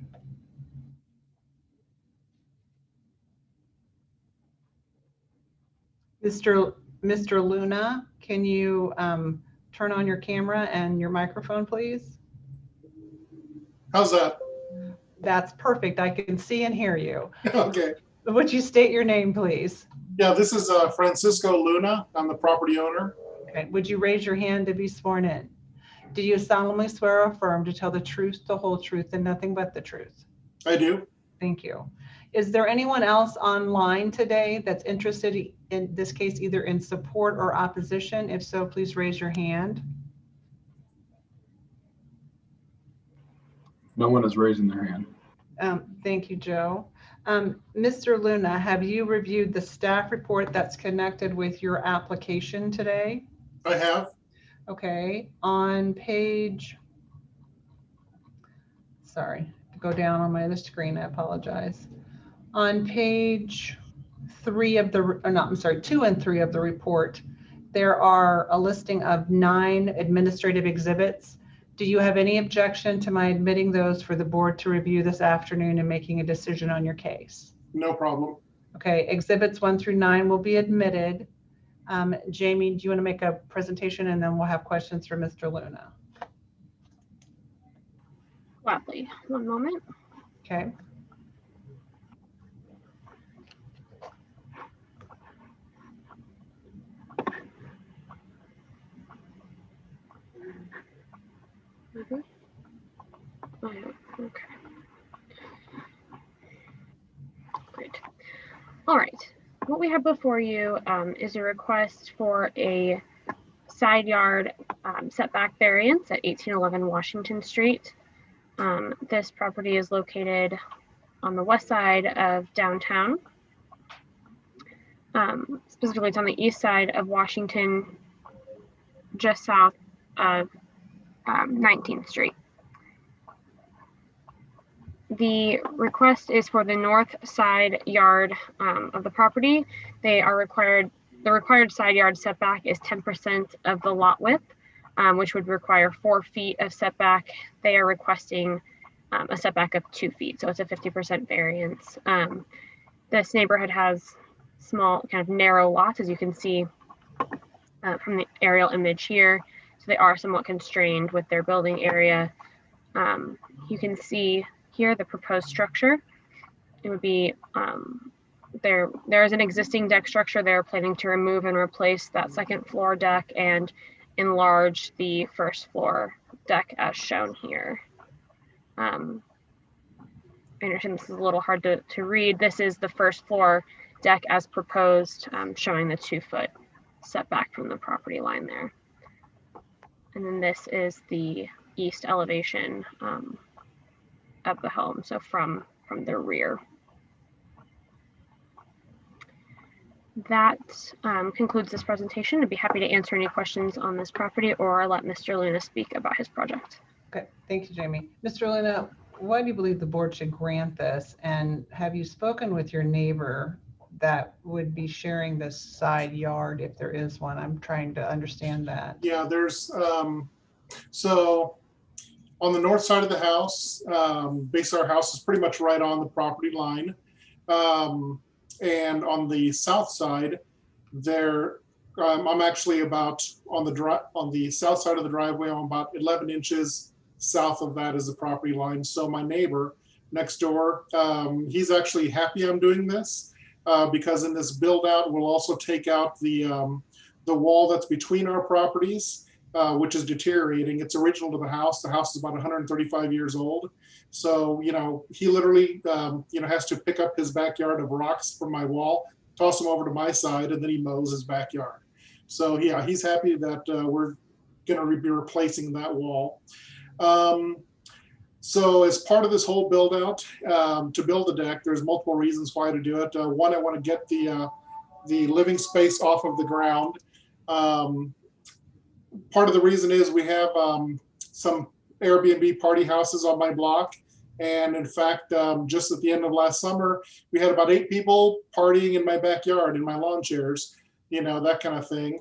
Mr. Luna, can you turn on your camera and your microphone, please? How's that? That's perfect. I can see and hear you. Okay. Would you state your name, please? Yeah, this is Francisco Luna. I'm the property owner. Okay. Would you raise your hand to be sworn in? Do you solemnly swear or affirm to tell the truth, the whole truth, and nothing but the truth? I do. Thank you. Is there anyone else online today that's interested in this case, either in support or opposition? If so, please raise your hand. No one is raising their hand. Thank you, Joe. Mr. Luna, have you reviewed the staff report that's connected with your application today? I have. Okay, on page, sorry, go down on my other screen, I apologize. On page 3 of the, or not, I'm sorry, 2 and 3 of the report, there are a listing of 9 administrative exhibits. Do you have any objection to my admitting those for the board to review this afternoon and making a decision on your case? No problem. Okay, exhibits 1 through 9 will be admitted. Jamie, do you want to make a presentation and then we'll have questions for Mr. Luna? Gladly. One moment. Okay. Oh, okay. Great. All right. What we have before you is a request for a side yard setback variance at 1811 Washington Street. This property is located on the west side of downtown. Specifically, it's on the east side of Washington, just south of 19th Street. The request is for the north side yard of the property. The required side yard setback is 10% of the lot width, which would require 4 feet of setback. They are requesting a setback of 2 feet, so it's a 50% variance. This neighborhood has small, kind of narrow lots, as you can see from the aerial image here. So they are somewhat constrained with their building area. You can see here the proposed structure. It would be there is an existing deck structure. They're planning to remove and replace that second floor deck and enlarge the first floor deck as shown here. I understand this is a little hard to read. This is the first floor deck as proposed, showing the 2-foot setback from the property line there. And then this is the east elevation of the home, so from the rear. That concludes this presentation. I'd be happy to answer any questions on this property or let Mr. Luna speak about his project. Okay, thank you, Jamie. Mr. Luna, why do you believe the board should grant this? And have you spoken with your neighbor that would be sharing this side yard if there is one? I'm trying to understand that. Yeah, there's, so on the north side of the house, basically our house is pretty much right on the property line. And on the south side, there, I'm actually about on the south side of the driveway. I'm about 11 inches south of that is the property line. So my neighbor next door. He's actually happy I'm doing this because in this build out, we'll also take out the wall that's between our properties, which is deteriorating. It's original to the house. The house is about 135 years old. So, you know, he literally, you know, has to pick up his backyard of rocks from my wall, toss them over to my side, and then he mows his backyard. So yeah, he's happy that we're going to be replacing that wall. So as part of this whole build out, to build the deck, there's multiple reasons why to do it. One, I want to get the living space off of the ground. Part of the reason is we have some Airbnb party houses on my block. And in fact, just at the end of last summer, we had about 8 people partying in my backyard in my lawn chairs, you know, that kind of thing.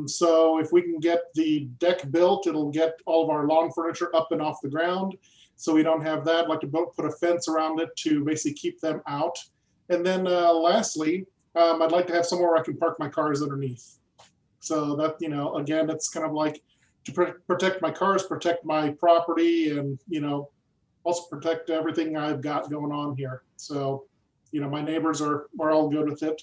So if we can get the deck built, it'll get all of our lawn furniture up and off the ground. So we don't have that. I'd like to put a fence around it to basically keep them out. And then lastly, I'd like to have somewhere where I can park my cars underneath. So that, you know, again, it's kind of like to protect my cars, protect my property, and, you know, also protect everything I've got going on here. So, you know, my neighbors are all good with it.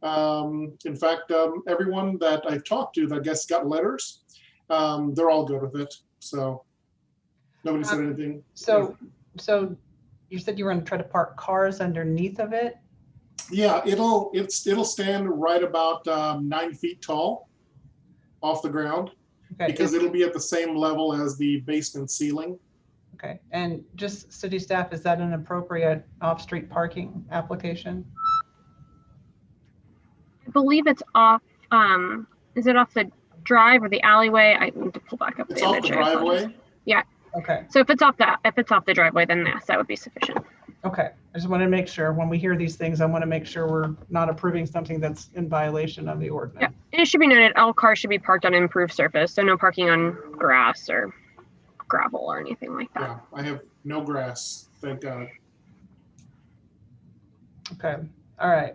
In fact, everyone that I've talked to that I guess got letters, they're all good with it. So nobody said anything. So you said you were going to try to park cars underneath of it? Yeah, it'll stand right about 9 feet tall off the ground, Okay. because it'll be at the same level as the basement ceiling. Okay, and just city staff, is that an appropriate off-street parking application? I believe it's off, is it off the drive or the alleyway? I need to pull back up the It's off image. the I apologize. driveway. Yeah. Okay. So if it's off the driveway, then yes, that would be sufficient. Okay, I just want to make sure when we hear these things, I want to make sure we're not approving something that's in violation of the ordinance. Yeah. And it should be noted, all cars should be parked on an improved surface, so no parking on grass or gravel or anything like that. Yeah, I have no grass, thank God. Okay, all right.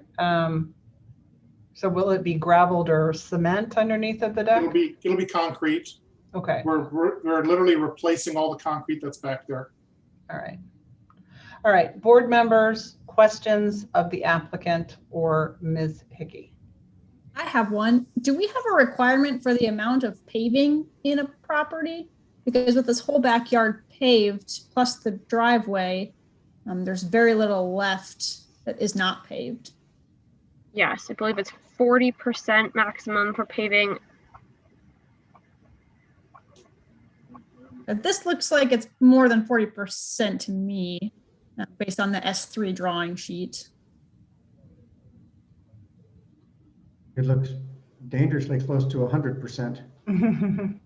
So will it be gravelled or cement underneath of the deck? It'll be concrete. Okay. We're literally replacing all the concrete that's back there. All right. All right, board members, questions of the applicant or Ms. Hickey? I have one. Do we have a requirement for the amount of paving in a property? Because with this whole backyard paved plus the driveway, there's very little left that is not paved. Yes, I believe it's 40% maximum for paving. But this looks like it's more than 40% to me, based on the S3 drawing sheet. It looks dangerously close to 100%.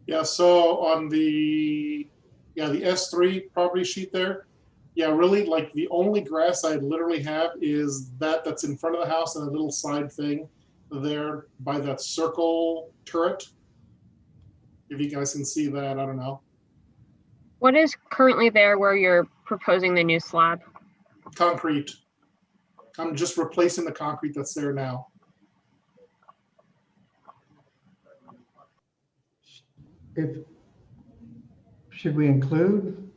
Yeah, so on the S3 property sheet there, yeah, really like the only grass I literally have is that's in front of the house and a little side thing there by that circle turret. If you guys can see that, I don't know. What is currently there where you're proposing the new slab? Concrete. I'm just replacing the concrete that's there now. Should we include?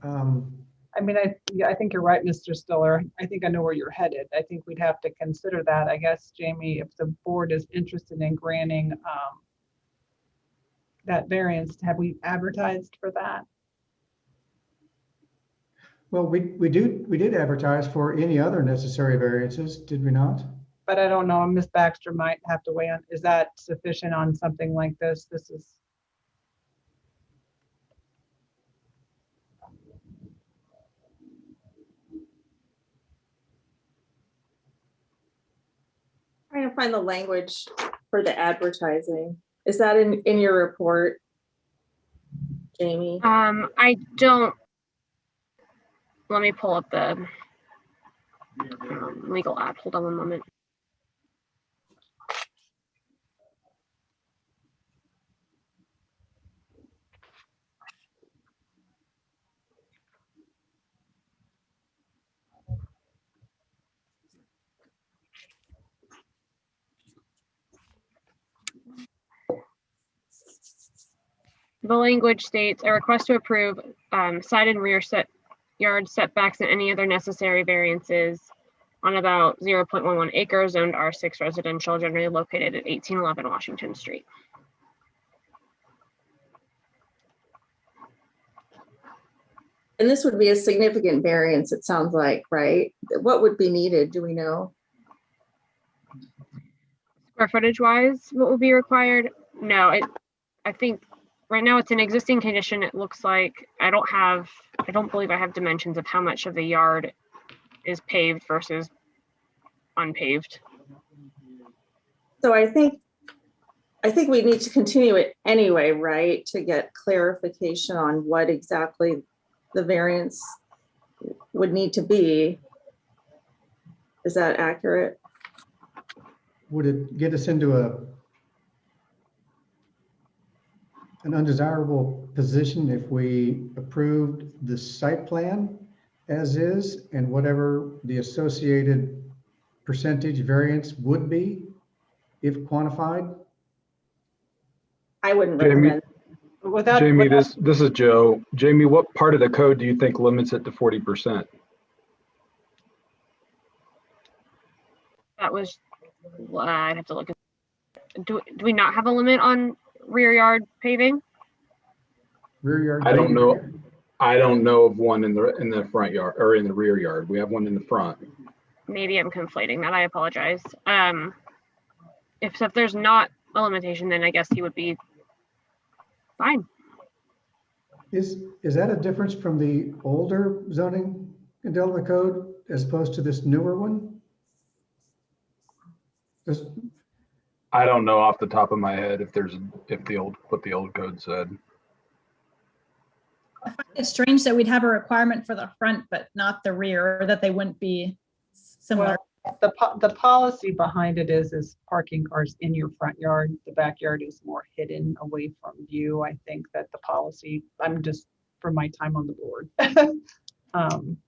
I mean, I think you're right, Mr. Stiller. I think I know where you're headed. I think we'd have to consider that. I guess, Jamie, if the board is interested in granting that variance, have we advertised for that? Well, we did advertise for any other necessary variances, did we not? But I don't know, Ms. Baxter might have to weigh on, is that sufficient on something like this? This is. Trying to find the language for the advertising. Is that in your report, Jamie? I don't. Let me pull up the legal ad. Hold on one moment. The language states a request to approve side and rear yard setbacks and any other necessary variances on about 0.11 acres zoned R6 residential generally located at 1811 Washington Street. And this would be a significant variance, it sounds like, right? What would be needed? Do we know? Square footage wise, what would be required? No, I think right now it's an existing condition. It looks like I don't believe I have dimensions of how much of the yard is paved versus unpaved. So I think we need to continue it anyway, right? To get clarification on what exactly the variance would need to be. Is that accurate? Would it get us into an undesirable position if we approved the site plan as is and whatever the associated percentage variance would be if quantified? I wouldn't Jamie, recommend. Jamie, this is Joe. Jamie, what part of the code do you think limits it to 40%? That was, I'd have to look at, do we not have a limit on rear yard paving? Rear yard? I don't know. I don't know of one in the front yard or in the rear yard. We have one in the front. Maybe I'm conflating that. I apologize. If there's not a limitation, then I guess he would be fine. Is that a difference from the older zoning and development code as opposed to this newer one? I don't know off the top of my head what the old code said. I find it strange that we'd have a requirement for the front, but not the rear, or that they wouldn't be similar. Well, the policy behind it is parking cars in your front yard. The backyard is more hidden away from view. I think that the policy, I'm just from my time on the board.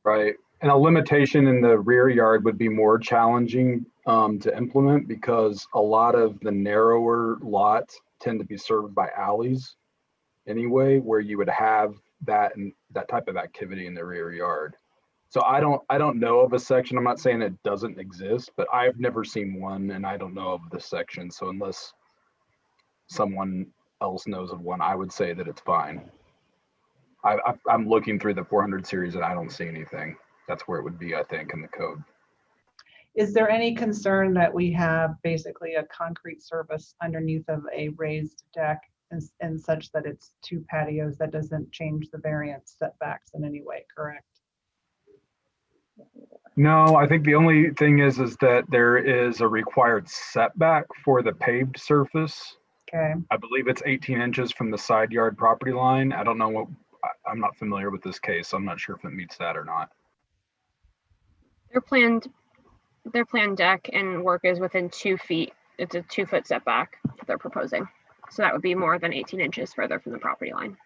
Right. And a limitation in the rear yard would be more challenging to implement because a lot of the narrower lots tend to be served by alleys anyway, where you would have that type of activity in the rear yard. So I don't know of a section. I'm not saying it doesn't exist, but I've never seen one and I don't know of this section. So unless someone else knows of one, I would say that it's fine. I'm looking through the 400 series and I don't see anything. That's where it would be, I think, in the code. Is there any concern that we have basically a concrete surface underneath of a raised deck and such that it's two patios? That doesn't change the variance setbacks in any way, correct? No, I think the only thing is that there is a required setback for the paved surface. Okay. I believe it's 18 inches from the side yard property line. I don't know I'm not familiar with this case, so I'm not sure if it meets that or not. Their planned deck and work is within 2 feet. It's a 2-foot setback that they're proposing. So that would be more than 18 inches further from the property line.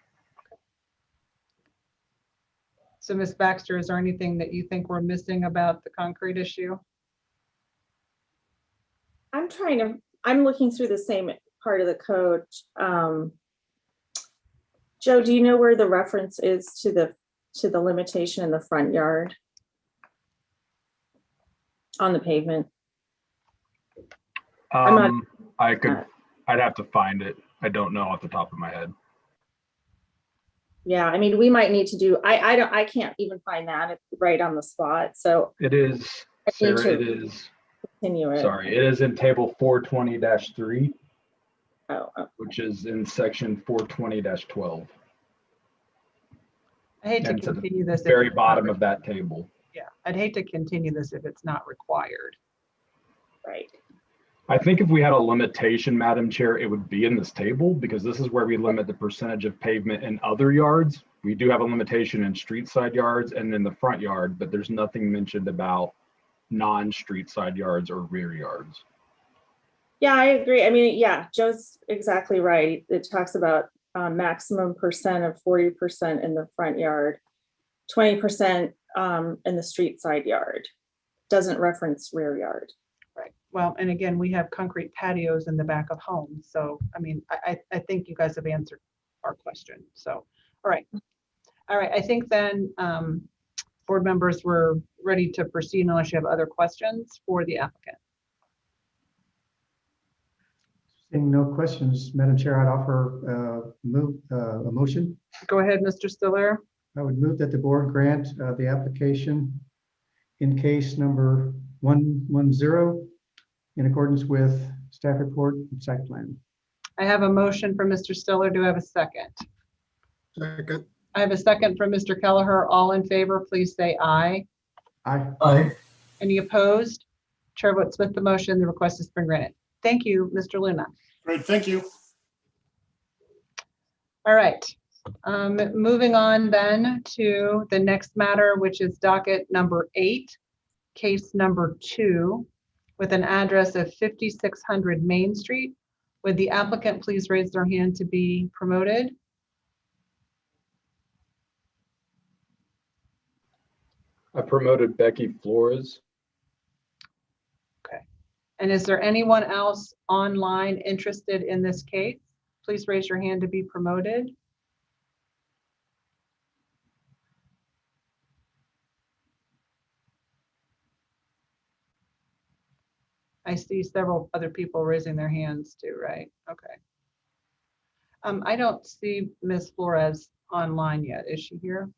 So Ms. Baxter, is there anything that you think we're missing about the concrete issue? I'm looking through the same part of the code. Joe, do you know where the reference is to the limitation in the front yard on the pavement? I'd have to find it. I don't know off the top of my head. Yeah, I mean, we might need to do, I can't even find that right on the spot, so. It is, Sarah, it is. Continue it. Sorry, it is in table 420-3. Oh. Which is in section 420-12. I hate to continue this. Very bottom of that table. Yeah, I'd hate to continue this if it's not required. Right. I think if we had a limitation, Madam Chair, it would be in this table because this is where we limit the percentage of pavement in other yards. We do have a limitation in street side yards and in the front yard, but there's nothing mentioned about non-street side yards or rear yards. Yeah, I agree. I mean, yeah, Joe's exactly right. It talks about maximum percent of 40% in the front yard, 20% in the street side yard. Doesn't reference rear yard. Right. Well, and again, we have concrete patios in the back of homes. So, I mean, I think you guys have answered our question. So, all right. All right, I think then board members, we're ready to proceed unless you have other questions for the applicant. Seeing no questions, Madam Chair, I'd offer a motion. Go ahead, Mr. Stiller. I would move that the board grant the application in case number 110 in accordance with staff report and site plan. I have a motion from Mr. Stiller. Do I have a second? Second. I have a second from Mr. Kelleher. All in favor, please say aye. Aye. Aye. Any opposed? Chair votes with the motion. The request has been granted. Thank you, Mr. Luna. Great, thank you. All right. Moving on then to the next matter, which is docket number 8, case number 2, with an address of 5600 Main Street. Would the applicant please raise their hand to be promoted? I promoted Becky Flores. Okay. And is there anyone else online interested in this case? Please raise your hand to be promoted. I see several other people raising their hands too, right? Okay. I don't see Ms. Flores online yet. Is she here?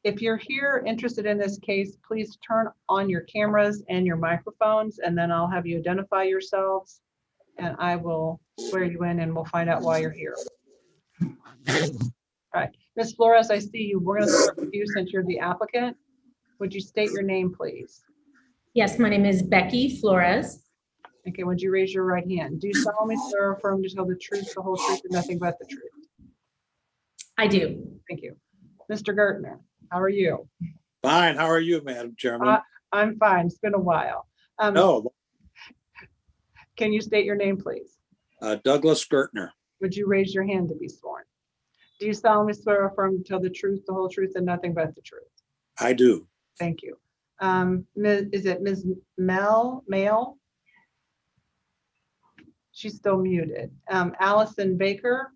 If you're here interested in this case, please turn on your cameras and your microphones, and then I'll have you identify yourselves, and I will swear you in, and we'll find out why you're here. All right, Ms. Flores, I see you. We're going to start with you since you're the applicant. Would you state your name, please? Yes, my name is Becky Flores. Okay, would you raise your right hand? Do you solemnly swear or affirm to tell the truth, the whole truth, and nothing but the truth? I do. Thank you. Mr. Gertner, how are you? Fine. How are you, Madam Chairman? I'm fine. It's been a while. No, Can you state your name, please? Douglas Gertner. Would you raise your hand to be sworn? Do you solemnly swear or affirm to tell the truth, the whole truth, and nothing but the truth? I do. Thank you. Is it Ms. Mail? She's still muted. Allison Baker?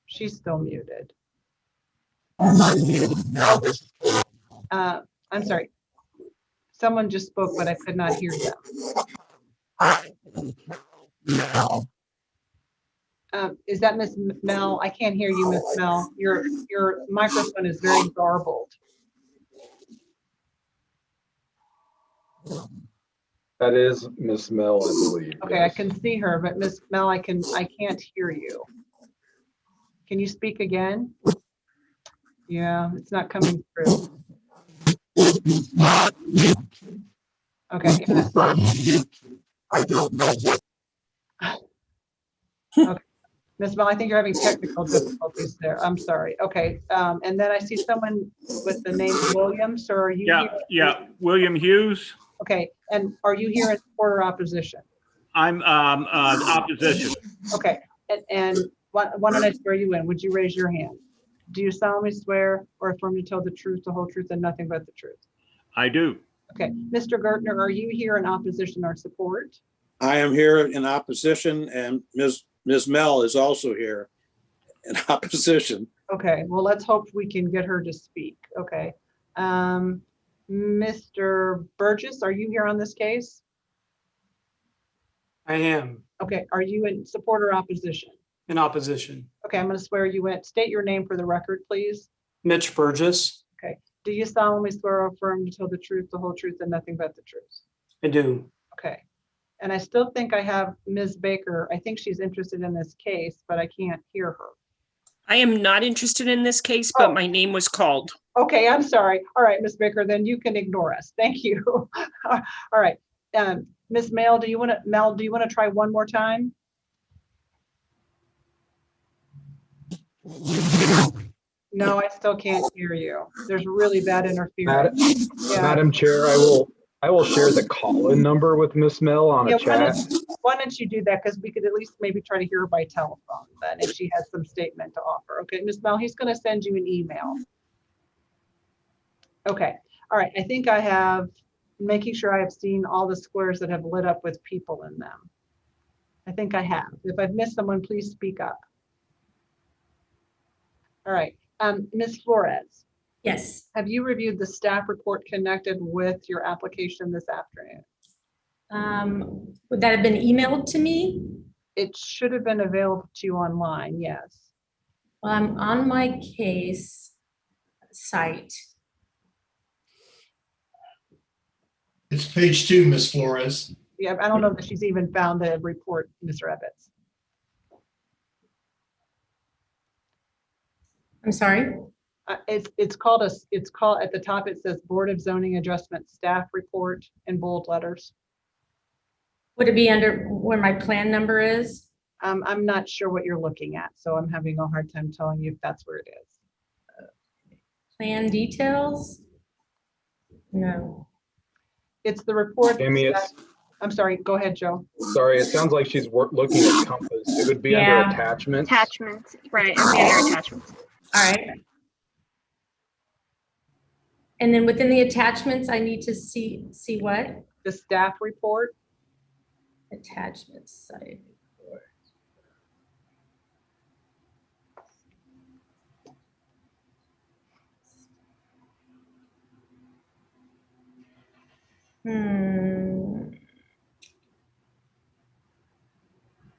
She's still muted. I'm sorry. Someone just spoke, but I could not hear them. Is that Miss Mel? I can't hear you, Miss Mel. Your microphone is very garbled. That is Miss Mel, I believe. Okay, I can see her, but Miss Mel, I can't hear you. Can you speak again? Yeah, it's not coming through. Okay. Okay. Ms. Mel, I think you're having technical difficulties there. I'm sorry. Okay. And then I see someone with the name William. So are you? Yeah. William Hughes. Okay. And are you here in support or opposition? I'm opposition. Okay. And why don't I swear you in? Would you raise your hand? Do you solemnly swear or affirm to tell the truth, the whole truth, and nothing but the truth? I do. Okay. Mr. Gertner, are you here in opposition or support? I am here in opposition, and Ms. Mel is also here in opposition. Okay, well, let's hope we can get her to speak. Okay. Mr. Burgess, are you here on this case? I am Okay, are you in support or opposition? in opposition. Okay, I'm going to swear you in. State your name for the record, please. Mitch Burgess, Okay. Do you solemnly swear or affirm to tell the truth, the whole truth, and nothing but the truth? I do. Okay. And I still think I have Ms. Baker. I think she's interested in this case, but I can't hear her. I am not interested in this case, but my name was called. Okay, I'm sorry. All right, Ms. Baker, then you can ignore us. Thank you. All right. Ms. Mel, do you want to try one more time? No, I still can't hear you. There's really bad interference. Yeah. Madam Chair, I will share the call-in number with Miss Mel on a chat. Why don't you do that? Because we could at least maybe try to hear her by telephone then if she has some statement to offer. Okay, Ms. Mel, he's going to send you an email. Okay, all right. I think I have making sure I have seen all the squares that have lit up with people in them. I think I have. If I've missed someone, please speak up. All right, Ms. Flores, Yes. have you reviewed the staff report connected with your application this afternoon? Would that have been emailed to me? It should have been available to you online, yes. Well, I'm on my case site. It's page 2, Ms. Flores. Yeah, I don't know that she's even found the report, Mr. Ebbets. I'm sorry? It's called at the top, it says Board of Zoning Adjustment Staff Report in bold letters. Would it be under where my plan number is? I'm not sure what you're looking at, so I'm having a hard time telling you if that's where it is. Plan details? No. It's the report. Amy, I'm sorry, go ahead, Joe. Sorry, it sounds like she's looking at Compass. It would be under attachments. Attachments, right, it'd be under attachments. All right. And then within the attachments, I need to see what? The staff report. Attachments site report.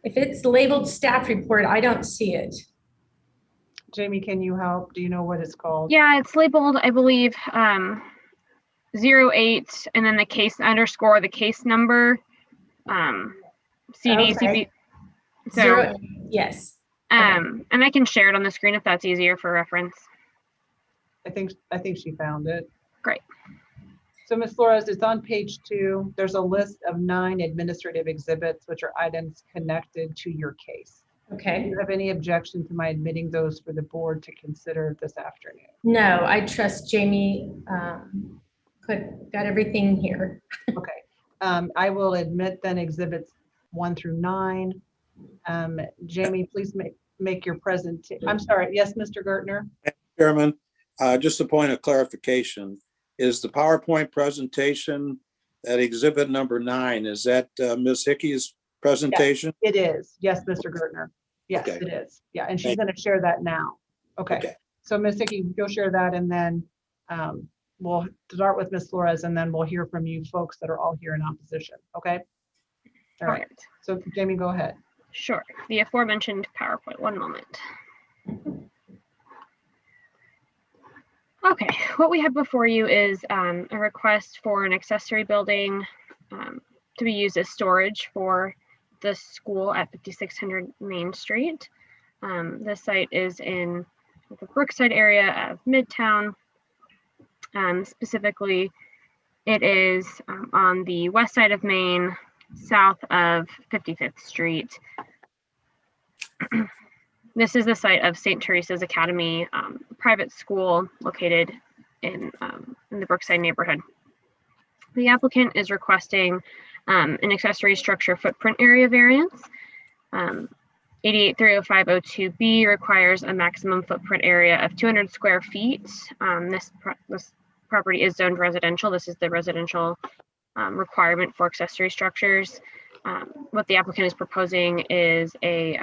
If it's labeled staff report, I don't see it. Jamie, can you help? Do you know what it's called? Yeah, it's labeled, I believe, 08 and then the case underscore the case number. CD, Okay. so, Zero, yes. and I can share it on the screen if that's easier for reference. I think she found it. Great. So Ms. Flores, it's on page 2. There's a list of 9 administrative exhibits, which are items connected to your case. Okay. Do you have any objection to my admitting those for the board to consider this afternoon? No, I trust Jamie got everything here. Okay. I will admit then exhibits 1 through 9. Jamie, please make your presentation. I'm sorry. Yes, Mr. Gertner? Chairman, just a point of clarification. Is the PowerPoint presentation at exhibit number 9, is that Ms. Hickey's presentation? Yes, it is. Yes, Mr. Gertner. Yes, Okay. it is. Yeah, and she's Thank going to share that now. Okay. So Ms. Hickey, you'll share that, and then we'll start with Ms. Flores, and then we'll hear from you folks that are all here in opposition. Okay? All right. So Jamie, go ahead. Sure. The aforementioned PowerPoint. One moment. Okay, what we have before you is a request for an accessory building to be used as storage for the school at 5600 Main Street. This site is in the Brookside area of Midtown. Specifically, it is on the west side of Main, south of 55th Street. This is the site of St. Teresa's Academy, private school located in the Brookside neighborhood. The applicant is requesting an accessory structure footprint area variance. 88-30502B requires a maximum footprint area of 200 square feet. This property is zoned residential. This is the residential requirement for accessory structures. What the applicant is proposing is a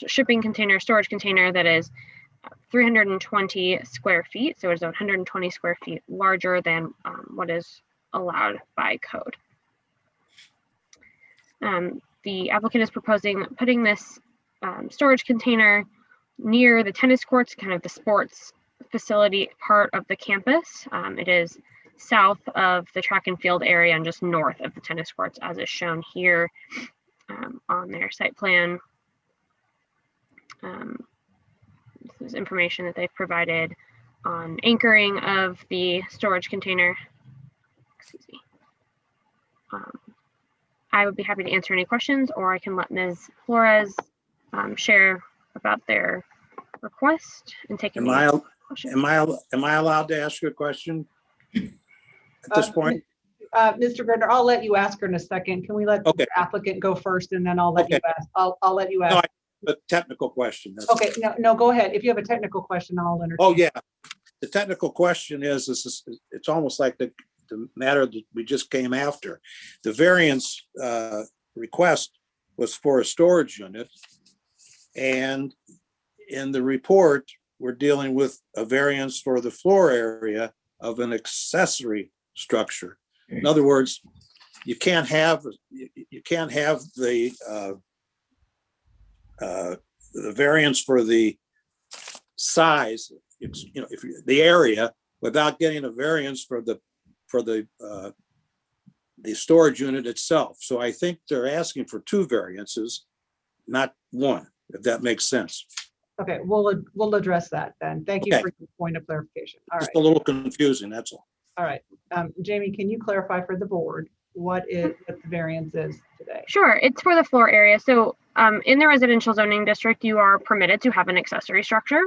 shipping container, storage container that is 320 square feet. So it's 120 square feet larger than what is allowed by code. The applicant is proposing putting this storage container near the tennis courts, kind of the sports facility part of the campus. It is south of the track and field area and just north of the tennis courts, as is shown here on their site plan. This is information that they've provided on anchoring of the storage container. Excuse me. I would be happy to answer any questions, or I can let Ms. Flores share about their request and take any questions. Am I allowed to ask you a question at this point? Mr. Gardner, I'll let you ask her in a second. Can we let the applicant go first, and then I'll let you ask. I'll let you ask. No, a technical question. Okay, no, go ahead. If you have a technical question, I'll entertain. Oh, yeah. The technical question is it's almost like the matter that we just came after. The variance request was for a storage unit. And in the report, we're dealing with a variance for the floor area of an accessory structure. In other words, you can't have the variance for the size, if the area, without getting a variance for the storage unit itself. So I think they're asking for 2 variances, not 1, if that makes sense. Okay, we'll address that then. Thank you Okay. for your point of clarification. All Just right, a little confusing, that's all. all right. Jamie, can you clarify for the board what the variance is today? Sure, it's for the floor area. So in the residential zoning district, you are permitted to have an accessory structure.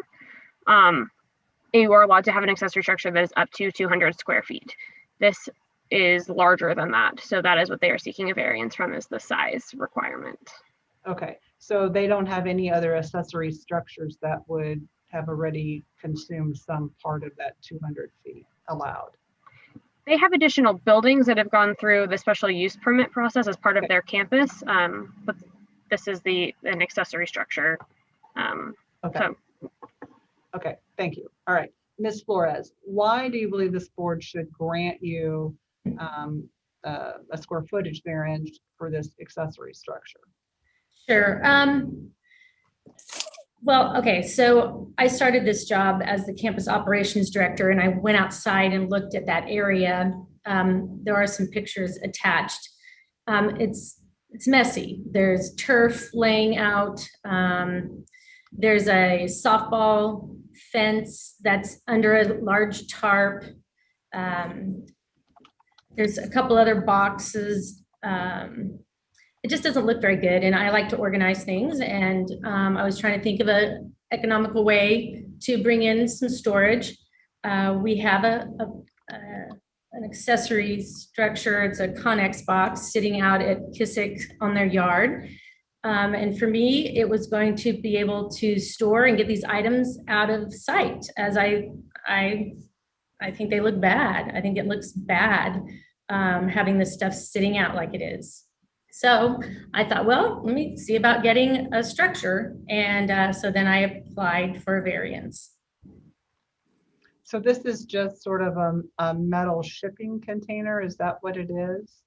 You are allowed to have an accessory structure that is up to 200 square feet. This is larger than that. So that is what they are seeking a variance from, is the size requirement. Okay, so they don't have any other accessory structures that would have already consumed some part of that 200 feet allowed? They have additional buildings that have gone through the special use permit process as part of their campus, but this is an accessory structure. Okay. So Okay, thank you. All right, Ms. Flores, why do you believe this board should grant you a square footage variance for this accessory structure? Sure. Well, okay, so I started this job as the campus operations director, and I went outside and looked at that area. There are some pictures attached. It's messy. There's turf laying out. There's a softball fence that's under a large tarp. There's a couple other boxes. It just doesn't look very good, and I like to organize things, and I was trying to think of an economical way to bring in some storage. We have an accessory structure. It's a Connex box sitting out at Kissick on their yard. And for me, it was going to be able to store and get these items out of sight, as I think they look bad. I think it looks bad having this stuff sitting out like it is. So I thought, well, let me see about getting a structure. And so then I applied for a variance. So this is just sort of a metal shipping container, is that what it is?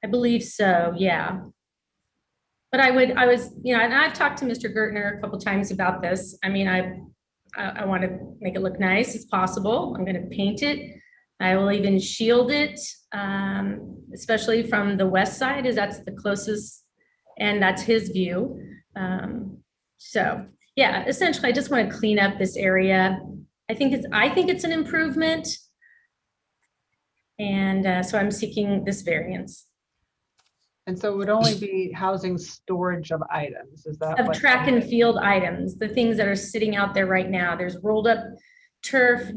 I believe so, yeah. But I was, and I've talked to Mr. Gertner a couple times about this. I mean, I want to make it look nice as possible. I'm going to paint it. I will even shield it, especially from the west side, as that's the closest, and that's his view. So yeah, essentially, I just want to clean up this area. I think it's an improvement, and so I'm seeking this variance. And so it would only be housing storage of items, is that? Of track and field items, the things that are sitting out there right now. There's rolled up turf.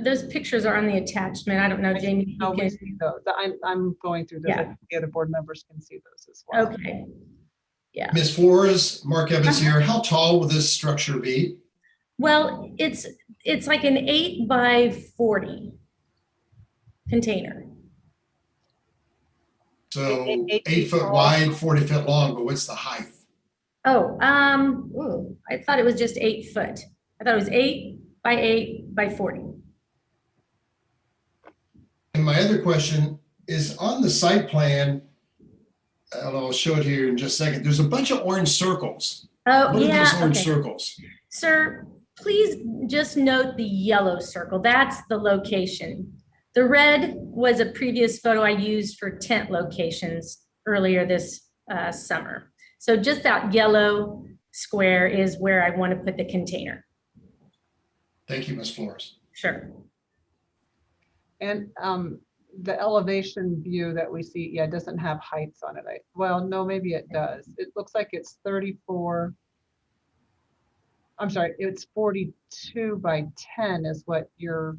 Those pictures are on the attachment. I don't know, Jamie. No, we see those. I'm going through those. I think the other board members can see those as well. Okay. Yeah. Ms. Flores, Mark Evans here. How tall will this structure be? Well, it's like an 8 by 40 container. So 8 foot wide, 40 foot long, but what's the height? Oh, I thought it was just 8 foot. I thought it was 8 by 8 by 40. And my other question is on the site plan, and I'll show it here in just a second. There's a bunch of orange circles. Oh, What are yeah. those orange Okay. circles? Sir, please just note the yellow circle. That's the location. The red was a previous photo I used for tent locations earlier this summer. So just that yellow square is where I want to put the container. Thank you, Ms. Flores. Sure. And the elevation view that we see, yeah, it doesn't have heights on it. Well, no, maybe it does. It looks like it's 34. I'm sorry, it's 42 by 10 is what your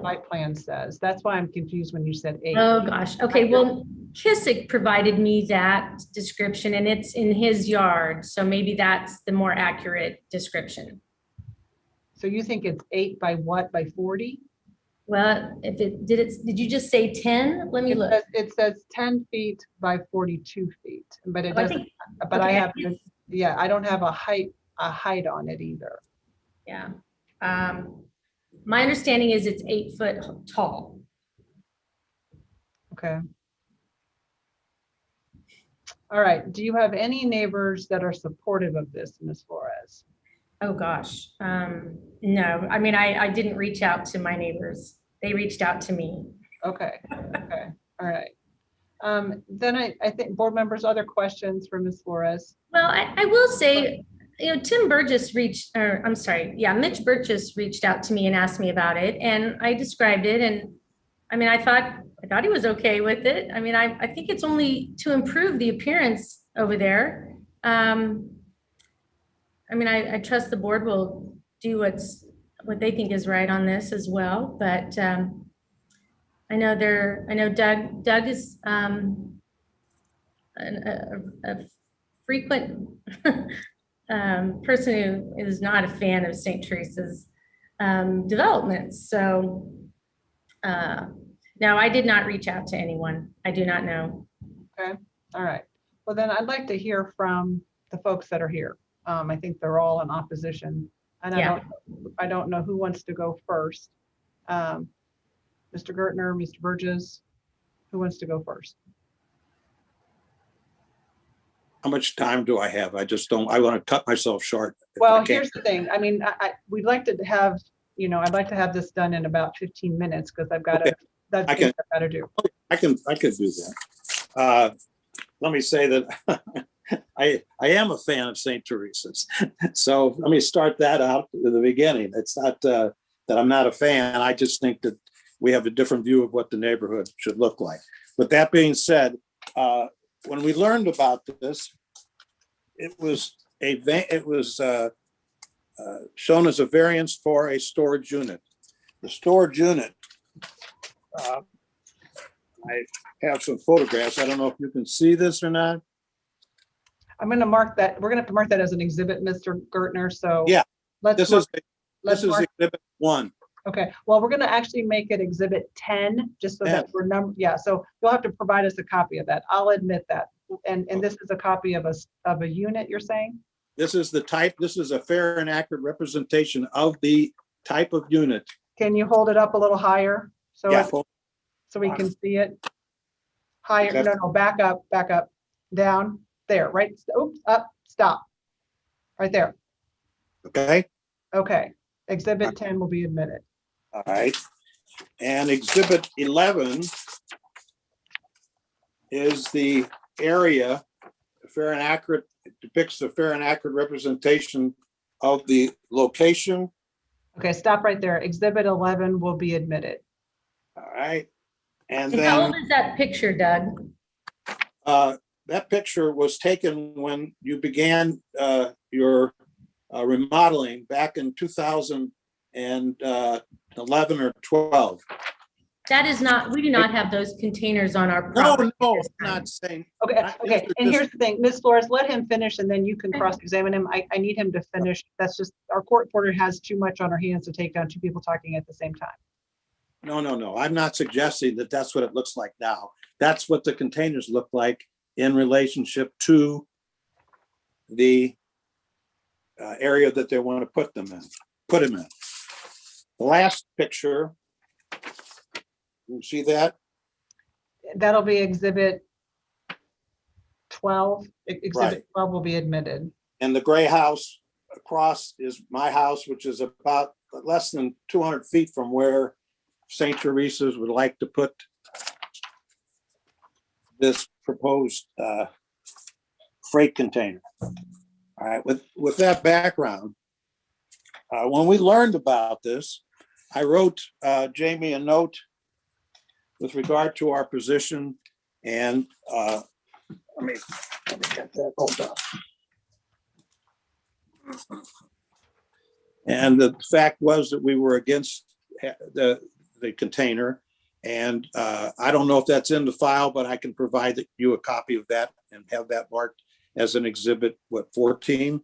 site plan says. That's why I'm confused when you said 8. Oh, gosh. Okay, well, Kissick provided me that description, and it's in his yard. So maybe that's the more accurate description. So you think it's 8 by what, by 40? Well, did you just say 10? Let me look. It says 10 feet by 42 feet, but it Oh, I doesn't, think- but I okay. have, yeah, I don't have a height on it either. Yeah. My understanding is it's 8 foot tall. Okay. All right. Do you have any neighbors that are supportive of this, Ms. Flores? Oh, gosh. No, I mean, I didn't reach out to my neighbors. They reached out to me. Okay. Okay. All right. Then I think board members, other questions for Ms. Flores? Well, I will say, Tim Burgess Mitch Burgess reached out to me and asked me about it, and I described it, and I mean, I thought he was okay with it. I mean, I think it's only to improve the appearance over there. I mean, I trust the board will do what they think is right on this as well, but I know Doug is a frequent person who is not a fan of St. Teresa's developments. So no, I did not reach out to anyone. I do not know. Okay. All right. Well, then I'd like to hear from the folks that are here. I think they're all in opposition. And Yeah. I don't know who wants to go first. Mr. Gertner, Mr. Burgess, who wants to go first? How much time do I have? I just don't, I want to cut myself short. if I Well, can. here's the thing. I mean, we'd like to have, I'd like to have this done in about 15 minutes because I've got Okay. that's I things can- I've got to do. I could do that. Let me say that I am a fan of St. Teresa's. So let me start that out at the beginning. It's not that I'm not a fan. I just think that we have a different view of what the neighborhood should look like. With that being said, when we learned about this, it was shown as a variance for a storage unit. The storage unit, I have some photographs. I don't know if you can see this or not. I'm going to mark that. We're going to have to mark that as an exhibit, Mr. Gertner. So Yeah, let's this mark- is let's mark- exhibit 1. Okay, well, we're going to actually make it exhibit 10, just so that 10. we're yeah, so you'll have to provide us a copy of that. I'll admit that. And this is a copy of a unit, you're saying? This is the type, this is a fair and accurate representation of the type of unit. Can you hold it up a little higher? So Yeah, so we can see it? Higher, Okay. no, back up, down, there, right? Oops, up, stop. Right there. okay, Okay, exhibit 10 will be admitted. all right. And exhibit 11 is the area, fair and accurate, it depicts a fair and accurate representation of the location. Okay, stop right there. Exhibit 11 will be admitted. All right. And And how then old is that picture, Doug? that picture was taken when you began your remodeling back in 2011 or 12. That is not, we do not have those containers on our No, property. no, I'm not saying. Okay, okay, These are and just- here's the thing, Ms. Flores, let him finish and then you can cross-examine him. I need him to finish. That's just, our court reporter has too much on her hands to take down two people talking at the same time. No. I'm not suggesting that that's what it looks like now. That's what the containers look like in relationship to the area that they want to put them in. The last picture, you see that? That'll be exhibit 12. Right. Exhibit 12 will be admitted. And the gray house across is my house, which is about less than 200 feet from where St. Teresa's would like to put this proposed freight container. All right, with that background, when we learned about this, I wrote Jamie a note with regard to our position, and let me get that. Hold on. And the fact was that we were against the container. And I don't know if that's in the file, but I can provide you a copy of that and have that marked as an exhibit, 14?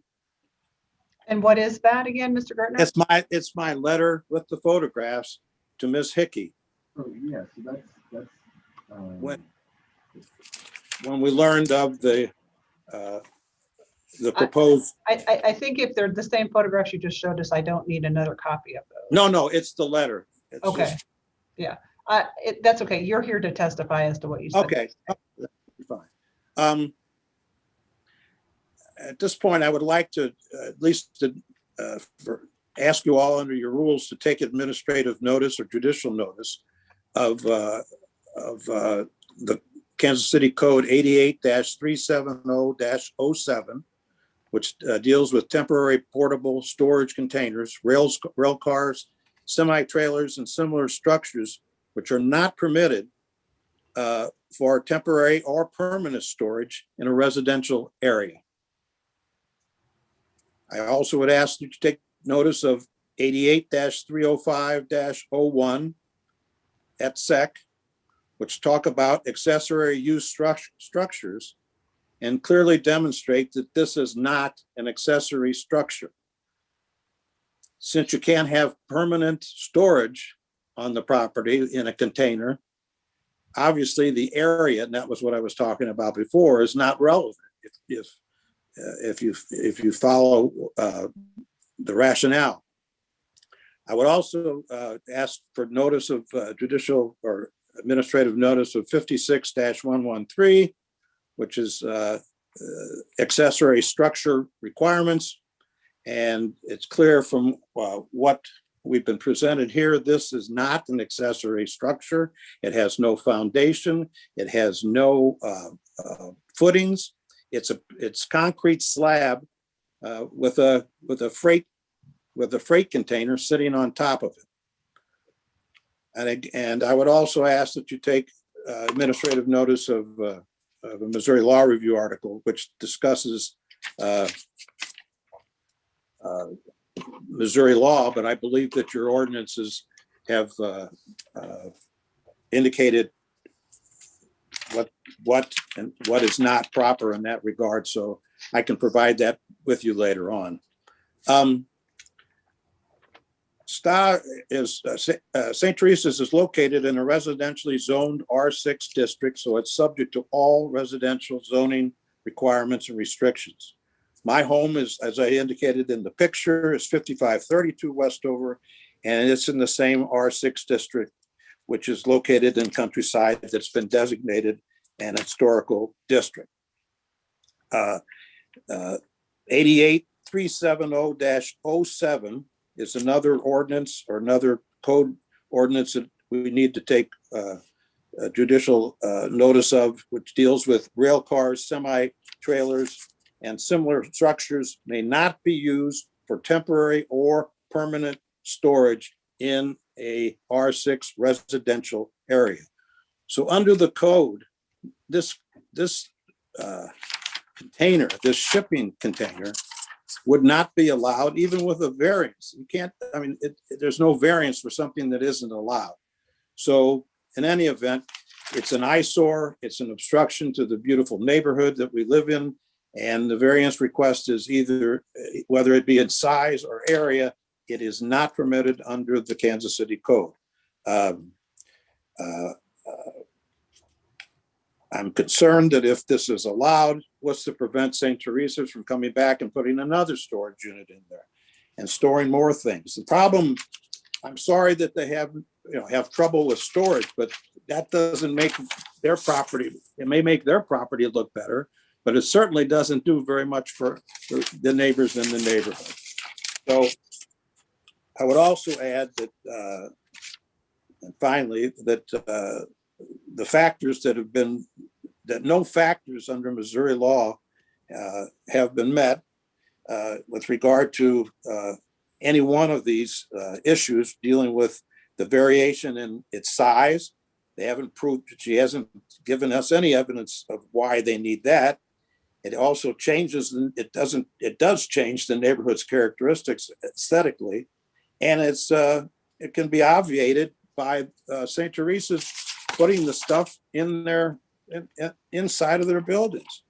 And what is that again, Mr. Gertner? It's my letter with the photographs to Ms. Hickey Oh, yeah, so that's, when we learned of the proposed. I think if they're the same photographs you just showed us, I don't need another copy of those. No, it's the letter. It's Okay, just- yeah, that's okay. You're here to testify as to what you said. Okay, fine. At this point, I would like to at least ask you all under your rules to take administrative notice or judicial notice of the Kansas City Code 88-370-07, which deals with temporary portable storage containers, rail cars, semi-trailers, and similar structures which are not permitted for temporary or permanent storage in a residential area. I also would ask you to take notice of 88-305-01 at SEC, which talk about accessory use structures and clearly demonstrate that this is not an accessory structure. Since you can't have permanent storage on the property in a container, obviously the area, and that was what I was talking about before, is not relevant if you follow the rationale. I would also ask for notice of judicial or administrative notice of 56-113, which is accessory structure requirements. And it's clear from what we've been presented here, this is not an accessory structure. It has no foundation. It has no footings. It's concrete slab with a freight container sitting on top of it. And I would also ask that you take administrative notice of a Missouri Law Review article, which discusses Missouri law, but I believe that your ordinances have indicated what is not proper in that regard. So I can provide that with you later on. St. Teresa's is located in a residentially zoned R6 district, so it's subject to all residential zoning requirements and restrictions. My home is, as I indicated in the picture, is 5532 Westover, and it's in the same R6 district, which is located in countryside that's been designated an historical district. 88-370-07 is another ordinance or another code ordinance that we need to take judicial notice of, which deals with rail cars, semi-trailers, and similar structures may not be used for temporary or permanent storage in a R6 residential area. So under the code, this container, this shipping container, would not be allowed even with a variance. You can't, I mean, there's no variance for something that isn't allowed. So in any event, it's an eyesore, it's an obstruction to the beautiful neighborhood that we live in. And the variance request is either, whether it be in size or area, it is not permitted under the Kansas City Code. I'm concerned that if this is allowed, what's to prevent St. Teresa's from coming back and putting another storage unit in there and storing more things? The problem, I'm sorry that they have trouble with storage, but that doesn't make their property, it may make their property look better, but it certainly doesn't do very much for the neighbors in the neighborhood. So I would also add that, and finally, that the factors that have been, that no factors under Missouri law have been met with regard to any one of these issues dealing with the variation in its size. They haven't proved, she hasn't given us any evidence of why they need that. It also changes, it does change the neighborhood's characteristics aesthetically, and it can be obviated by St. Teresa's putting the stuff in their inside of their buildings.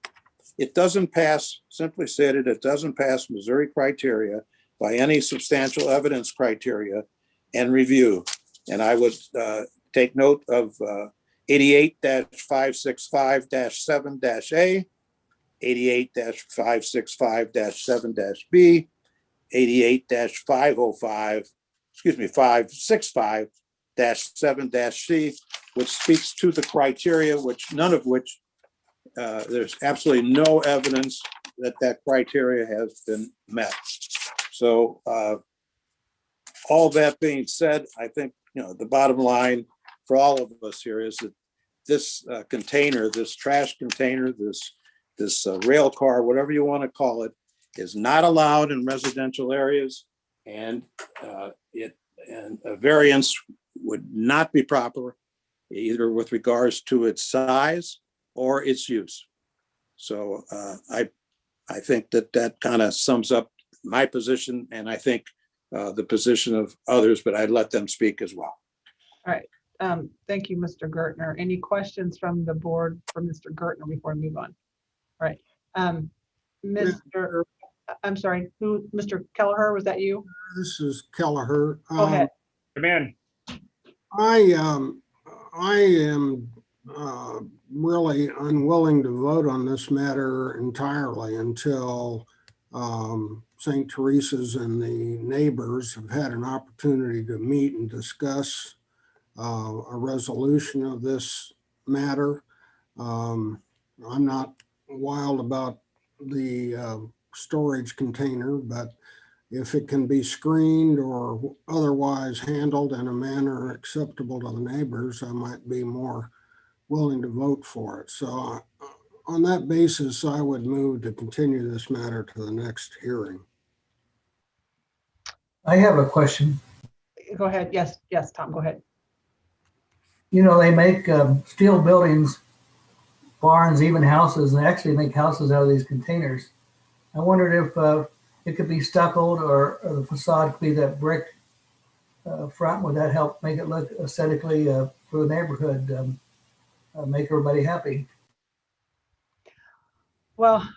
It doesn't pass, simply stated, it doesn't pass Missouri criteria by any substantial evidence criteria and review. And I would take note of 88-565-7-A, 88-565-7-B, 565-7-C, which speaks to the criteria, none of which there's absolutely no evidence that criteria has been met. So all that being said, I think, the bottom line for all of us here is that this container, this trash container, this rail car, whatever you want to call it, is not allowed in residential areas, and a variance would not be proper, either with regards to its size or its use. So I think that kind of sums up my position, and I think the position of others, but I'd let them speak as well. All right. Thank you, Mr. Gertner. Any questions from the board for Mr. Gertner before we move on? All right. Mr. I'm sorry, Mr. Kelleher, was that you? This is Kelleher. Go ahead. Come in. I am really unwilling to vote on this matter entirely until St. Teresa's and the neighbors have had an opportunity to meet and discuss a resolution of this matter. I'm not wild about the storage container, but if it can be screened or otherwise handled in a manner acceptable to the neighbors, I might be more willing to vote for it. So on that basis, I would move to continue this matter to the next hearing. I have a question. Go ahead. Yes, Tom, go ahead. They make steel buildings, barns, even houses, and actually make houses out of these containers. I wondered if it could be stuccoed or the facade could be that brick front. Would that help make it look aesthetically for the neighborhood, make everybody happy? Well,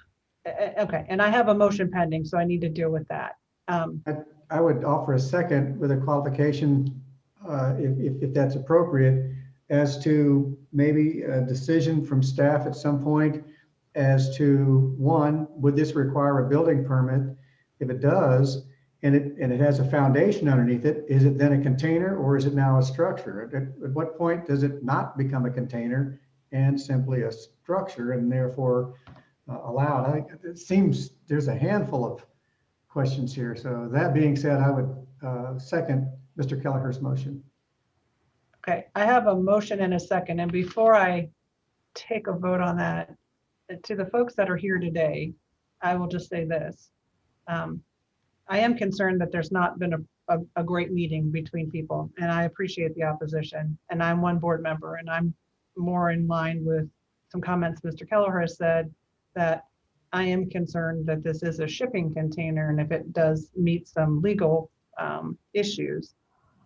okay, and I have a motion pending, so I need to deal with that. I would offer a second with a qualification, if that's appropriate, as to maybe a decision from staff at some point as to, one, would this require a building permit? If it does, and it has a foundation underneath it, is it then a container or is it now a structure? At what point does it not become a container and simply a structure and therefore allowed? I think it seems there's a handful of questions here. So that being said, I would second Mr. Kelleher's motion. Okay, I have a motion and a second. And before I take a vote on that, to the folks that are here today, I will just say this. I am concerned that there's not been a great meeting between people, and I appreciate the opposition. And I'm one board member, and I'm more in line with some comments Mr. Kelleher has said, that I am concerned that this is a shipping container, and if it does meet some legal issues.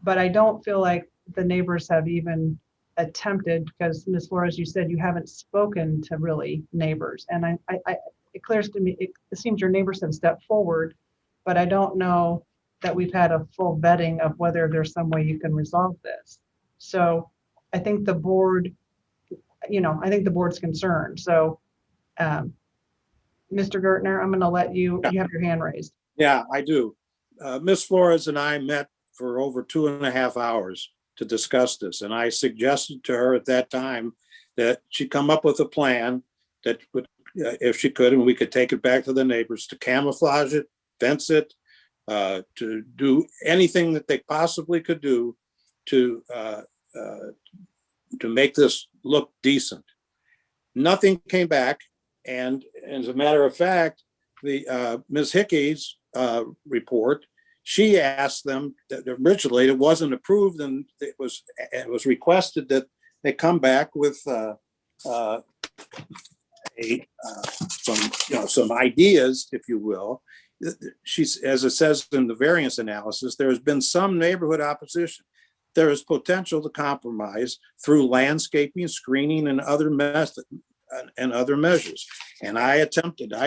But I don't feel like the neighbors have even attempted, because Ms. Flores, you said you haven't spoken to really neighbors, and it clears to me, it seems your neighbors have stepped forward, but I don't know that we've had a full vetting of whether there's some way you can resolve this. So I think the board, I think the board's concerned. So Mr. Gertner, I'm going to let you have your hand raised. Yeah, I do. Ms. Flores and I met for over 2.5 hours to discuss this. And I suggested to her at that time that she come up with a plan that would, if she could, and we could take it back to the neighbors, to camouflage it, fence it, to do anything that they possibly could do to make this look decent. Nothing came back. And as a matter of fact, the Ms. Hickey's report, she asked them that originally it wasn't approved, and it was requested that they come back with some ideas, if you will. She's, as it says in the variance analysis, there has been some neighborhood opposition. There is potential to compromise through landscaping, screening, and other measures. And I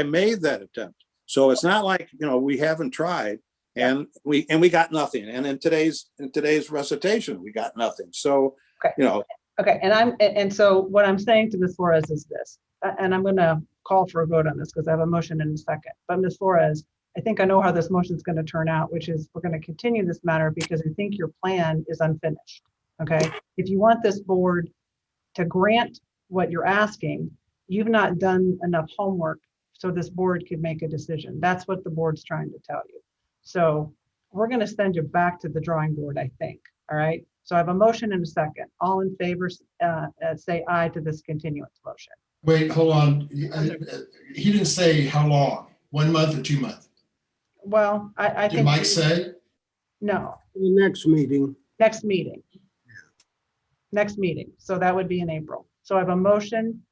made that attempt. So it's not like, we haven't tried. And we got nothing. And in today's recitation, we got nothing. So, Okay. you know, Okay, and so what I'm saying to Ms. Flores is this, and I'm gonna call for a vote on this because I have a motion in a second. But Ms. Flores, I think I know how this motion is gonna turn out, which is we're gonna continue this matter because I think your plan is unfinished, okay? If you want this board to grant what you're asking, you've not done enough homework so this board could make a decision. That's what the board's trying to tell you. So we're gonna send you back to the drawing board, I think, all right? So I have a motion and a second. All in favor, say aye to this continuance motion. Wait, hold on. He didn't say how long, 1 month or 2 months? Well, I Did think. Mike say? No, The next meeting. next meeting. Next meeting. So that would be in April. So I have a motion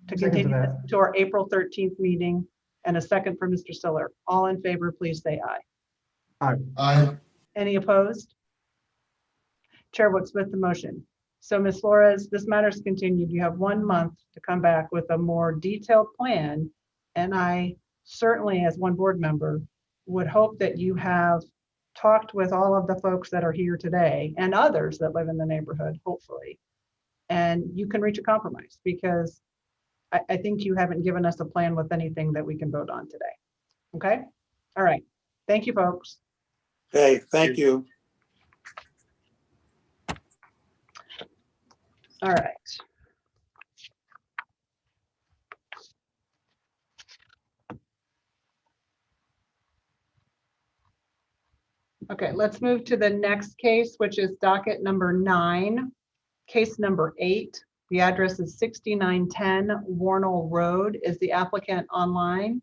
to Second to continue that. this to our April 13th meeting and a second for Mr. Siller. All in favor, please say aye. Aye. Any opposed? Chair votes with the motion. So Ms. Flores, this matter is continued. You have 1 month to come back with a more detailed plan. And I certainly, as one board member, would hope that you have talked with all of the folks that are here today and others that live in the neighborhood, hopefully. And you can reach a compromise because I think you haven't given us a plan with anything that we can vote on today. Okay? All right. Thank you, folks. hey, thank you. All right. Okay, let's move to the next case, which is docket number 9, case number 8. The address is 6910 Warnell Road. Is the applicant online?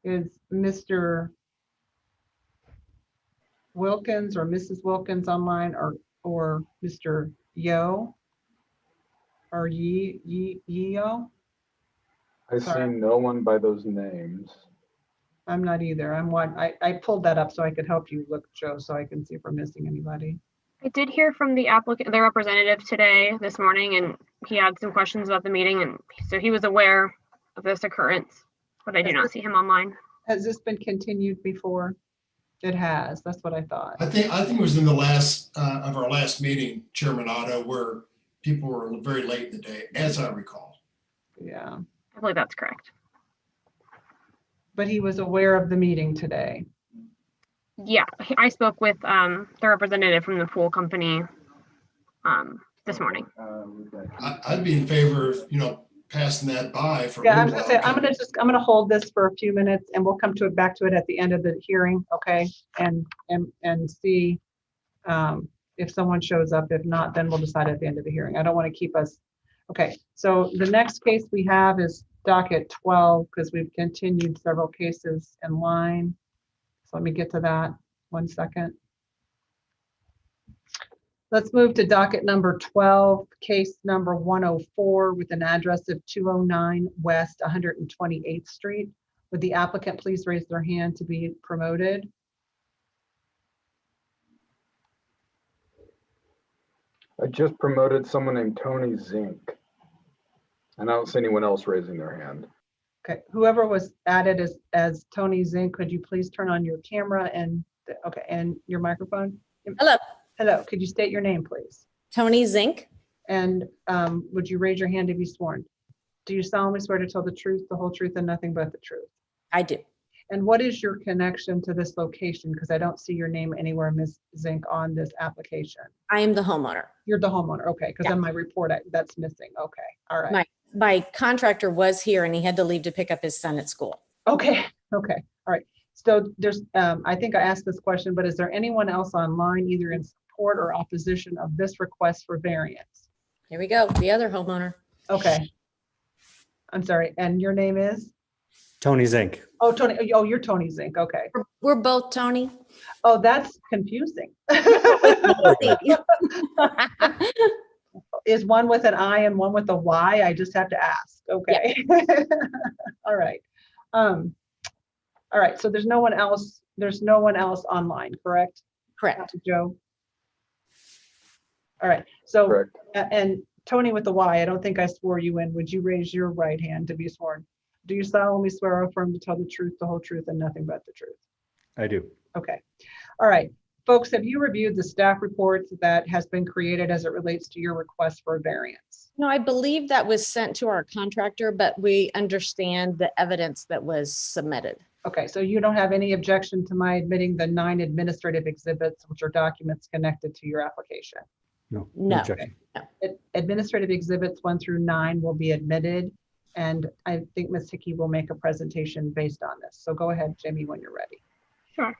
Is Mr. Wilkins or Mrs. Wilkins online, or Mr. Yo? Or Yeo? I've Sorry. seen no one by those names. I'm not either. I pulled that up so I could help you look, Joe, so I can see if we're missing anybody. I did hear from the representative today, this morning, and he had some questions about the meeting, and so he was aware of this occurrence, but I do not see him online. Has this been continued before? It has. That's what I thought. I think it was in the last of our last meeting, Chairman Otto, where people were very late in the day, as I recall. Yeah, I believe that's correct. but he was aware of the meeting today. Yeah, I spoke with the representative from the pool company this morning. I'd be in favor of, passing that by for. Yeah, I was gonna say, I'm gonna hold this for a few minutes and we'll come back to it at the end of the hearing, okay? And see if someone shows up. If not, then we'll decide at the end of the hearing. I don't want to keep us. Okay, so the next case we have is docket 12 because we've continued several cases in line. So let me get to that 1 second. Let's move to docket number 12, case number 104 with an address of 209 West 128th Street. Would the applicant please raise their hand to be promoted? I just promoted someone named Tony Zink. And I don't see anyone else raising their hand. Okay, whoever was added as Tony Zink, could you please turn on your camera and, okay, and your microphone? Hello. Hello, could you state your name, please? Tony Zink. And would you raise your hand to be sworn? Do you solemnly swear to tell the truth, the whole truth, and nothing but the truth? I do. And what is your connection to this location? Because I don't see your name anywhere, Ms. Zink, on this application. I am the homeowner. You're the homeowner, okay, because in my report, that's missing. Okay, all right. My contractor was here and he had to leave to pick up his son at school. Okay, okay, all right. So there's, I think I asked this question, but is there anyone else online, either in support or opposition of this request for variance? Here we go, the other homeowner. Okay. I'm sorry, and your name is? Tony Zink. Oh, Tony, oh, you're Tony Zink, okay. We're both Tony. Oh, that's confusing. Is one with an I and one with a Y? I just have to ask, okay. Yeah. All right. All right, so there's no one else online, correct? Correct. Joe? All right, so, correct. And Tony with the Y, I don't think I swore you in. Would you raise your right hand to be sworn? Do you solemnly swear or affirm to tell the truth, the whole truth, and nothing but the truth? I do. Okay. All right. Folks, have you reviewed the staff report that has been created as it relates to your request for a variance? No, I believe that was sent to our contractor, but we understand the evidence that was submitted. Okay, so you don't have any objection to my admitting the 9 administrative exhibits, which are documents connected to your application? No. No. Objection. Administrative exhibits 1 through 9 will be admitted, and I think Ms. Hickey will make a presentation based on this. So go ahead, Jamie, when you're ready. Sure.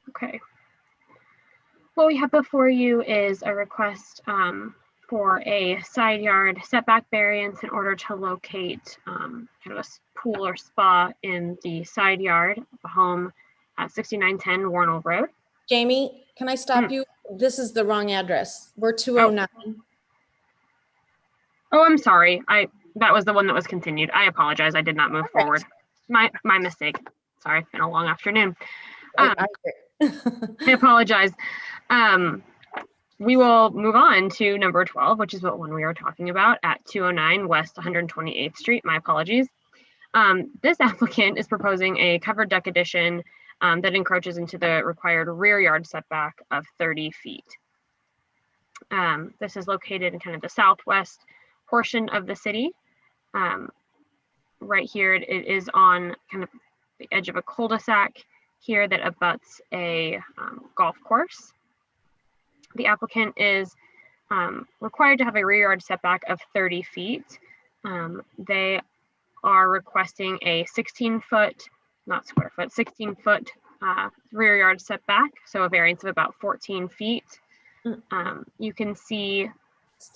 Okay. What we have before you is a request for a side yard setback variance in order to locate kind of a pool or spa in the side yard of a home at 6910 Warnell Road. Jamie, can I stop you? This is the wrong address. We're 209. Oh, I'm sorry. That was the one that was continued. I apologize. I did not move forward. My mistake. Sorry, it's been a long afternoon. I apologize. We will move on to number 12, which is what one we are talking about at 209 West 128th Street. My apologies. This applicant is proposing a covered deck addition that encroaches into the required rear yard setback of 30 feet. This is located in kind of the southwest portion of the city. Right here, it is on kind of the edge of a cul-de-sac here that abuts a golf course. The applicant is required to have a rear yard setback of 30 feet. They are requesting a 16-foot, not square foot, 16-foot rear yard setback, so a variance of about 14 feet. You can see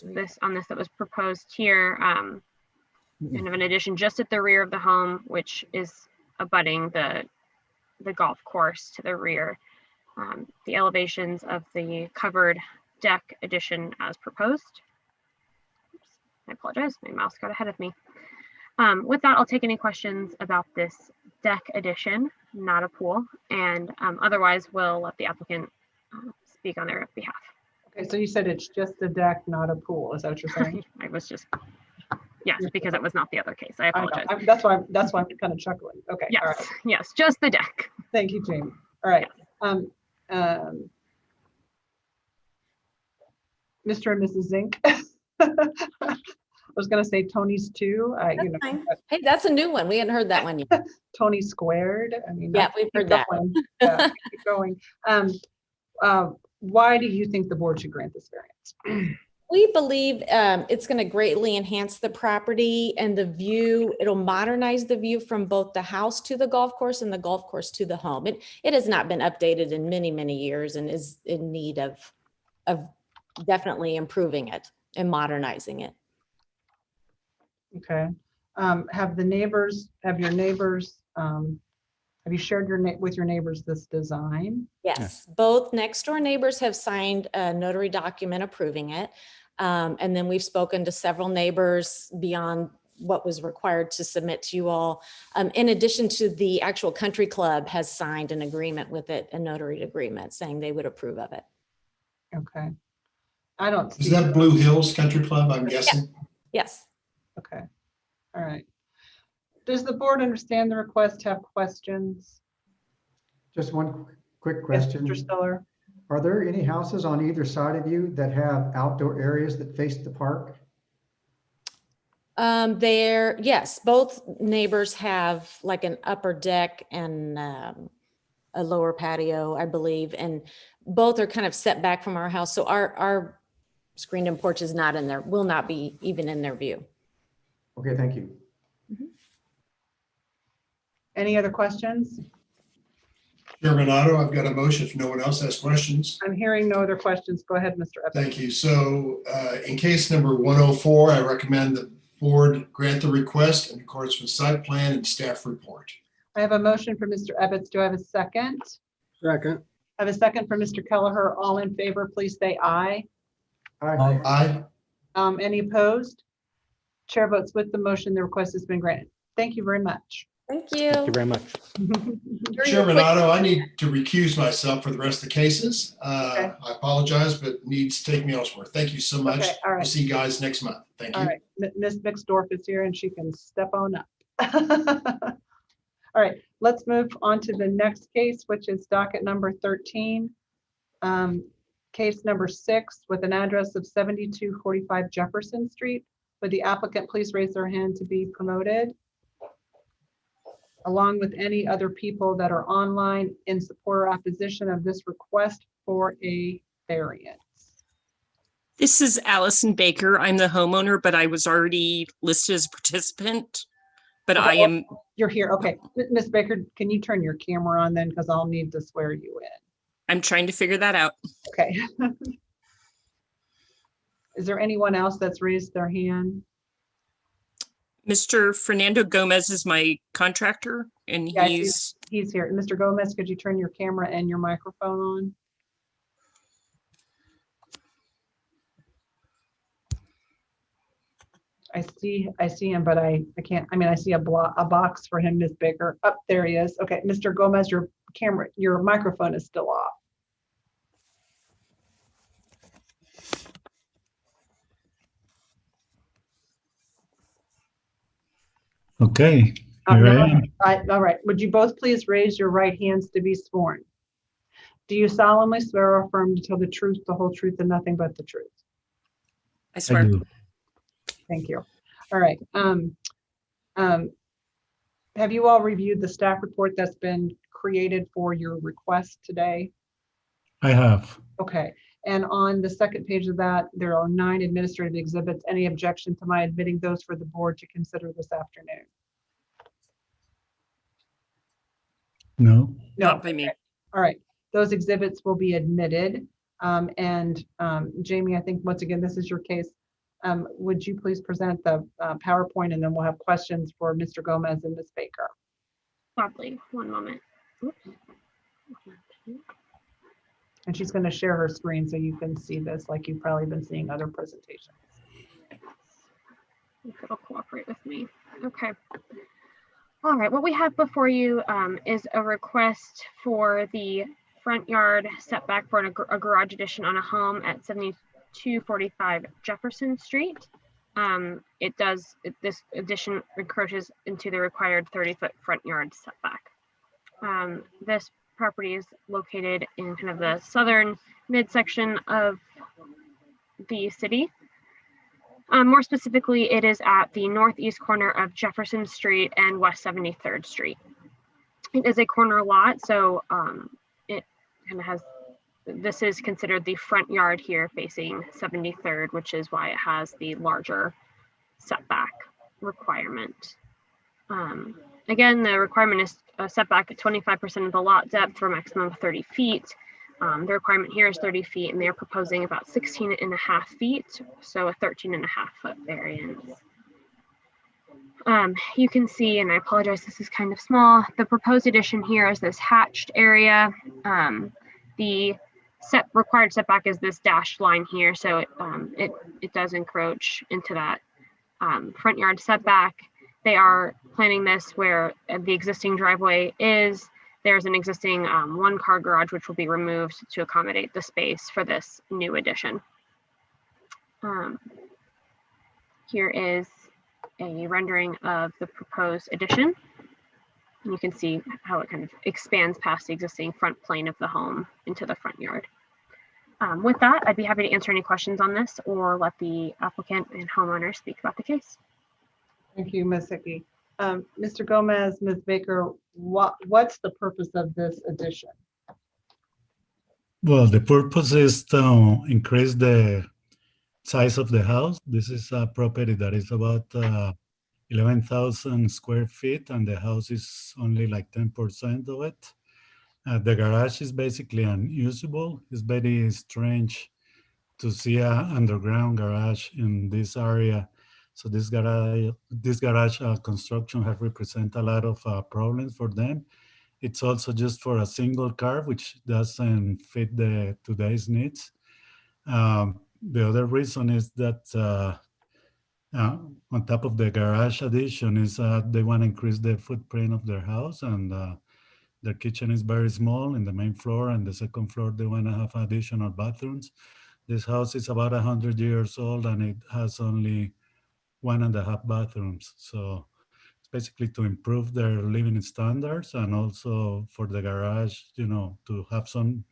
this on this that was proposed here, kind of an addition just at the rear of the home, which is abutting the golf course to the rear. The elevations of the covered deck addition as proposed. Oops, I apologize, my mouse got ahead of me. With that, I'll take any questions about this deck addition, not a pool, and otherwise we'll let the applicant speak on their behalf. Okay, so you said it's just a deck, not a pool. Is that what you're saying? I was just, yes, because it was not the other case. I apologize. That's why I'm kind of chuckling. Okay. Yes, All right. yes, just the deck. Thank you, Jamie. All right. Mr. and Mrs. Zink. I was going to say Tony's too. Hey, that's a new one. We hadn't heard that one yet. Tony squared. I mean, yeah, we've heard that one. Yeah, keep going. Why do you think the board should grant this variance? We believe it's going to greatly enhance the property and the view. It'll modernize the view from both the house to the golf course and the golf course to the home. It has not been updated in many, many years and is in need of definitely improving it and modernizing it. Okay. Have your neighbors, have you shared with your neighbors this design? Yes, both next door neighbors have signed a notary document approving it. And then we've spoken to several neighbors beyond what was required to submit to you all. In addition to the actual country club has signed an agreement with it, a notary agreement saying they would approve of it. Okay. I don't. Is that Blue Hills Country Club, I'm guessing? Yes. Okay. All right. Does the board understand the request, have questions? Just one quick question. Yes, Mr. Stiller. Are there any houses on either side of you that have outdoor areas that face the park? Yes, both neighbors have like an upper deck and a lower patio, I believe, and both are kind of set back from our house. So our screened-in porch is not in there, will not be even in their view. Okay, thank you. Any other questions? Chairman Otto, I've got a motion if no one else has questions. I'm hearing no other questions. Go ahead, Mr. Evans. Thank you. So in case number 104, I recommend the board grant the request in accordance with site plan and staff report. I have a motion for Mr. Ebbets. Do I have a second? Second. I have a second for Mr. Kelleher. All in favor, please say aye. Aye. Aye. Any opposed? Chair votes with the motion. The request has been granted. Thank you very much. Thank you. Thank you very much. Chairman Otto, I need to recuse myself for the rest of the cases. Okay. I apologize, but needs to take me elsewhere. Thank you so much. Okay, all right. We'll see you guys next month. Thank All you. right, Ms. Mixdorf is here and she can step on up. All right, let's move on to the next case, which is docket number 13. Case number 6 with an address of 7245 Jefferson Street. Would the applicant please raise their hand to be promoted? Along with any other people that are online in support or opposition of this request for a variance. This is Allison Baker. I'm the homeowner, but I was already listed as a participant. But I am. You're here. Okay. Ms. Baker, can you turn your camera on then? Because I'll need to swear you in. I'm trying to figure that out. Okay. Is there anyone else that's raised their hand? Mr. Fernando Gomez is my contractor, and Yeah, he's here. Mr. Gomez, could you turn your camera and your microphone on? I see him, but I can't. I mean, I see a box for him, Ms. Baker. Up there he is. Okay, Mr. Gomez, your camera, your microphone is still off. Okay. Here I am. All right. Would you both please raise your right hands to be sworn? Do you solemnly swear or affirm to tell the truth, the whole truth, and nothing but the truth? I swear. Thank you. All right. Have you all reviewed the staff report that's been created for your request today? I have. Okay. And on the second page of that, there are 9 administrative exhibits. Any objection to my admitting those for the board to consider this afternoon? No. Not by me. All right. Those exhibits will be admitted. Jamie, I think once again, this is your case. Would you please present the PowerPoint, and then we'll have questions for Mr. Gomez and Ms. Baker. Gladly, one moment. Oops. And she's going to share her screen so you can see this like you've probably been seeing other presentations. If it'll cooperate with me. Okay. All right, what we have before you is a request for the front yard setback for a garage addition on a home at 7245 Jefferson Street. This addition encroaches into the required 30-foot front yard setback. This property is located in kind of the southern midsection of the city. More specifically, it is at the northeast corner of Jefferson Street and West 73rd Street. It is a corner lot, so it kind of has, this is considered the front yard here facing 73rd, which is why it has the larger setback requirement. Again, the requirement is a setback at 25% of the lot depth for a maximum of 30 feet. The requirement here is 30 feet, and they're proposing about 16.5 feet, so a 13.5 foot variance. You can see, and I apologize, this is kind of small, the proposed addition here is this hatched area. The required setback is this dashed line here, so it does encroach into that front yard setback. They are planning this where the existing driveway is. There's an existing 1-car garage which will be removed to accommodate the space for this new addition. Here is a rendering of the proposed addition. And you can see how it kind of expands past the existing front plane of the home into the front yard. With that, I'd be happy to answer any questions on this or let the applicant and homeowner speak about the case. Thank you, Ms. Hickey. Mr. Gomez, Ms. Baker, what's the purpose of this addition? Well, the purpose is to increase the size of the house. This is a property that is about 11,000 square feet, and the house is only like 10% of it. The garage is basically unusable. It's very strange to see an underground garage in this area. So this garage construction has represented a lot of problems for them. It's also just for a single car, which doesn't fit today's needs. The other reason is that on top of the garage addition is they want to increase the footprint of their house, and their kitchen is very small in the main floor, and the second floor they want to have additional bathrooms. This house is about 100 years old, and it has only 1.5 bathrooms. So it's basically to improve their living standards, and also for the garage, you know, to have some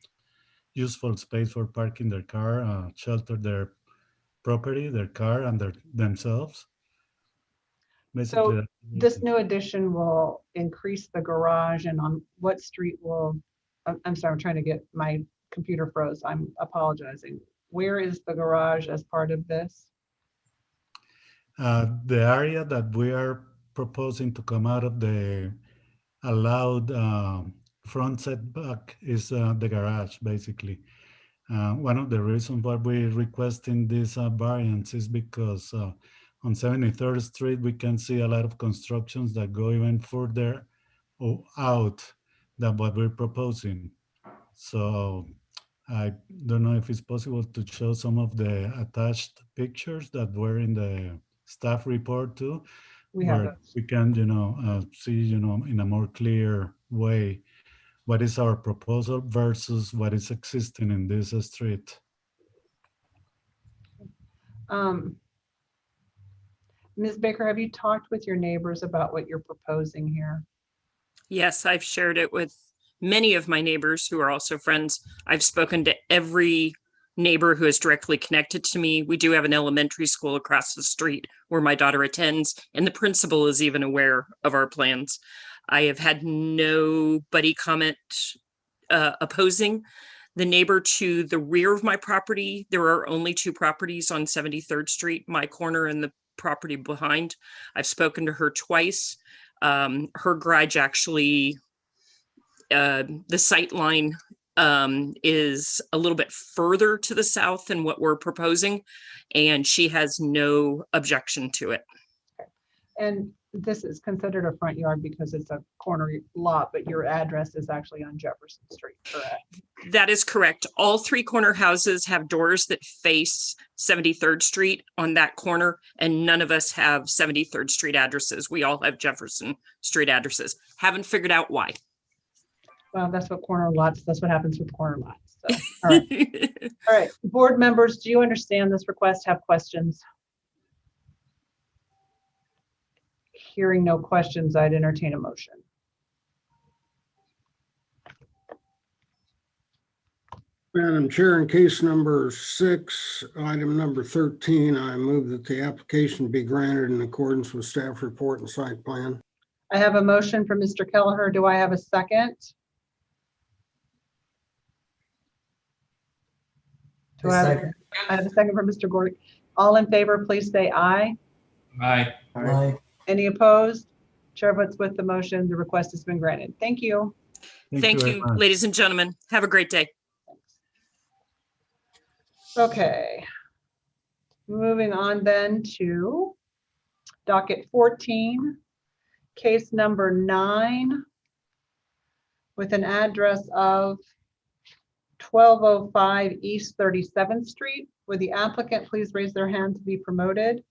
useful space for parking their car, shelter their property, their car, and themselves. Basically, So this new addition will increase the garage, and on what street will, I'm sorry, I'm trying to get, my computer froze. I'm apologizing. Where is the garage as part of this? the area that we are proposing to come out of the allowed front setback is the garage, basically. One of the reasons why we're requesting this variance is because on 73rd Street, we can see a lot of constructions that go even further out than what we're proposing. So I don't know if it's possible to show some of the attached pictures that were in the staff report too, We have where those. we can, see, in a more clear way what is our proposal versus what is existing in this street. Ms. Baker, have you talked with your neighbors about what you're proposing here? Yes, I've shared it with many of my neighbors who are also friends. I've spoken to every neighbor who is directly connected to me. We do have an elementary school across the street where my daughter attends, and the principal is even aware of our plans. I have had nobody comment opposing. The neighbor to the rear of my property, there are only 2 properties on 73rd Street, my corner and the property behind. I've spoken to her twice. Her garage actually, the sight line is a little bit further to the south than what we're proposing, and she has no objection to it. And this is considered a front yard because it's a corner lot, but your address is actually on Jefferson Street, correct? That is correct. All 3 corner houses have doors that face 73rd Street on that corner, and none of us have 73rd Street addresses. We all have Jefferson Street addresses. Haven't figured out why. Well, that's what corner lots, that's what happens with corner lots. So, all right. All right, board members, do you understand this request? Have questions? Hearing no questions, I'd entertain a motion. Madam Chair, in case number 6, item number 13, I move that the application be granted in accordance with staff report and site plan. I have a motion from Mr. Kelleher. Do I have a second? Do I have a second from Mr. Gordy? All in favor, please say aye. Aye. Aye. Any opposed? Chair votes with the motion. The request has been granted. Thank you. Thank you, ladies and gentlemen. Have a great day. Okay. Moving on then to docket 14, case number 9, with an address of 1205 East 37th Street. Would the applicant please raise their hand to be promoted?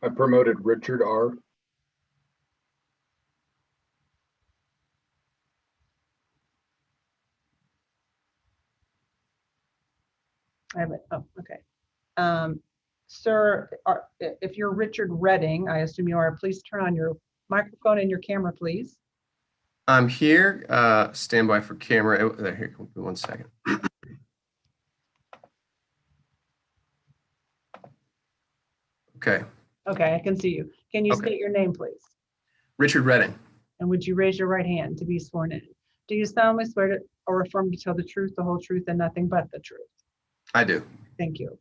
I promoted Richard R. I have it. Oh, okay. Sir, if you're Richard Redding, I assume you are, please turn on your microphone and your camera, please. I'm here. Stand by for camera. Oh, there, here, 1 second. Okay. Okay, I can see you. Can you state your name, please? Richard Redding. And would you raise your right hand to be sworn in? Do you solemnly swear to or affirm to tell the truth, the whole truth, and nothing but the truth? I do. Thank you.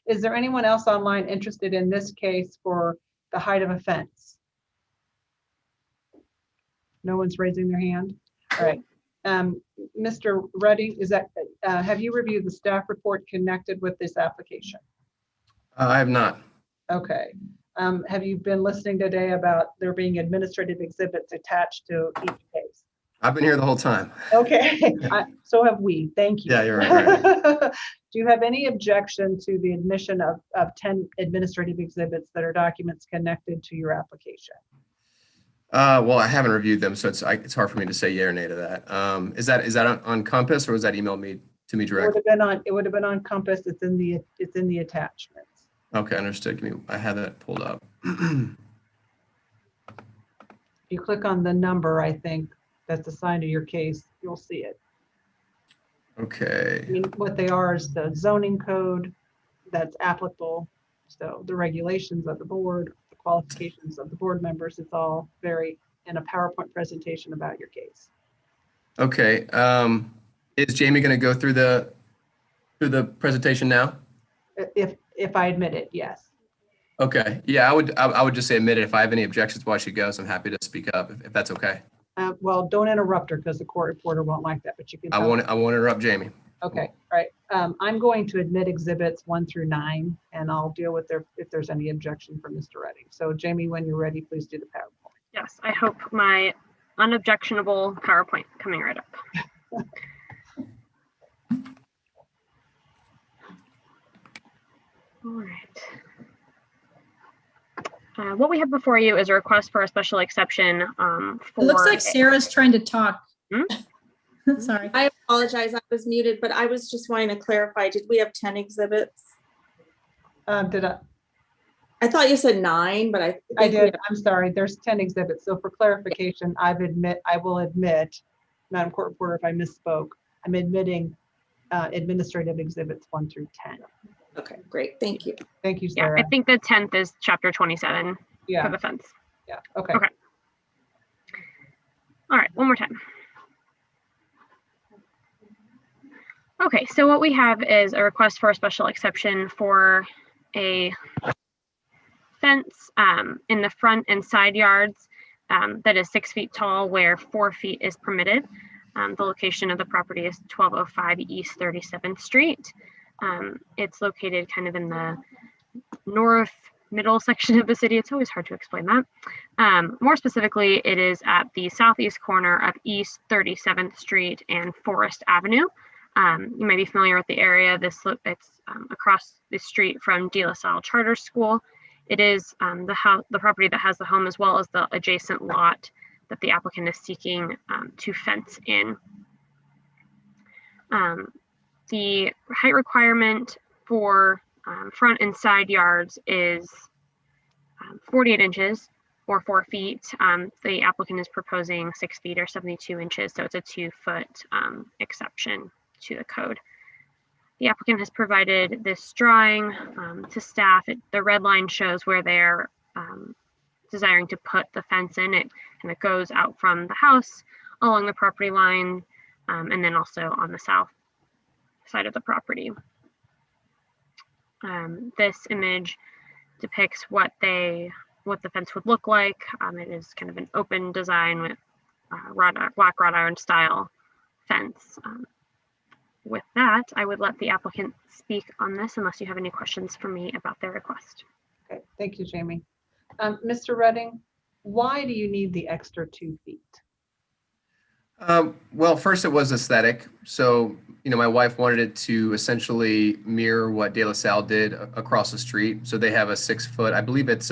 Is there anyone else online interested in this case for the height of a fence? No one's raising their hand? All right. Mr. Redding, is that, have you reviewed the staff report connected with this application? I have not. Okay. Have you been listening today about there being administrative exhibits attached to each case? I've been here the whole time. Okay, so have we. Thank you. Yeah, you're right. Do you have any objection to the admission of 10 administrative exhibits that are documents connected to your application? Well, I haven't reviewed them, so it's hard for me to say yay or nay to that. Is that on Compass, or was that emailed to me It would directly? have been on Compass. It's in the attachments. Okay, understood. I have that pulled up. If you click on the number, I think that's assigned to your case, you'll see it. Okay. I mean, what they are is the zoning code that's applicable. So the regulations of the board, the qualifications of the board members, it's all very in a PowerPoint presentation about your case. Okay. Is Jamie going to go through the presentation now? If I admit it, yes. Okay. Yeah, I would just say admit it. If I have any objections while she goes, I'm happy to speak up if that's okay. Well, don't interrupt her because the court reporter won't like that, but you can. I won't interrupt Jamie. Okay, all right. I'm going to admit exhibits 1 through 9, and I'll deal with if there's any objection from Mr. Redding. So Jamie, when you're ready, please do the PowerPoint. Yes, I hope my unobjectionable PowerPoint coming right up. All right. What we have before you is a request for a special exception for. It looks like Sarah's trying to talk. Sorry. I apologize, I was muted, but I was just wanting to clarify, did we have 10 exhibits? Did I? I thought you said 9, but I did. I'm sorry. There's 10 exhibits. So for clarification, I will admit, Madam Court Reporter, if I misspoke, I'm admitting administrative exhibits 1 through 10. Okay, great. Thank you. Thank you, Yeah, Sarah. I think the 10th is chapter 27 Yeah. for the fence. Yeah. Okay. Okay. All right, one more time. Okay, so what we have is a request for a special exception for a fence in the front and side yards that is 6 feet tall where 4 feet is permitted. The location of the property is 1205 East 37th Street. It's located kind of in the north middle section of the city. It's always hard to explain that. More specifically, it is at the southeast corner of East 37th Street and Forest Avenue. You might be familiar with the area. It's across the street from De La Salle Charter School. It is the property that has the home as well as the adjacent lot that the applicant is seeking to fence in. The height requirement for front and side yards is 48 inches or 4 feet. The applicant is proposing 6 feet or 72 inches, so it's a 2-foot exception to the code. The applicant has provided this drawing to staff. The red line shows where they're desiring to put the fence in. It kind of goes out from the house along the property line and then also on the south side of the property. This image depicts what the fence would look like. It is kind of an open design with black wrought iron style fence. With that, I would let the applicant speak on this unless you have any questions for me about their request. Okay, thank you, Jamie. Mr. Redding, why do you need the extra 2 feet? Well, first it was aesthetic. So, my wife wanted it to essentially mirror what De La Salle did across the street. So they have a 6-foot, I believe it's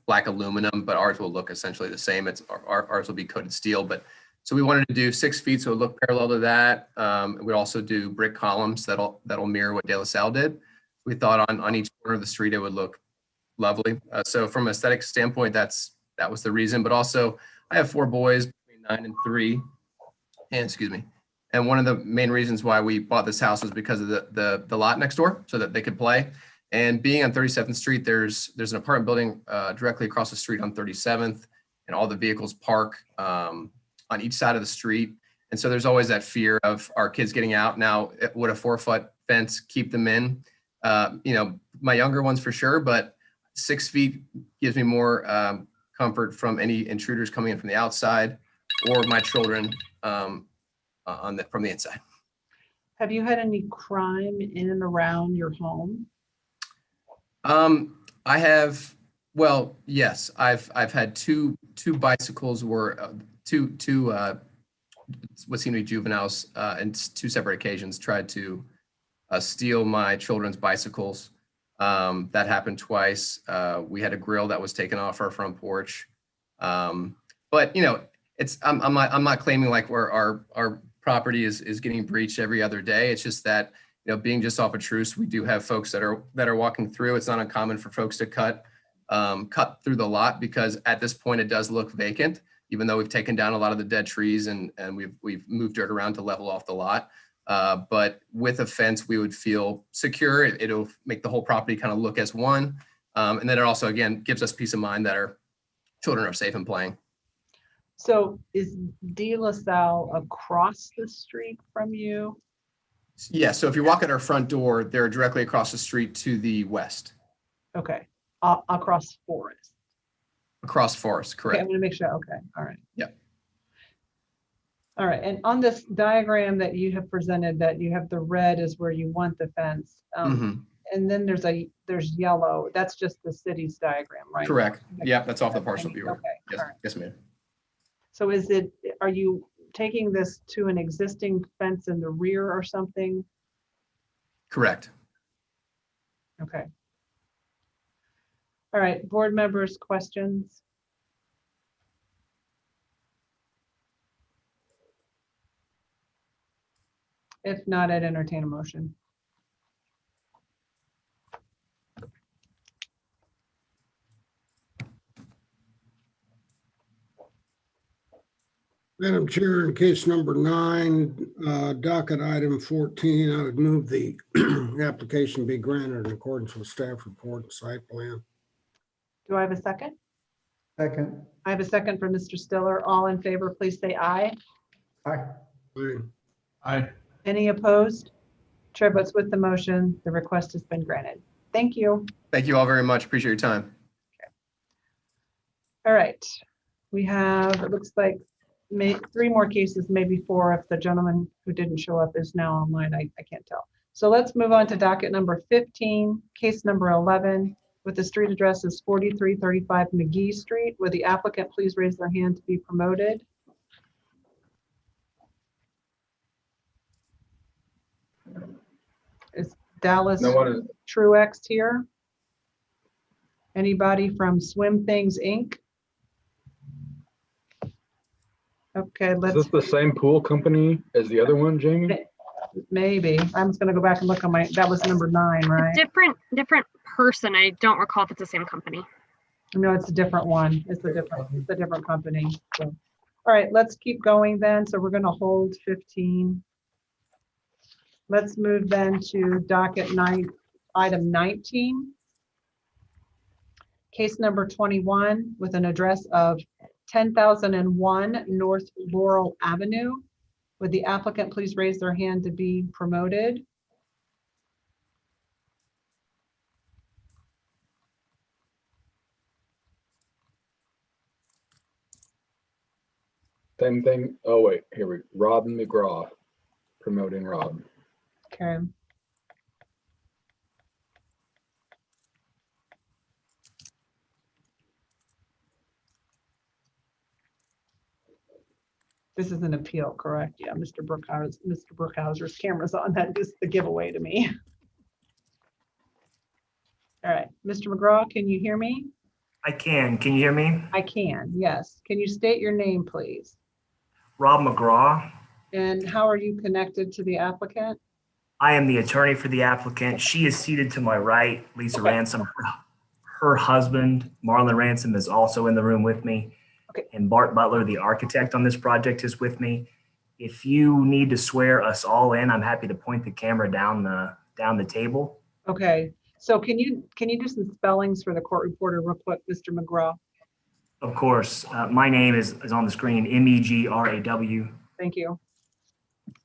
black aluminum, but ours will look essentially the same. Ours will be coated steel, but so we wanted to do 6 feet, so it looked parallel to that. We also do brick columns that'll mirror what De La Salle did. We thought on each corner of the street it would look lovely. So from an aesthetic standpoint, that was the reason. But also, I have 4 boys between 9 and 3, and one of the main reasons why we bought this house was because of the lot next door, so that they could play. And being on 37th Street, there's an apartment building directly across the street on 37th, and all the vehicles park on each side of the street. And so there's always that fear of our kids getting out. Now, would a 4-foot fence keep them in? My younger ones for sure, but 6 feet gives me more comfort from any intruders coming in from the outside or my children from the inside. Have you had any crime in and around your home? I have, well, yes, I've had two bicycles were two what seemed to be juveniles, and two separate occasions tried to steal my children's bicycles. That happened twice. We had a grill that was taken off our front porch. But you know, I'm not claiming like our property is getting breached every other day. It's just that, you know, being just off a truce, we do have folks that are walking through. It's not uncommon for folks to cut through the lot, because at this point it does look vacant, even though we've taken down a lot of the dead trees and we've moved dirt around to level off the lot. But with a fence, we would feel secure. It'll make the whole property kind of look as one. And then it also, again, gives us peace of mind that our children are safe and playing. So is De La Salle across the street from you? Yeah, so if you walk at our front door, they're directly across the street to the west. Okay, across Forest. Across Forest, Okay, correct. I'm gonna make sure, okay, all right. Yeah. All right, and on this diagram that you have presented, that you have the red is where you want the fence. And then there's yellow, that's just the city's diagram, right? Correct. Yeah, that's off the parcel viewer. Okay, Yes, all right. yes, ma'am. So are you taking this to an existing fence in the rear or something? Correct. Okay. All right, board members, questions? If not, I'd entertain a motion. Madam Chair, in case number 9, docket item 14, I would move the application be granted in accordance with staff report and site plan. Do I have a second? Second. I have a second from Mr. Stiller. All in favor, please say aye. Aye. Aye. Any opposed? Chair votes with the motion. The request has been granted. Thank you. Thank you all very much. Appreciate your time. All right. We have, it looks like 3 more cases, maybe 4 if the gentleman who didn't show up is now online. I can't tell. So let's move on to docket number 15, case number 11, with the street address is 4335 McGee Street. Would the applicant please raise their hand to be promoted? Is Dallas No one is. Truex here? Anybody from Swim Things Inc.? Okay, Is let's, this the same pool company as the other one, Jamie? maybe. I'm just gonna go back and look on that was number 9, right? Different person. I don't recall if it's the same company. No, it's a different one. It's a different company. So, all right, let's keep going then. So we're gonna hold 15. Let's move then to docket 9, item 19. Case number 21 with an address of 10,001 North Laurel Avenue. Would the applicant please raise their hand to be promoted? Same thing. Oh, wait, here we go. Rob McGraw, promoting Rob. Okay. This is an appeal, correct? Yeah, Mr. Brookhouser's camera's on. That is the giveaway to me. All right, Mr. McGraw, can you hear me? I can. Can you hear me? I can, yes. Can you state your name, please? Rob McGraw. And how are you connected to the applicant? I am the attorney for the applicant. She is seated to my right, Lisa Ransom. Her husband, Marlon Ransom, is also in the room with me. Okay. And Bart Butler, the architect on this project, is with me. If you need to swear us all in, I'm happy to point the camera down the table. Okay, so can you do some spellings for the court reporter real quick, Mr. McGraw? Of course, my name is on the screen, Megraw. Thank you.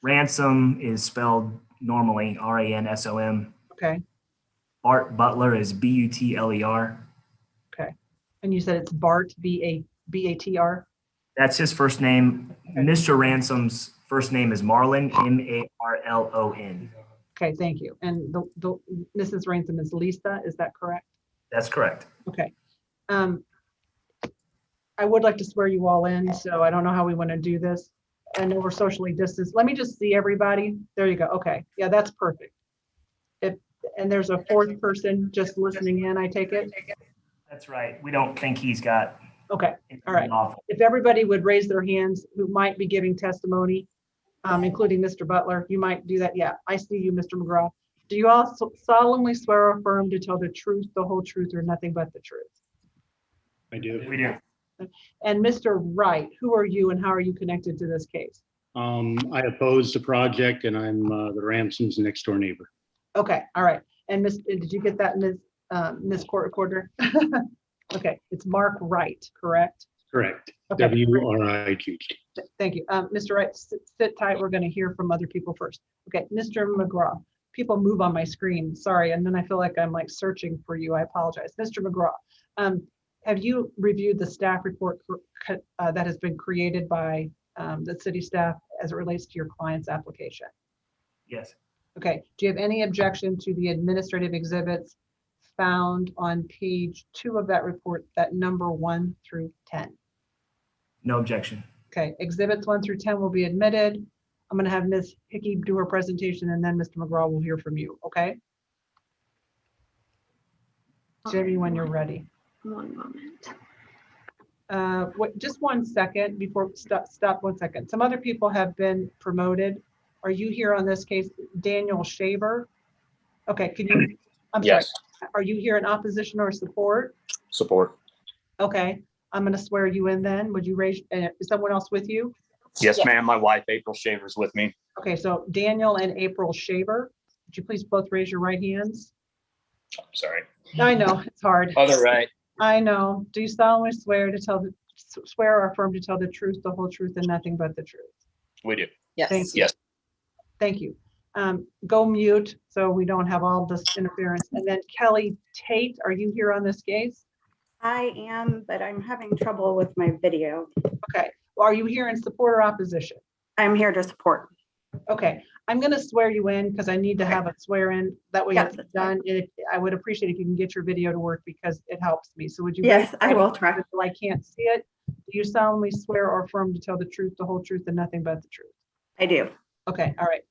Ransom is spelled normally, Ransom. Okay, Bart Butler is Butler. okay. And you said it's Bart, B-A-T-R? That's his first name. Mr. Ransom's first name is Marlon, M-A-R-L-O-N. Okay, thank you. And the Mrs. Ransom is Lisa, is that correct? That's correct. Okay. I would like to swear you all in, so I don't know how we want to do this. I know we're socially distanced. Let me just see everybody. There you go. Okay. Yeah, that's perfect. And there's a fourth person just listening in, I take it? That's right. We don't think he's got. Okay. All right. If everybody would raise their hands who might be giving testimony, including Mr. Butler, you might do that. Yeah, I see you, Mr. McGraw. Do you also solemnly swear or affirm to tell the truth, the whole truth, or nothing but the truth? I do. We do. And Mr. Wright, who are you and how are you connected to this case? I opposed the project and I'm the Ransom's next door neighbor. Okay, all right. And did you get that, Ms. Court Recorder? Okay, it's Mark Wright, correct? Correct. Okay. W-R-I-G. Thank you. Mr. Wright, sit tight. We're going to hear from other people first. Okay, Mr. McGraw. People move on my screen. Sorry, and then I feel like I'm like searching for you. I apologize. Mr. McGraw, have you reviewed the staff report that has been created by the city staff as it relates to your client's application? Yes. Okay. Do you have any objection to the administrative exhibits found on page 2 of that report, that number 1 through 10? No objection. Okay. Exhibits 1 through 10 will be admitted. I'm going to have Ms. Hickey do her presentation and then Mr. McGraw will hear from you. Okay. Jimmy, when you're ready. One moment. Just 1 second before, stop 1 second. Some other people have been promoted. Are you here on this case? Daniel Shaver? Okay, can you, I'm sorry. Yes. Are you here in opposition or support? Support. Okay, I'm gonna swear you in then. Would you raise, is someone else with you? Yes, ma'am. My wife, April Shaver's with me. Okay, so Daniel and April Shaver, would you please both raise your right hands? Sorry. I know, it's hard. Other right. I know. Do you solemnly swear or affirm to tell the truth, the whole truth, and nothing but the truth? We do. Thank you. Yes. Thank you. Go mute so we don't have all this interference. And then Kelly Tate, are you here on this case? I am, but I'm having trouble with my video. Okay. Well, are you here in support or opposition? I'm here to support. Okay. I'm going to swear you in because I need to have a swear in. That way it's done. I would appreciate if you can get your video to work because it helps me. So would you? Yes, I will try. I can't see it. Do you solemnly swear or affirm to tell the truth, the whole truth, and nothing but the truth? I do. Okay. All right.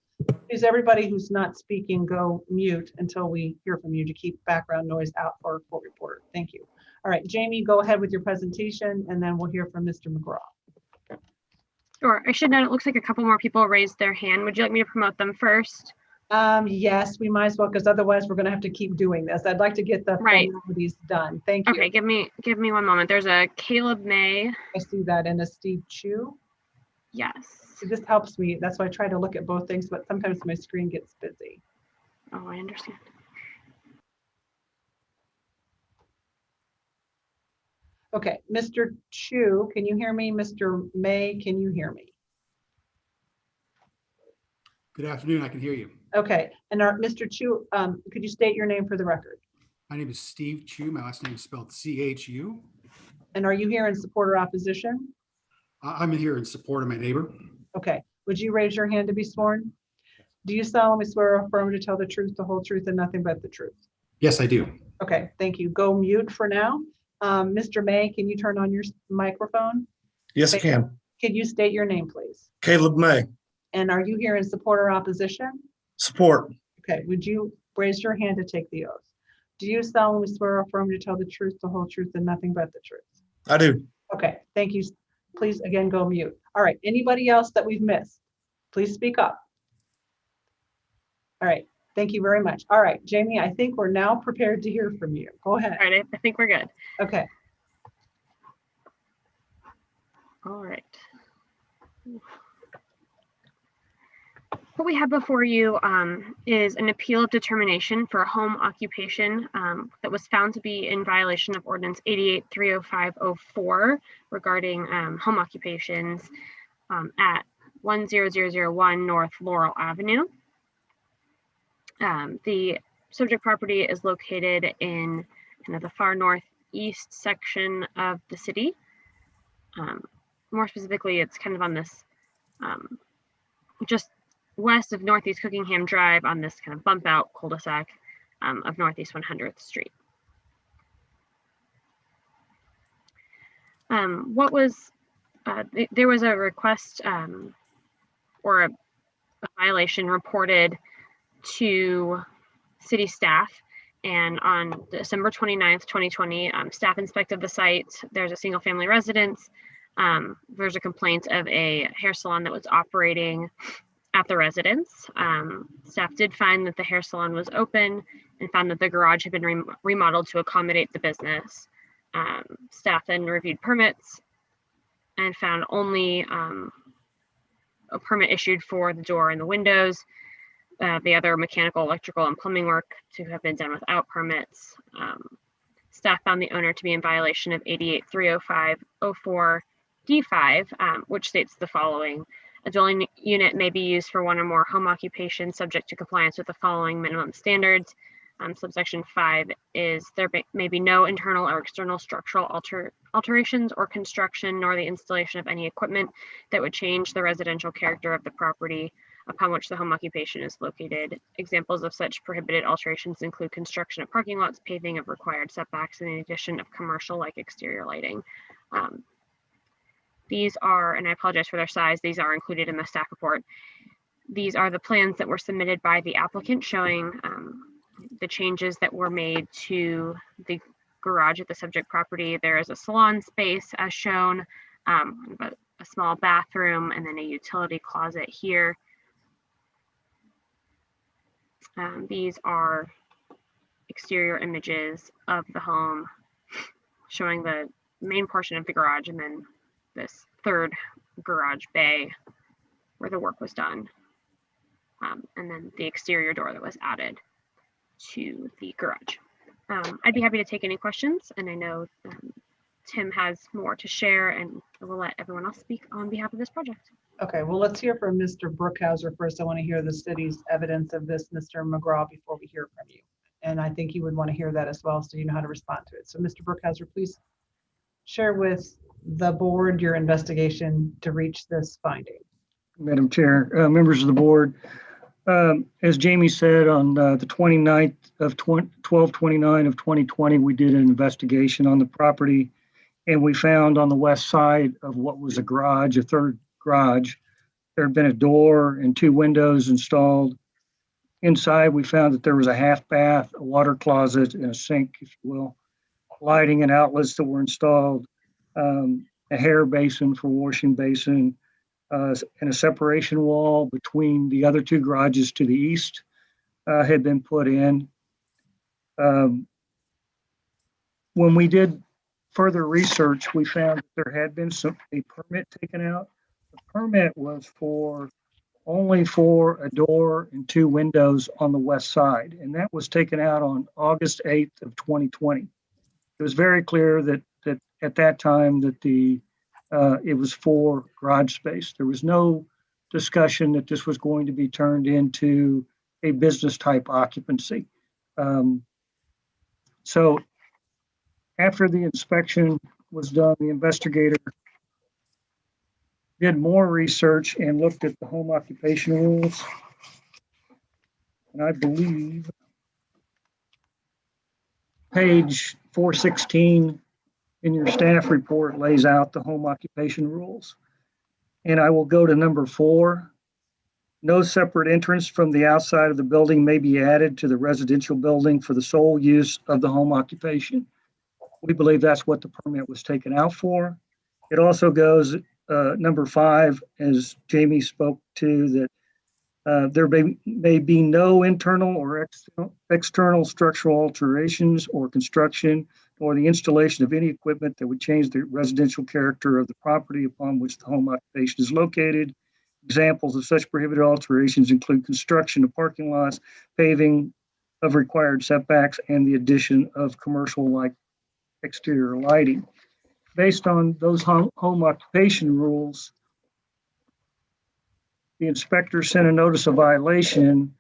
Please, everybody who's not speaking, go mute until we hear from you to keep background noise out for our court reporter. Thank you. All right, Jamie, go ahead with your presentation and then we'll hear from Mr. McGraw. Sure. I should note, it looks like a couple more people raised their hand. Would you like me to promote them first? Yes, we might as well, because otherwise we're going to have to keep doing this. I'd like to get the formalities done. Thank you. Okay, give me 1 moment. There's a Caleb May. I see that, and a Steve Chu. Yes. See, this helps me. That's why I try to look at both things, but sometimes my screen gets busy. Oh, I understand. Okay, Mr. Chu, can you hear me? Mr. May, can you hear me? Good afternoon, I can hear you. Okay, and Mr. Chu, could you state your name for the record? My name is Steve Chu. My last name is spelled C-H-U. And are you here in support or opposition? I'm here in support of my neighbor. Okay, would you raise your hand to be sworn? Do you solemnly swear or affirm to tell the truth, the whole truth, and nothing but the truth? Yes, I do. Okay, thank you. Go mute for now. Mr. May, can you turn on your microphone? Yes, I can. Can you state your name, please? Caleb May. And are you here in support or opposition? Support. Okay, would you raise your hand to take the oath? Do you solemnly swear or affirm to tell the truth, the whole truth, and nothing but the truth? I do. Okay, thank you. Please, again, go mute. All right, anybody else that we've missed? Please speak up. All right, thank you very much. All right, Jamie, I think we're now prepared to hear from you. Go ahead. All right, I think we're good. Okay. All right. What we have before you is an appeal of determination for a home occupation that was found to be in violation of Ordinance 88-30504 regarding home occupations at 10001 North Laurel Avenue. The subject property is located in kind of the far northeast section of the city. More specifically, it's kind of on this just west of Northeast Cookingham Drive on this kind of bump out cul-de-sac of Northeast 100th Street. There was a request or a violation reported to city staff. And on December 29th, 2020, staff inspected the site. There's a single family residence. There's a complaint of a hair salon that was operating at the residence. Staff did find that the hair salon was open and found that the garage had been remodeled to accommodate the business. Staff then reviewed permits and found only a permit issued for the door and the windows. The other mechanical, electrical, and plumbing work to have been done without permits. Staff found the owner to be in violation of 88-305-04 D5, which states the following: a dwelling unit may be used for one or more home occupations subject to compliance with the following minimum standards. Subsection 5 is there may be no internal or external structural alterations or construction, nor the installation of any equipment that would change the residential character of the property upon which the home occupation is located. Examples of such prohibited alterations include construction of parking lots, paving of required setbacks, and the addition of commercial-like exterior lighting. These are, and I apologize for their size, these are included in the staff report. These are the plans that were submitted by the applicant showing the changes that were made to the garage at the subject property. There is a salon space as shown, a small bathroom, and then a utility closet here. These are exterior images of the home showing the main portion of the garage and then this third garage bay where the work was done. And then the exterior door that was added to the garage. I'd be happy to take any questions, and I know Tim has more to share, and I will let everyone else speak on behalf of this project. Okay, well, let's hear from Mr. Brookhauser first. I want to hear the city's evidence of this, Mr. McGraw, before we hear from you. And I think you would want to hear that as well, so you know how to respond to it. So Mr. Brookhauser, please share with the board your investigation to reach this finding. Madam Chair, members of the board, as Jamie said, on the 29th of 12/29 of 2020, we did an investigation on the property, and we found on the west side of what was a garage, a third garage, there had been a door and 2 windows installed. Inside, we found that there was a half bath, a water closet, and a sink, if you will, lighting and outlets that were installed, a hair basin for washing basin, and a separation wall between the other 2 garages to the east had been put in. When we did further research, we found that there had been a permit taken out. The permit was only for a door and 2 windows on the west side, and that was taken out on August 8th of 2020. It was very clear that at that time that it was for garage space. There was no discussion that this was going to be turned into a business type occupancy. So after the inspection was done, the investigator did more research and looked at the home occupation rules. And I believe page 416 in your staff report lays out the home occupation rules. And I will go to number 4. No separate entrance from the outside of the building may be added to the residential building for the sole use of the home occupation. We believe that's what the permit was taken out for. It also goes, number 5, as Jamie spoke to, that there may be no internal or external structural alterations or construction or the installation of any equipment that would change the residential character of the property upon which the home occupation is located. Examples of such prohibited alterations include construction of parking lots, paving of required setbacks, and the addition of commercial-like exterior lighting. Based on those home occupation rules, the inspector sent a notice of violation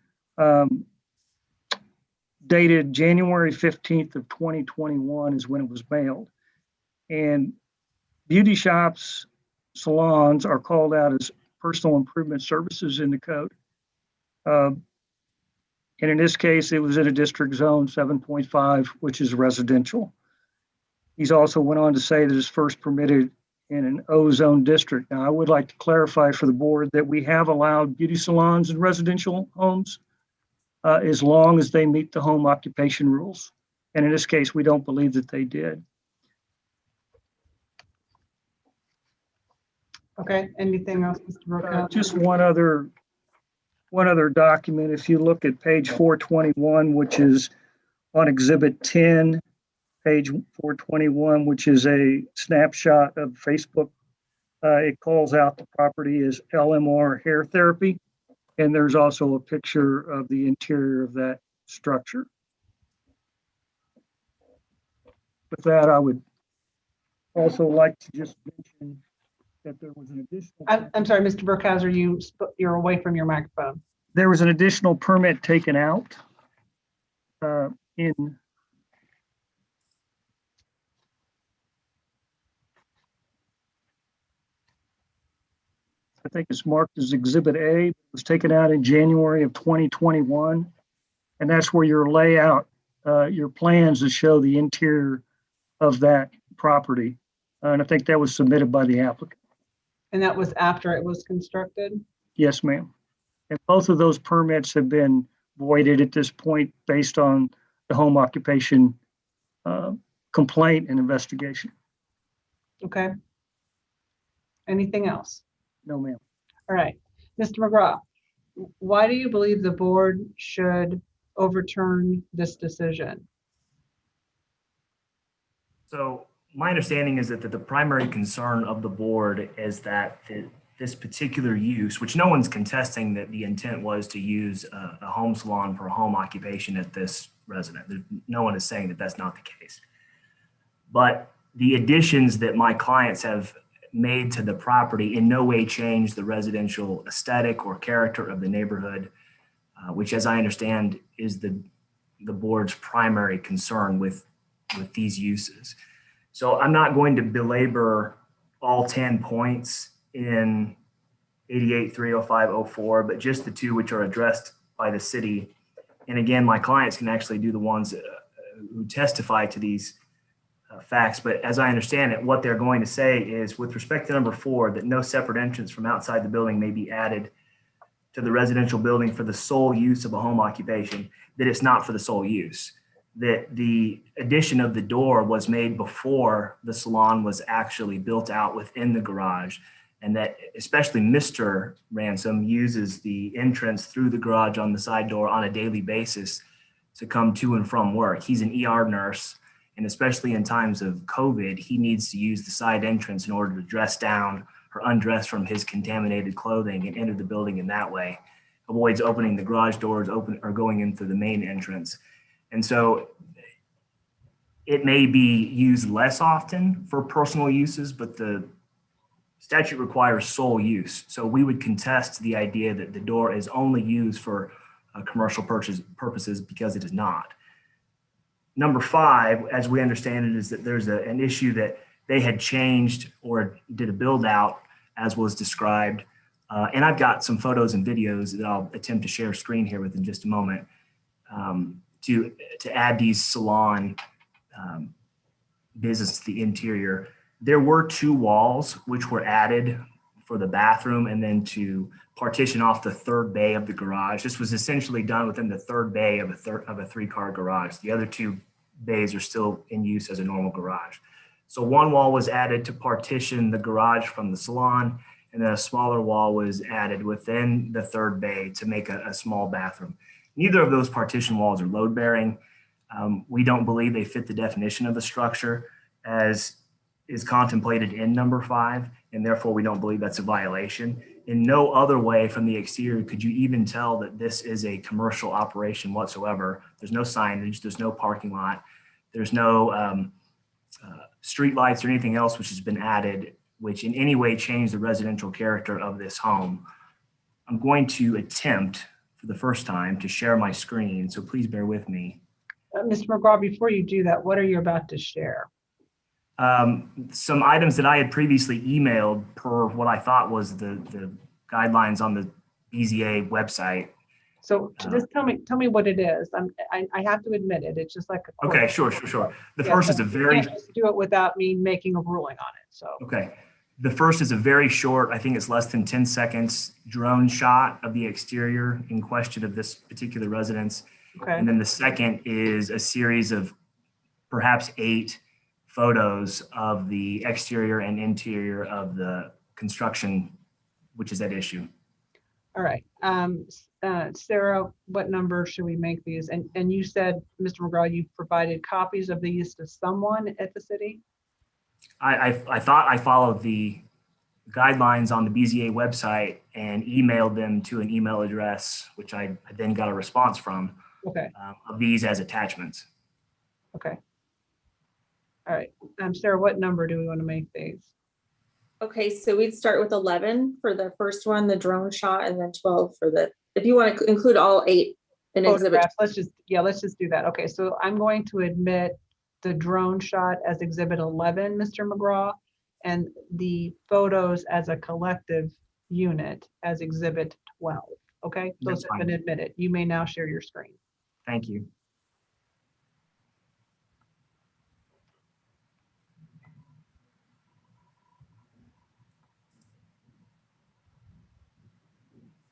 dated January 15th of 2021 is when it was mailed. And beauty shops, salons are called out as personal improvement services in the code. And in this case, it was in a district zone 7.5, which is residential. He's also went on to say that it's first permitted in an O-zone district. Now, I would like to clarify for the board that we have allowed beauty salons in residential homes as long as they meet the home occupation rules. And in this case, we don't believe that they did. Okay, anything else, Mr. Brookhouse? Just one other document. If you look at page 421, which is on Exhibit 10, page 421, which is a snapshot of Facebook. It calls out the property as LMR Hair Therapy. And there's also a picture of the interior of that structure. With that, I would also like to just mention that there was an additional. I'm sorry, Mr. Burkhauser, you're away from your microphone. There was an additional permit taken out in I think it's marked as Exhibit A. It was taken out in January of 2021. And that's where your layout, your plans to show the interior of that property. And I think that was submitted by the applicant. And that was after it was constructed? Yes, ma'am. And both of those permits have been voided at this point based on the home occupation complaint and investigation. Okay. Anything else? No, ma'am. All right. Mr. McGraw, why do you believe the board should overturn this decision? So my understanding is that the primary concern of the board is that this particular use, which no one's contesting that the intent was to use a home salon for home occupation at this resident. No one is saying that that's not the case. But the additions that my clients have made to the property in no way change the residential aesthetic or character of the neighborhood, which, as I understand, is the board's primary concern with these uses. So I'm not going to belabor all 10 points in 88, 305, 04, but just the two which are addressed by the city. And again, my clients can actually do the ones who testify to these facts, but as I understand it, what they're going to say is, with respect to number 4, that no separate entrance from outside the building may be added to the residential building for the sole use of a home occupation, that it's not for the sole use, that the addition of the door was made before the salon was actually built out within the garage, and that especially Mr. Ransom uses the entrance through the garage on the side door on a daily basis to come to and from work. He's an ER nurse. And especially in times of COVID, he needs to use the side entrance in order to dress down or undress from his contaminated clothing and enter the building in that way. Avoids opening the garage doors or going in through the main entrance. And so it may be used less often for personal uses, but the statute requires sole use. So we would contest the idea that the door is only used for commercial purposes, because it is not. Number 5, as we understand it, is that there's an issue that they had changed or did a build out as was described. And I've got some photos and videos that I'll attempt to share screen here with in just a moment to add these salon business to the interior. There were 2 walls which were added for the bathroom and then to partition off the 3rd bay of the garage. This was essentially done within the 3rd bay of a 3-car garage. The other 2 bays are still in use as a normal garage. So 1 wall was added to partition the garage from the salon, and then a smaller wall was added within the 3rd bay to make a small bathroom. Neither of those partition walls are load bearing. We don't believe they fit the definition of the structure as is contemplated in number 5, and therefore we don't believe that's a violation. In no other way from the exterior could you even tell that this is a commercial operation whatsoever. There's no signage, there's no parking lot, there's no street lights or anything else which has been added, which in any way change the residential character of this home. I'm going to attempt for the first time to share my screen, so please bear with me. Mr. McGraw, before you do that, what are you about to share? Some items that I had previously emailed per what I thought was the guidelines on the BZA website. So just tell me what it is. I have to admit it. It's just like a okay, sure. The first is a very do it without me making a ruling on it. So okay. The first is a very short, I think it's less than 10 seconds, drone shot of the exterior in question of this particular residence. Okay. And then the second is a series of perhaps 8 photos of the exterior and interior of the construction, which is at issue. All right. Sarah, what number should we make these? And you said, Mr. McGraw, you provided copies of these to someone at the city? I thought I followed the guidelines on the BZA website and emailed them to an email address, which I then got a response from, Okay. of these as attachments. Okay. All right. Sarah, what number do we want to make these? Okay, so we'd start with 11 for the first one, the drone shot, and then 12 for the, if you want to include all 8 in exhibit. Photographs. Let's just do that. Okay, so I'm going to admit the drone shot as exhibit 11, Mr. McGraw, and the photos as a collective unit as exhibit 12. Okay, those have been admitted. You may now share your screen. Thank you.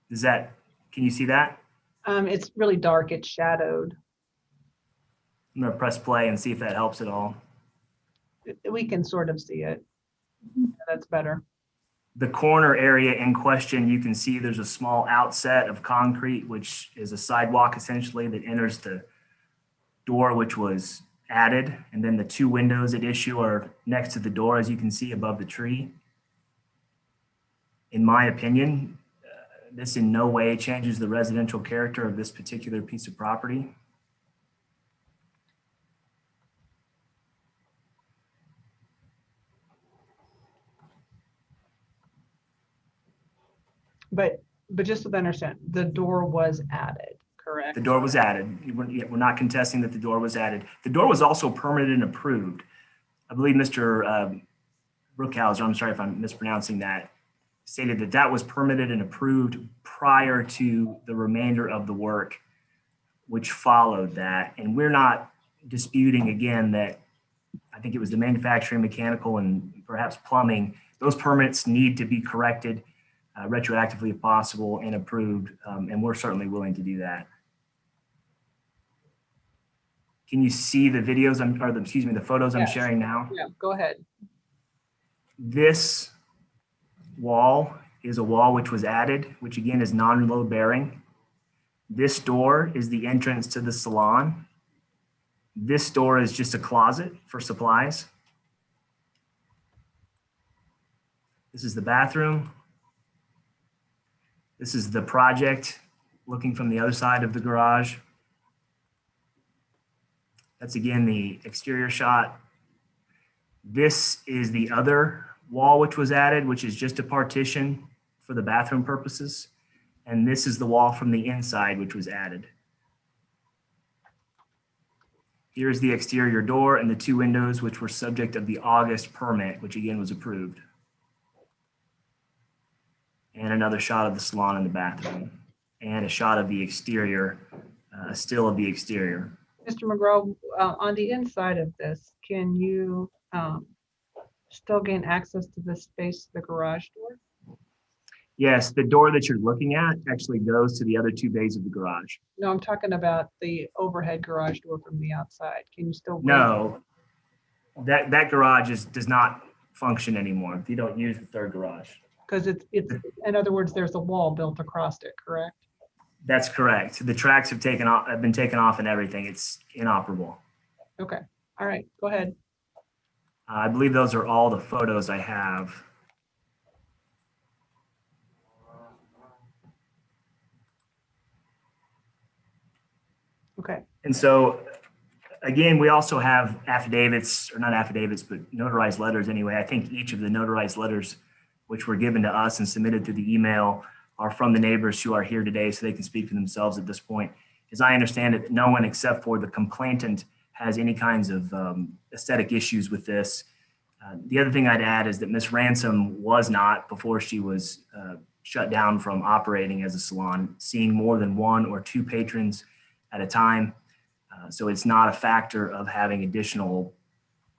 Can you see that? It's really dark. It's shadowed. I'm gonna press play and see if that helps at all. We can sort of see it. That's better. The corner area in question, you can see there's a small outset of concrete, which is a sidewalk essentially that enters the door, which was added. And then the 2 windows at issue are next to the door, as you can see above the tree. In my opinion, this in no way changes the residential character of this particular piece of property. But just so I understand, the door was added, correct? The door was added. We're not contesting that the door was added. The door was also permitted and approved. I believe Mr. Brookhauser, I'm sorry if I'm mispronouncing that, stated that that was permitted and approved prior to the remainder of the work, which followed that. And we're not disputing again that I think it was the manufacturing, mechanical, and perhaps plumbing. Those permits need to be corrected retroactively if possible and approved, and we're certainly willing to do that. Can you see the videos, the photos I'm sharing now? Yeah, go ahead. This wall is a wall which was added, which again is non-load bearing. This door is the entrance to the salon. This door is just a closet for supplies. This is the bathroom. This is the project looking from the other side of the garage. That's again the exterior shot. This is the other wall which was added, which is just a partition for the bathroom purposes. And this is the wall from the inside, which was added. Here's the exterior door and the 2 windows, which were subject of the August permit, which again was approved. And another shot of the salon and the bathroom, and a shot of the exterior, still of the exterior. Mr. McGraw, on the inside of this, can you still gain access to this space, the garage door? Yes, the door that you're looking at actually goes to the other 2 bays of the garage. No, I'm talking about the overhead garage door from the outside. Can you still? No, that garage does not function anymore. You don't use the 3rd garage. Because it's in other words, there's a wall built across it, correct? That's correct. The tracks have been taken off and everything. It's inoperable. Okay. All right. Go ahead. I believe those are all the photos I have. Okay. And so, again, we also have affidavits, or not affidavits, but notarized letters anyway. I think each of the notarized letters which were given to us and submitted through the email are from the neighbors who are here today, so they can speak for themselves at this point. As I understand it, no one except for the complainant has any kinds of aesthetic issues with this. The other thing I'd add is that Ms. Ransom was not, before she was shut down from operating as a salon, seeing more than 1 or 2 patrons at a time. So it's not a factor of having additional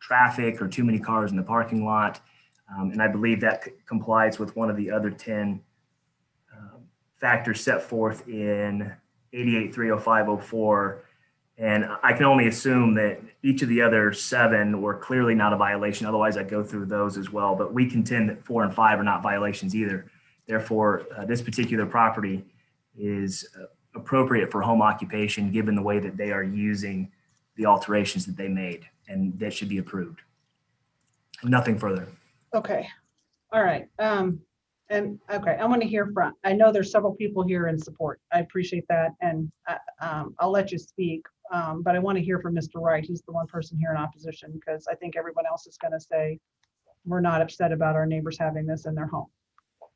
traffic or too many cars in the parking lot. And I believe that complies with one of the other 10 factors set forth in 88-30504. And I can only assume that each of the other 7 were clearly not a violation. Otherwise, I'd go through those as well. But we contend that 4 and 5 are not violations either. Therefore, this particular property is appropriate for home occupation, given the way that they are using the alterations that they made, and that should be approved. Nothing further. Okay, all right. And okay, I want to hear from, I know there's several people here in support. I appreciate that. And I'll let you speak, but I want to hear from Mr. Wright. He's the one person here in opposition, because I think everyone else is going to say, we're not upset about our neighbors having this in their home.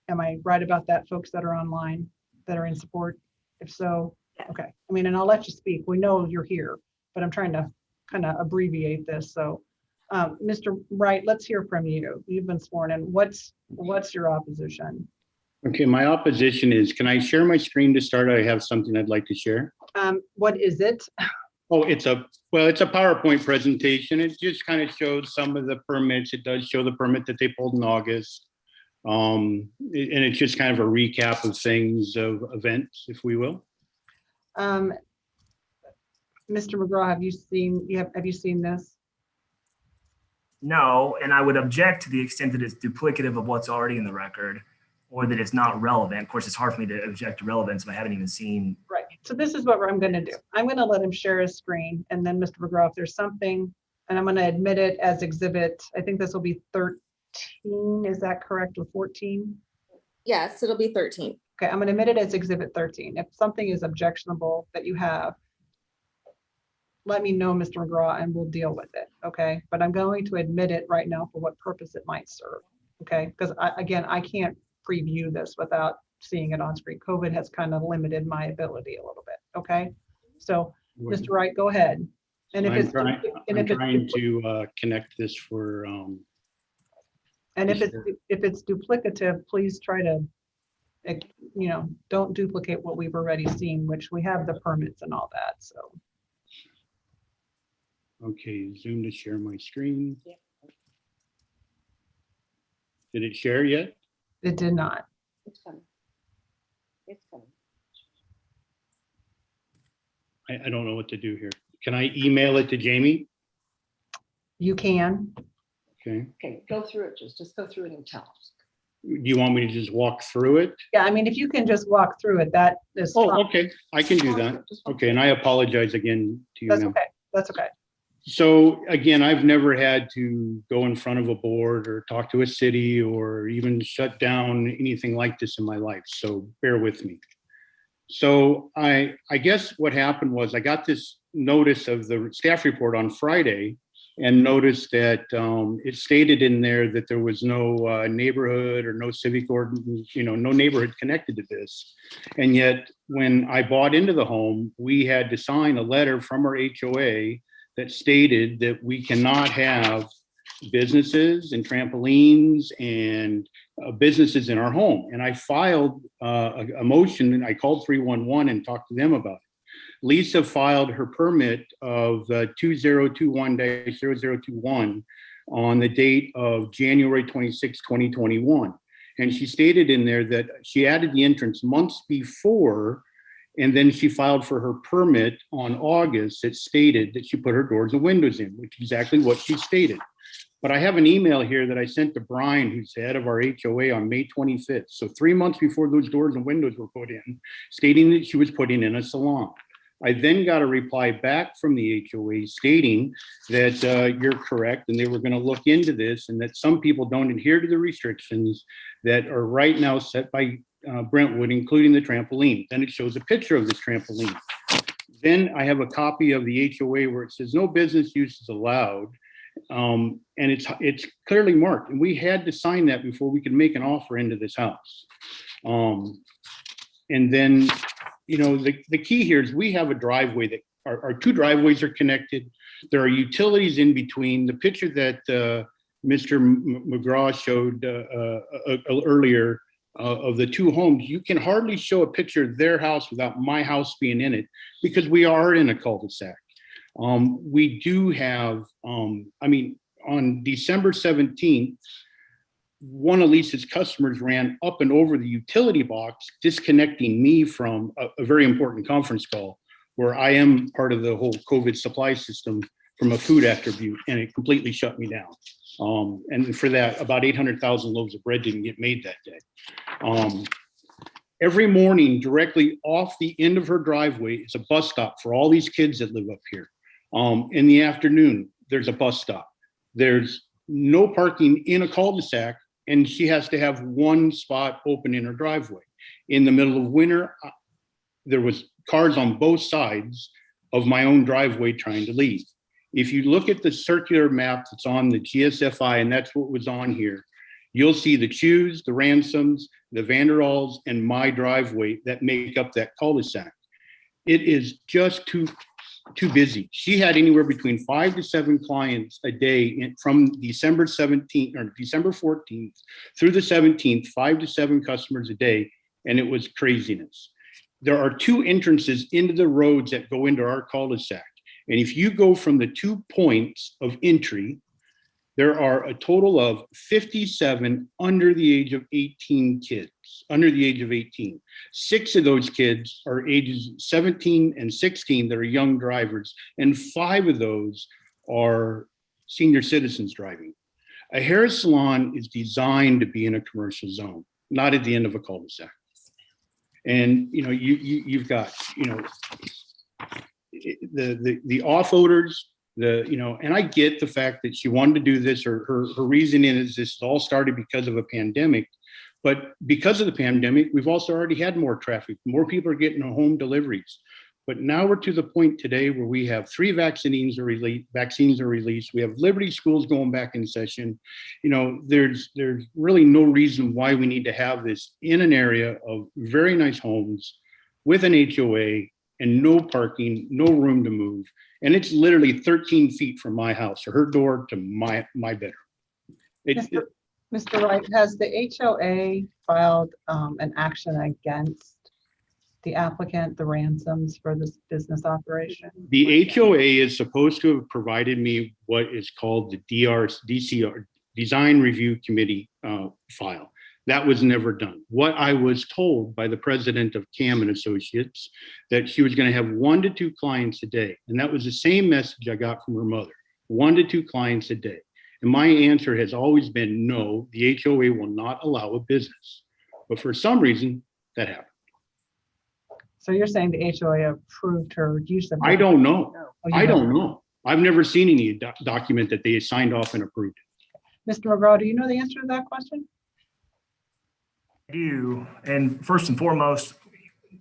Am I right about that, folks that are online, that are in support? If so, okay. I mean, and I'll let you speak. We know you're here, but I'm trying to kind of abbreviate this. So Mr. Wright, let's hear from you. You've been sworn in. What's your opposition? Okay, my opposition is, can I share my screen to start? I have something I'd like to share. What is it? Oh, it's a PowerPoint presentation. It just kind of shows some of the permits. It does show the permit that they pulled in August. And it's just kind of a recap of things, of events, if we will. Mr. McGraw, have you seen this? No, and I would object to the extent that it's duplicative of what's already in the record, or that it's not relevant. Of course, it's hard for me to object to relevance if I haven't even seen. Right. So this is what I'm going to do. I'm going to let him share his screen, and then Mr. McGraw, if there's something, and I'm going to admit it as exhibit, I think this will be 13. Is that correct, or 14? Yes, it'll be 13. Okay, I'm going to admit it as exhibit 13. If something is objectionable that you have, let me know, Mr. McGraw, and we'll deal with it, okay? But I'm going to admit it right now for what purpose it might serve, okay? Because again, I can't preview this without seeing it on screen. COVID has kind of limited my ability a little bit, okay? So, Mr. Wright, go ahead. And if I'm it's trying to connect this for. And if it's duplicative, please try to, don't duplicate what we've already seen, which we have the permits and all that, so. Okay, Zoom to share my screen. Yeah. Did it share yet? It did not. It's coming. It's coming. I don't know what to do here. Can I email it to Jamie? You can. Okay. Okay, go through it. Just go through it and tell us. Do you want me to just walk through it? Yeah, I mean, if you can just walk through it, that is fine. Oh, okay. I can do that. Okay, and I apologize again to you. That's now. okay. That's okay. So again, I've never had to go in front of a board or talk to a city or even shut down anything like this in my life. So bear with me. So I guess what happened was I got this notice of the staff report on Friday and noticed that it stated in there that there was no neighborhood or no civic ordinance, no neighborhood connected to this. And yet when I bought into the home, we had to sign a letter from our HOA that stated that we cannot have businesses and trampolines and businesses in our home. And I filed a motion, and I called 311 and talked to them about it. Lisa filed her permit of 2021-0021 on the date of January 26, 2021. And she stated in there that she added the entrance months before, and then she filed for her permit on August. It stated that she put her doors and windows in, which is exactly what she stated. But I have an email here that I sent to Brian, who's the head of our HOA, on May 25th. So 3 months before those doors and windows were put in, stating that she was putting in a salon. I then got a reply back from the HOA stating that you're correct and they were going to look into this and that some people don't adhere to the restrictions that are right now set by Brentwood, including the trampoline. Then it shows a picture of this trampoline. Then I have a copy of the HOA where it says no business use is allowed. And it's clearly marked. And we had to sign that before we could make an offer into this house. And then, the key here is we have a driveway that our two driveways are connected. There are utilities in between. The picture that Mr. McGraw showed earlier of the two homes, you can hardly show a picture of their house without my house being in it because we are in a cul-de-sac. We do have, on December 17th, one of Lisa's customers ran up and over the utility box, disconnecting me from a very important conference call where I am part of the whole COVID supply system from a food attribute, and it completely shut me down. And for that, about 800,000 loaves of bread didn't get made that day. Every morning, directly off the end of her driveway is a bus stop for all these kids that live up here. In the afternoon, there's a bus stop. There's no parking in a cul-de-sac, and she has to have one spot open in her driveway. In the middle of winter, there was cars on both sides of my own driveway trying to leave. If you look at the circular map that's on the GSFI, and that's what was on here, you'll see the Chews, the Ransoms, the Vanderalls, and my driveway that make up that cul-de-sac. It is just too busy. She had anywhere between 5 to 7 clients a day from December 17th or December 14th through the 17th, 5 to 7 customers a day, and it was craziness. There are 2 entrances into the roads that go into our cul-de-sac. And if you go from the 2 points of entry, there are a total of 57 under the age of 18 kids, under the age of 18. 6 of those kids are ages 17 and 16 that are young drivers, and 5 of those are senior citizens driving. A hair salon is designed to be in a commercial zone, not at the end of a cul-de-sac. And you've got the off odors. And I get the fact that she wanted to do this, or her reasoning is this all started because of a pandemic. But because of the pandemic, we've also already had more traffic. More people are getting home deliveries. But now we're to the point today where we have 3 vaccines are released. We have Liberty schools going back in session. There's really no reason why we need to have this in an area of very nice homes with an HOA and no parking, no room to move. And it's literally 13 feet from my house, or her door to my bedroom. Mr. Wright, has the HOA filed an action against the applicant, the Ransoms, for this business operation? The HOA is supposed to have provided me what is called the DCR, Design Review Committee file. That was never done. What I was told by the president of CAM and Associates, that she was going to have 1 to 2 clients a day. And that was the same message I got from her mother, 1 to 2 clients a day. And my answer has always been no, the HOA will not allow a business. But for some reason, that happened. So you're saying the HOA approved her use of? I don't know. I don't know. I've never seen any document that they signed off and approved it. Mr. McGraw, do you know the answer to that question? I do. And first and foremost,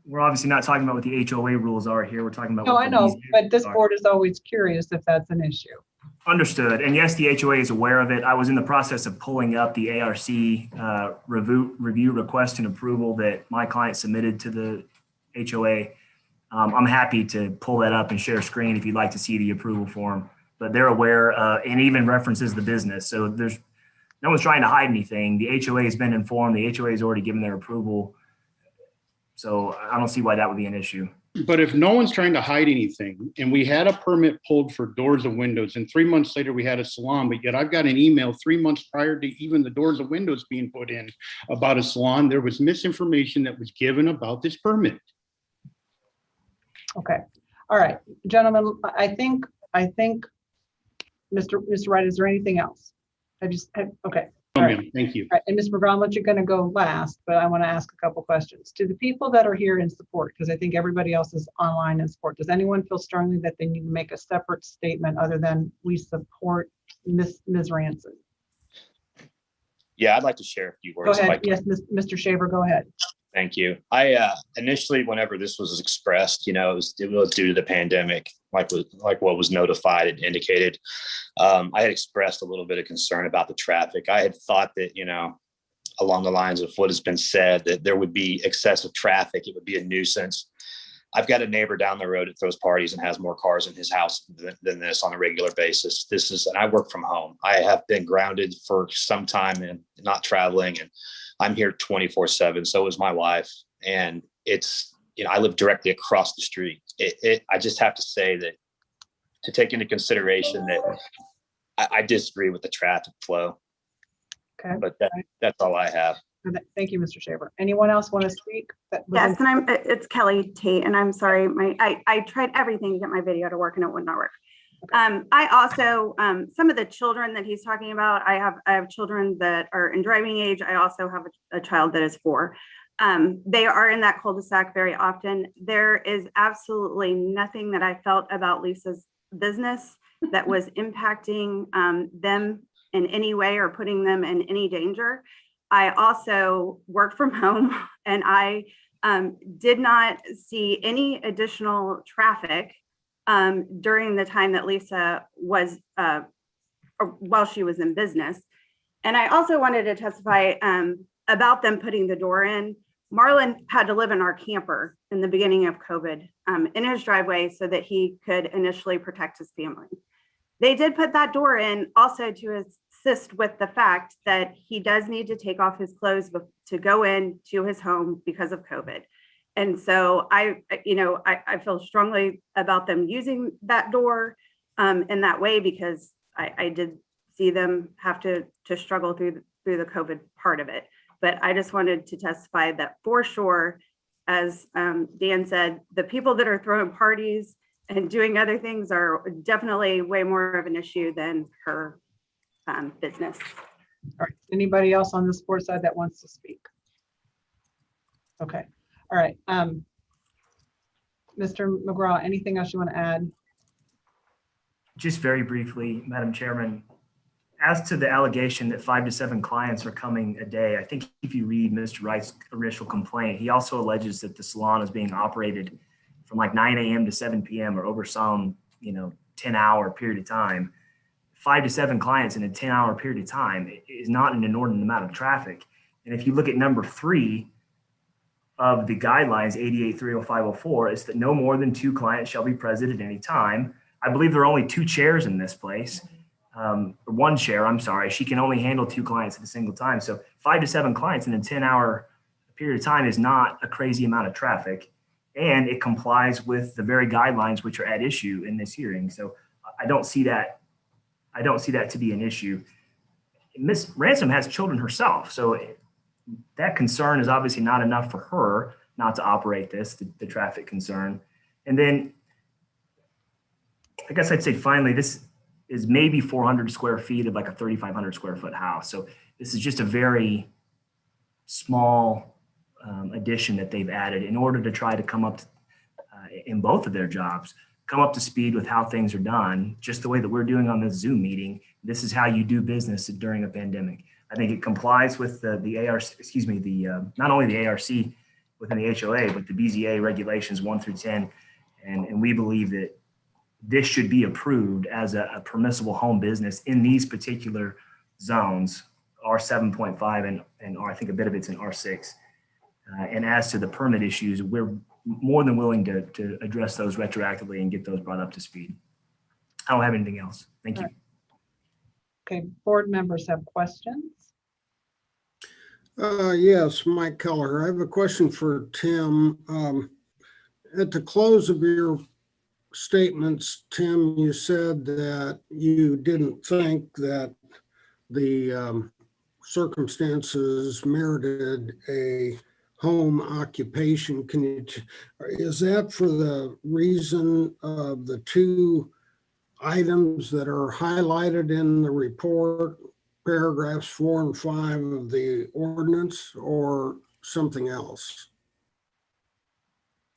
we're obviously not talking about what the HOA rules are here. We're talking about. No, what I the know, lease but this are. board is always curious if that's an issue. Understood. And yes, the HOA is aware of it. I was in the process of pulling up the ARC review request and approval that my client submitted to the HOA. I'm happy to pull that up and share a screen if you'd like to see the approval form, but they're aware and even references the business. So there's no one's trying to hide anything. The HOA has been informed. The HOA has already given their approval. So I don't see why that would be an issue. But if no one's trying to hide anything, and we had a permit pulled for doors and windows, and 3 months later we had a salon, but yet I've got an email 3 months prior to even the doors and windows being put in about a salon, there was misinformation that was given about this permit. Okay. All right, gentlemen, I think, Mr. Wright, is there anything else? Okay. Oh, All ma'am, right. thank you. All right. And Ms. McGraw, you're going to go last, but I want to ask a couple questions. To the people that are here in support, because I think everybody else is online in support, does anyone feel strongly that they need to make a separate statement other than we support Ms. Ransom? Yeah, I'd like to share a few Go words. ahead. Yes, Mr. Shaver, go ahead. Thank you. I initially, whenever this was expressed, it was due to the pandemic, like what was notified and indicated. I had expressed a little bit of concern about the traffic. I had thought that, along the lines of what has been said, that there would be excessive traffic. It would be a nuisance. I've got a neighbor down the road that throws parties and has more cars in his house than this on a regular basis. And I work from home. I have been grounded for some time and not traveling, and I'm here 24/7. So is my wife. And it's, I live directly across the street. I just have to say that, to take into consideration that I disagree with the traffic flow. Okay. But that's all I have. Thank you, Mr. Shaver. Anyone else want to speak? Yes, and it's Kelly Tate, and I'm sorry, I tried everything to get my video to work and it would not work. I also, some of the children that he's talking about, I have children that are in driving age. I also have a child that is 4. They are in that cul-de-sac very often. There is absolutely nothing that I felt about Lisa's business that was impacting them in any way or putting them in any danger. I also work from home, and I did not see any additional traffic during the time that Lisa was, or while she was in business. And I also wanted to testify about them putting the door in. Marlon had to live in our camper in the beginning of COVID in his driveway so that he could initially protect his family. They did put that door in also to assist with the fact that he does need to take off his clothes to go into his home because of COVID. And so I feel strongly about them using that door in that way, because I did see them have to struggle through the COVID part of it. But I just wanted to testify that for sure, as Dan said, the people that are throwing parties and doing other things are definitely way more of an issue than her business. All right. Anybody else on the sports side that wants to speak? Okay. All right. Mr. McGraw, anything else you want to add? Just very briefly, Madam Chairman, as to the allegation that 5 to 7 clients are coming a day, I think if you read Mr. Wright's initial complaint, he also alleges that the salon is being operated from like 9 a.m. to 7 p.m. or over some 10-hour period of time. 5 to 7 clients in a 10-hour period of time is not an inordinate amount of traffic. And if you look at number 3 of the guidelines, 88-30504, is that no more than 2 clients shall be present at any time. I believe there are only 2 chairs in this place. 1 chair, I'm sorry. She can only handle 2 clients at a single time. So 5 to 7 clients in a 10-hour period of time is not a crazy amount of traffic. And it complies with the very guidelines which are at issue in this hearing. So I don't see that to be an issue. Ms. Ransom has children herself, so that concern is obviously not enough for her not to operate the traffic concern. And then I guess I'd say finally, this is maybe 400 square feet of like a 3,500 square foot house. So this is just a very small addition that they've added in order to try to come up to, in both of their jobs, come up to speed with how things are done, just the way that we're doing on this Zoom meeting. This is how you do business during a pandemic. I think it complies with the ARC, not only the ARC within the HOA, but the BZA regulations 1 through 10. And we believe that this should be approved as a permissible home business in these particular zones, R7.5 and I think a bit of it's in R6. And as to the permit issues, we're more than willing to address those retroactively and get those brought up to speed. I don't have anything else. Thank you. Okay, board members have questions? Yes, Mike Keller. I have a question for Tim. At the close of your statements, Tim, you said that you didn't think that the circumstances merited a home occupation. Is that for the reason of the 2 items that are highlighted in the report, paragraphs 4 and 5 of the ordinance, or something else?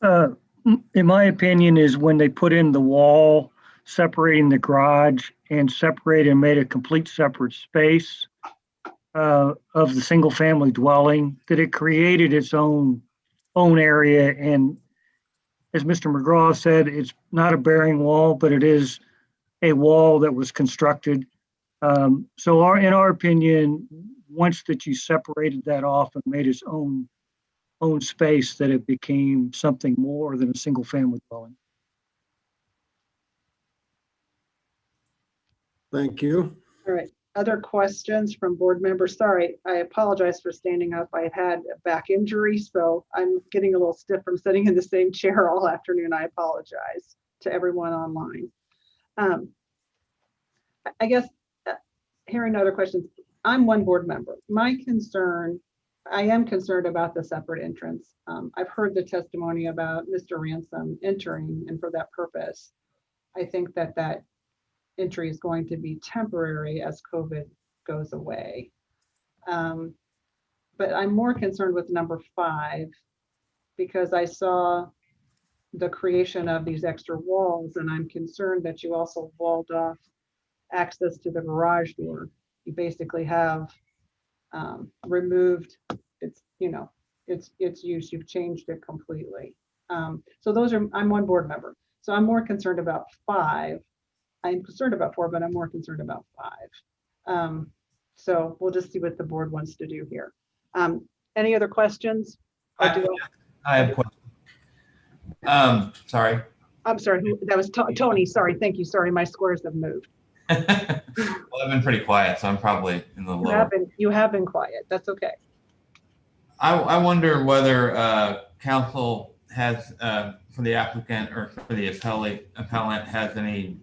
In my opinion, is when they put in the wall separating the garage and separated and made a complete separate space of the single family dwelling, that it created its own area. And as Mr. McGraw said, it's not a bearing wall, but it is a wall that was constructed. So in our opinion, once that you separated that off and made its own space, that it became something more than a single family dwelling. Thank you. All right. Other questions from board members? Sorry, I apologize for standing up. I've had a back injury, so I'm getting a little stiff from sitting in the same chair all afternoon. I apologize to everyone online. I guess hearing other questions, I'm one board member. My concern, I am concerned about the separate entrance. I've heard the testimony about Mr. Ransom entering, and for that purpose, I think that that entry is going to be temporary as COVID goes away. But I'm more concerned with number 5 because I saw the creation of these extra walls, and I'm concerned that you also walled off access to the garage door. You basically have removed its, its use. You've changed it completely. So those are, I'm one board member. So I'm more concerned about 5. I'm concerned about 4, but I'm more concerned about 5. So we'll just see what the board wants to do here. Any other questions? I have a question. Sorry. I'm sorry, that was Tony. Sorry, thank you. Sorry, my squares have moved. Well, I've been pretty quiet, so I'm probably in the lower. You have been quiet. That's okay. I wonder whether council has, for the applicant or for the appellant has any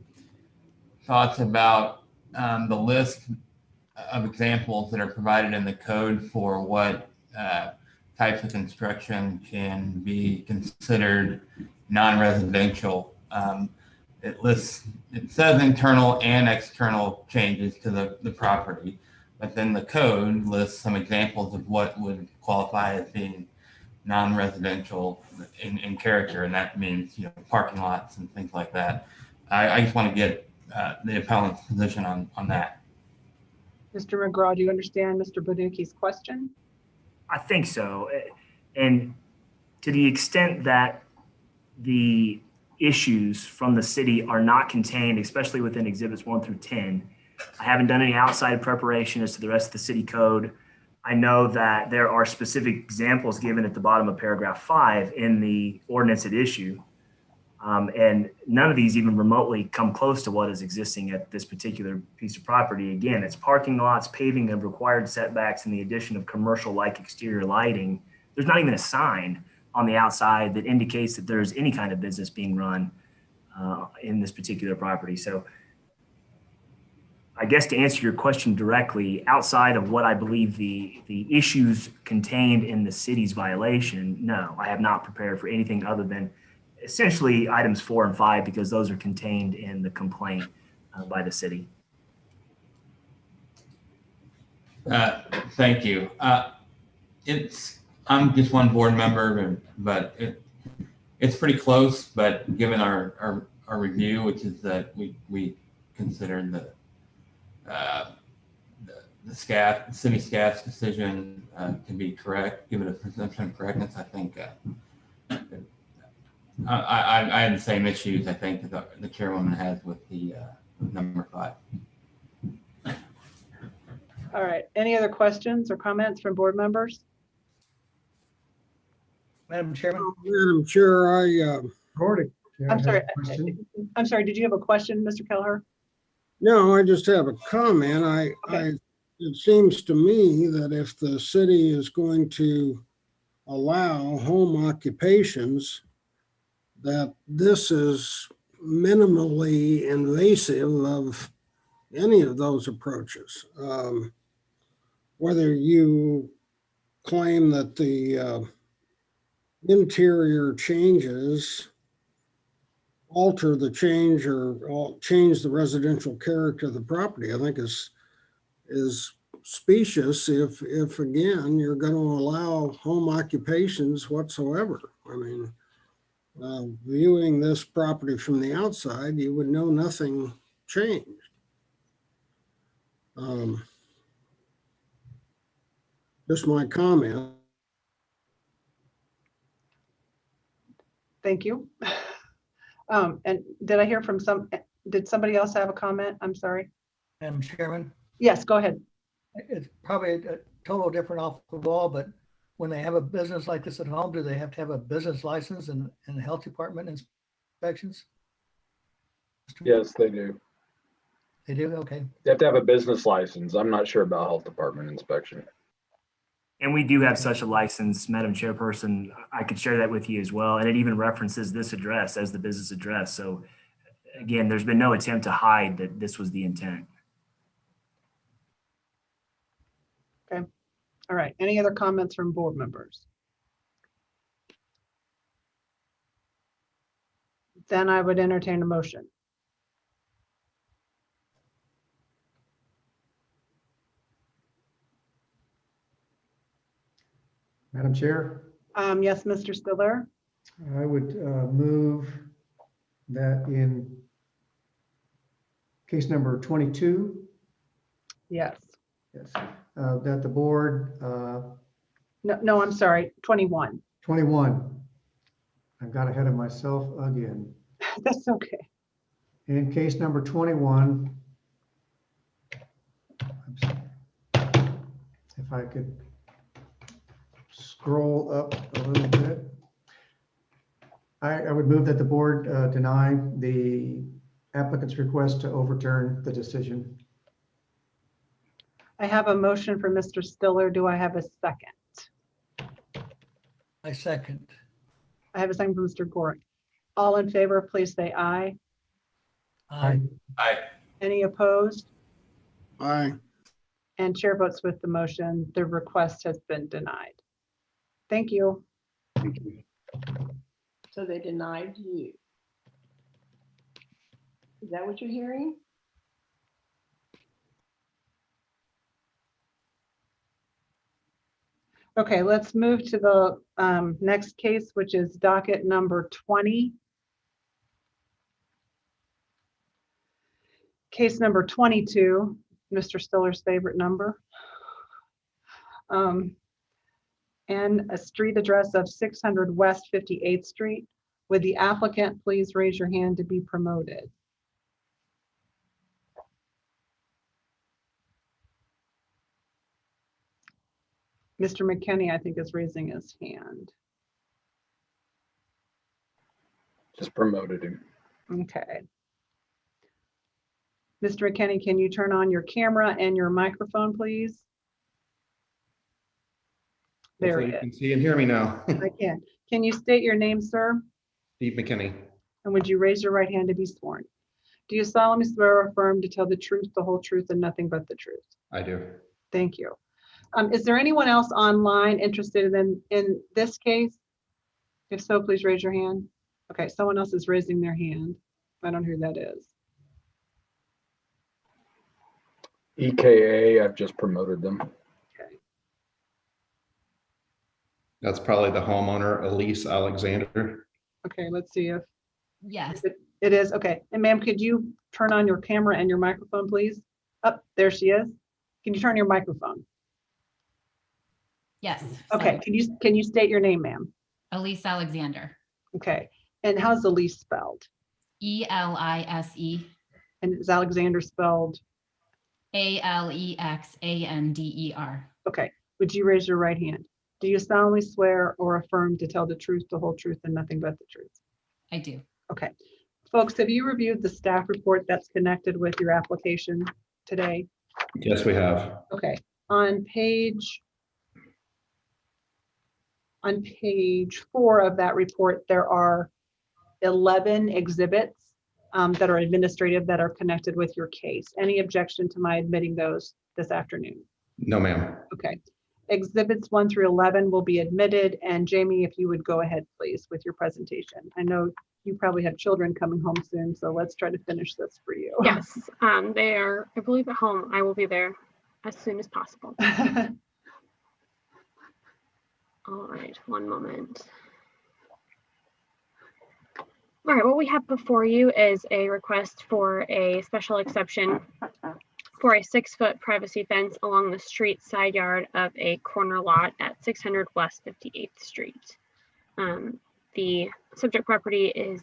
thoughts about the list of examples that are provided in the code for what types of construction can be considered non-residential. It says internal and external changes to the property, but then the code lists some examples of what would qualify as being non-residential in character, and that means parking lots and things like that. I just want to get the appellant's position on that. Mr. McGraw, do you understand Mr. Banuki's question? I think so. And to the extent that the issues from the city are not contained, especially within exhibits 1 through 10, I haven't done any outside preparation as to the rest of the city code. I know that there are specific examples given at the bottom of paragraph 5 in the ordinance at issue. And none of these even remotely come close to what is existing at this particular piece of property. Again, it's parking lots, paving of required setbacks, and the addition of commercial-like exterior lighting. There's not even a sign on the outside that indicates that there's any kind of business being run in this particular property. So I guess to answer your question directly, outside of what I believe the issues contained in the city's violation, no, I have not prepared for anything other than essentially items 4 and 5, because those are contained in the complaint by the city. Thank you. I'm just one board member, but it's pretty close. But given our review, which is that we consider the city staff's decision to be correct, given a presumption of correctness, I think I had the same issues I think that the chairwoman has with the number 5. All right. Any other questions or comments from board members? Madam Chairman. Madam Chair, Gordy. I'm sorry. Did you have a question, Mr. Kelleher? No, I just have a comment. It seems to me that if the city is going to allow home occupations, that this is minimally invasive of any of those approaches. Whether you claim that the interior changes alter the change or change the residential character of the property, I think is specious if again, you're going to allow home occupations whatsoever. I mean, viewing this property from the outside, you would know nothing changed. Just my comment. Thank you. And did I hear from did somebody else have a comment? I'm sorry. Madam Chairman. Yes, go ahead. It's probably a total different off the wall, but when they have a business like this at home, do they have to have a business license and the health department inspections? Yes, they do. They do? Okay. You have to have a business license. I'm not sure about health department inspection. And we do have such a license, Madam Chairperson. I could share that with you as well. And it even references this address as the business address. So again, there's been no attempt to hide that this was the intent. Okay. All right. Any other comments from board members? Then I would entertain a motion. Madam Chair, Yes, Mr. Stiller? I would move that in case number 22, Yes. yes, that the board, No, I'm sorry, 21. 21, I got ahead of myself again. That's okay. In case number 21, I'm sorry, if I could scroll up a little bit. I would move that the board deny the applicant's request to overturn the decision. I have a motion for Mr. Stiller. Do I have a second? I second. I have a second for Mr. Gorick. All in favor, please say aye. Aye. Aye. Any opposed? Aye. And chair votes with the motion. The request has been denied. Thank you. So they denied you. Is that what you're hearing? Okay, let's move to the next case, which is docket number 20. Case number 22, Mr. Stiller's favorite number. And a street address of 600 West 58th Street. Would the applicant please raise your hand to be promoted? Mr. McKinney, I think, is raising his hand. Just promoted him. Okay. Mr. McKinney, can you turn on your camera and your microphone, please? There Hopefully he you is. can see and hear me now. I can. Can you state your name, sir? Steve McKinney. And would you raise your right hand to be sworn? Do you solemnly swear or affirm to tell the truth, the whole truth, and nothing but the truth? I do. Thank you. Is there anyone else online interested in this case? If so, please raise your hand. Okay, someone else is raising their hand. I don't know who that is. EKA, I've just promoted them. Okay. That's probably the homeowner, Elise Alexander. Okay, let's see if Yes. it is. Okay. And ma'am, could you turn on your camera and your microphone, please? Oh, there she is. Can you turn your microphone? Yes. Okay. Can you state your name, ma'am? Elise Alexander. Okay. And how's Elise spelled? Elise. And is Alexander spelled? Alexander. Okay. Would you raise your right hand? Do you solemnly swear or affirm to tell the truth, the whole truth, and nothing but the truth? I do. Okay. Folks, have you reviewed the staff report that's connected with your application today? Yes, we have. Okay. On page 4 of that report, there are 11 exhibits that are administrative that are connected with your case. Any objection to my admitting those this afternoon? No, ma'am. Okay. Exhibits 1 through 11 will be admitted. And Jamie, if you would go ahead, please, with your presentation. I know you probably have children coming home soon, so let's try to finish this for you. Yes, they are, I believe, at home. I will be there as soon as possible. All right, one moment. All right, what we have before you is a request for a special exception for a 6-foot privacy fence along the street side yard of a corner lot at 600 West 58th Street. The subject property is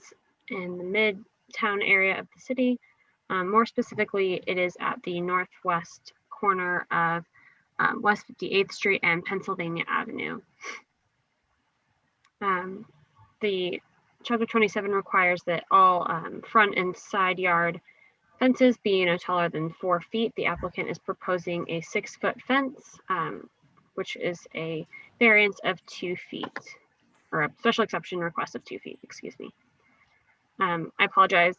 in the Midtown area of the city. More specifically, it is at the northwest corner of West 58th Street and Pennsylvania Avenue. The Chapter 27 requires that all front and side yard fences be no taller than 4 feet. The applicant is proposing a 6-foot fence, which is a variance of 2 feet, or a special exception request of 2 feet, excuse me. I apologize.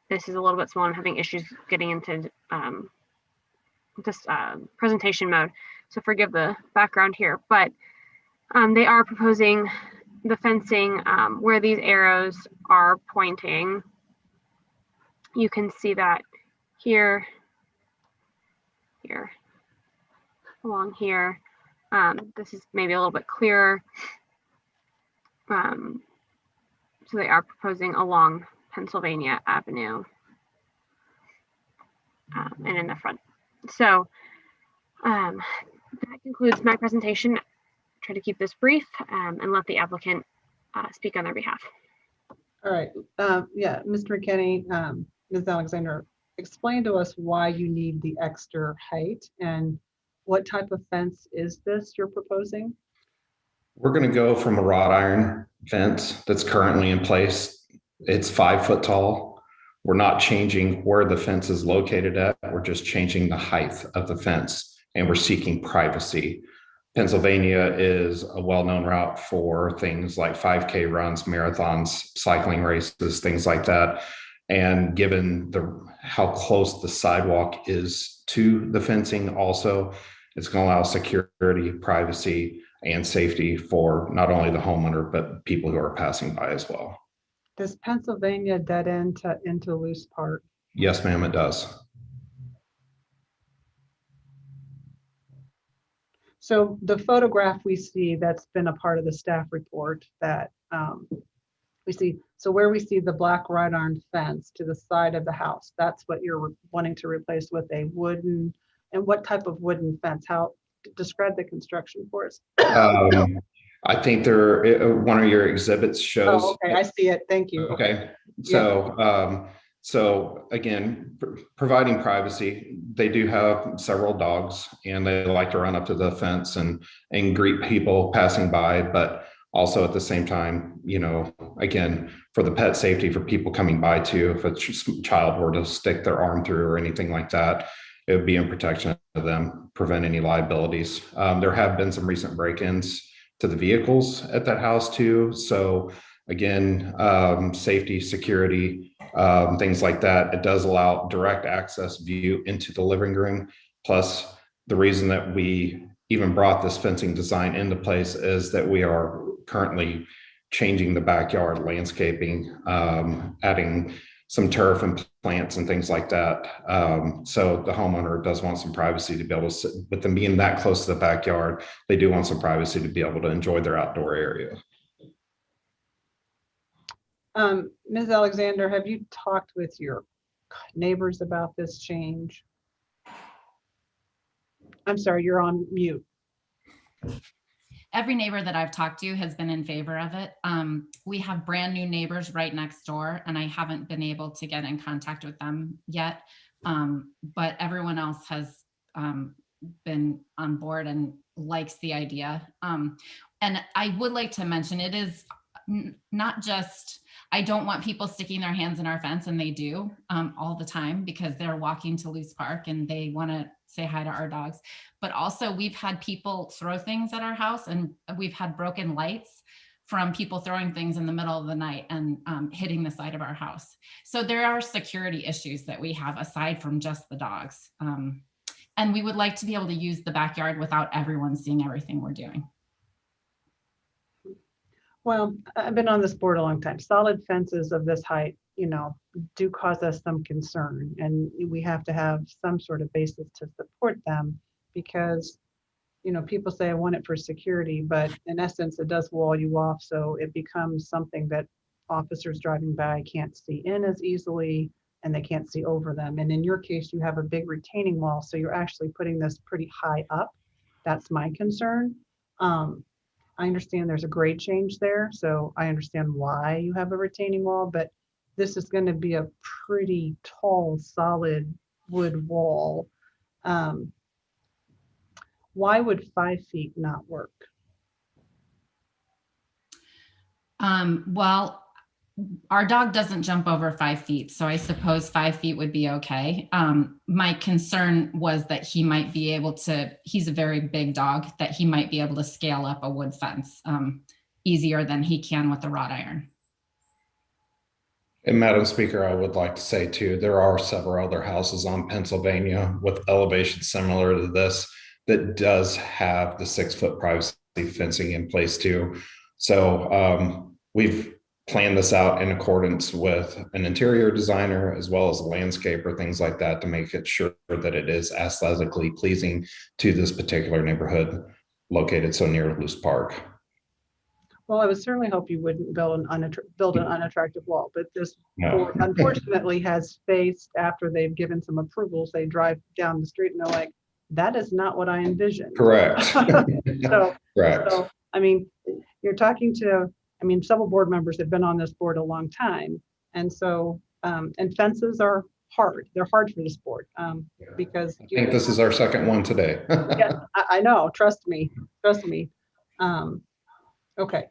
This is a little bit small. I'm having issues getting into presentation mode, so forgive the background here, but they are proposing the fencing where these arrows are pointing. You can see that here, along here. This is maybe a little bit clearer. So they are proposing along Pennsylvania Avenue and in the front. So that concludes my presentation. Try to keep this brief and let the applicant speak on their behalf. All right. Yeah, Mr. McKinney, Ms. Alexander, explain to us why you need the extra height and what type of fence is this you're proposing? We're going to go from a wrought iron fence that's currently in place. It's 5 foot tall. We're not changing where the fence is located at. We're just changing the height of the fence, and we're seeking privacy. Pennsylvania is a well-known route for things like 5K runs, marathons, cycling races, things like that. And given how close the sidewalk is to the fencing also, it's going to allow security, privacy, and safety for not only the homeowner, but people who are passing by as well. Does Pennsylvania dead end into Loose Park? Yes, ma'am, it does. So the photograph we see that's been a part of the staff report that we see, so where we see the black wrought iron fence to the side of the house, that's what you're wanting to replace with a wooden, and what type of wooden fence? How, describe the construction for us. I think one of your exhibits shows. Oh, okay, I see it. Thank you. Okay, so so again, providing privacy. They do have several dogs, and they like to run up to the fence and greet people passing by, but also at the same time, you know, again, for the pet safety for people coming by too. If a child were to stick their arm through or anything like that, it would be in protection of them, prevent any liabilities. There have been some recent break-ins to the vehicles at that house too. So again, safety, security, things like that. It does allow direct access view into the living room. Plus, the reason that we even brought this fencing design into place is that we are currently changing the backyard landscaping, adding some turf and plants and things like that. So the homeowner does want some privacy to be able to sit, with them being that close to the backyard, they do want some privacy to be able to enjoy their outdoor area. Ms. Alexander, have you talked with your neighbors about this change? I'm sorry, you're on mute. Every neighbor that I've talked to has been in favor of it. We have brand new neighbors right next door, and I haven't been able to get in contact with them yet. But everyone else has been on board and likes the idea. And I would like to mention, it is not just, I don't want people sticking their hands in our fence, and they do all the time because they're walking to Loose Park and they want to say hi to our dogs. But also we've had people throw things at our house, and we've had broken lights from people throwing things in the middle of the night and hitting the side of our house. So there are security issues that we have aside from just the dogs. And we would like to be able to use the backyard without everyone seeing everything we're doing. Well, I've been on this board a long time. Solid fences of this height, you know, do cause us some concern, and we have to have some sort of basis to support them because, you know, people say I want it for security, but in essence, it does wall you off. So it becomes something that officers driving by can't see in as easily, and they can't see over them. And in your case, you have a big retaining wall. So you're actually putting this pretty high up. That's my concern. I understand there's a grade change there, so I understand why you have a retaining wall, but this is going to be a pretty tall, solid wood wall. Why would 5 feet not work? Well, our dog doesn't jump over 5 feet, so I suppose 5 feet would be okay. My concern was that he might be able to, he's a very big dog, that he might be able to scale up a wood fence easier than he can with the wrought iron. And Madam Speaker, I would like to say too, there are several other houses on Pennsylvania with elevations similar to this that does have the 6-foot privacy fencing in place too. So we've planned this out in accordance with an interior designer as well as a landscaper, things like that, to make it sure that it is aesthetically pleasing to this particular neighborhood located so near Luce Park. Well, I would certainly hope you wouldn't build an unattractive wall, but this No. board unfortunately has faced, after they've given some approvals, they drive down the street and they're like, that is not what I envisioned. Correct. So, Correct. so, I mean, you're talking to, I mean, several board members have been on this board a long time. And so, and fences are hard. They're hard for this board because. I think this is our second one today. Yeah, I know, trust me. Okay,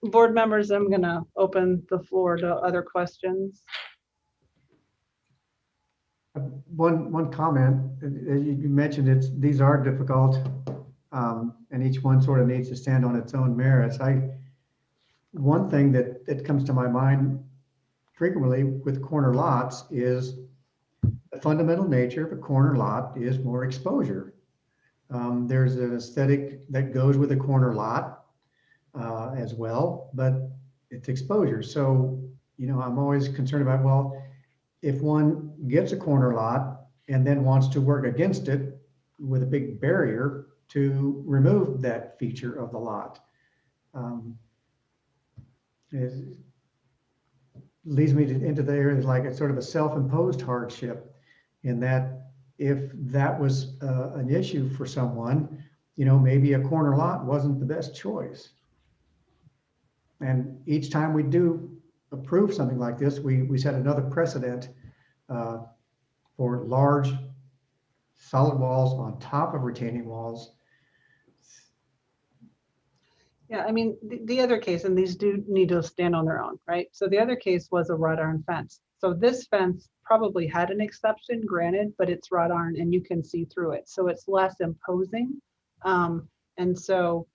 board members, I'm gonna open the floor to other questions. One comment, you mentioned these are difficult, and each one sort of needs to stand on its own merits. One thing that comes to my mind frequently with corner lots is the fundamental nature of a corner lot is more exposure. There's an aesthetic that goes with a corner lot as well, but it's exposure. So, I'm always concerned about, well, if one gets a corner lot and then wants to work against it with a big barrier to remove that feature of the lot, it leads me into the area like it's sort of a self-imposed hardship, in that if that was an issue for someone, maybe a corner lot wasn't the best choice. And each time we do approve something like this, we set another precedent for large solid walls on top of retaining walls. Yeah, I mean, the other case, and these do need to stand on their own, right? So the other case was a wrought iron fence. So this fence probably had an exception, granted, but it's wrought iron and you can see through it. So it's less imposing. And so,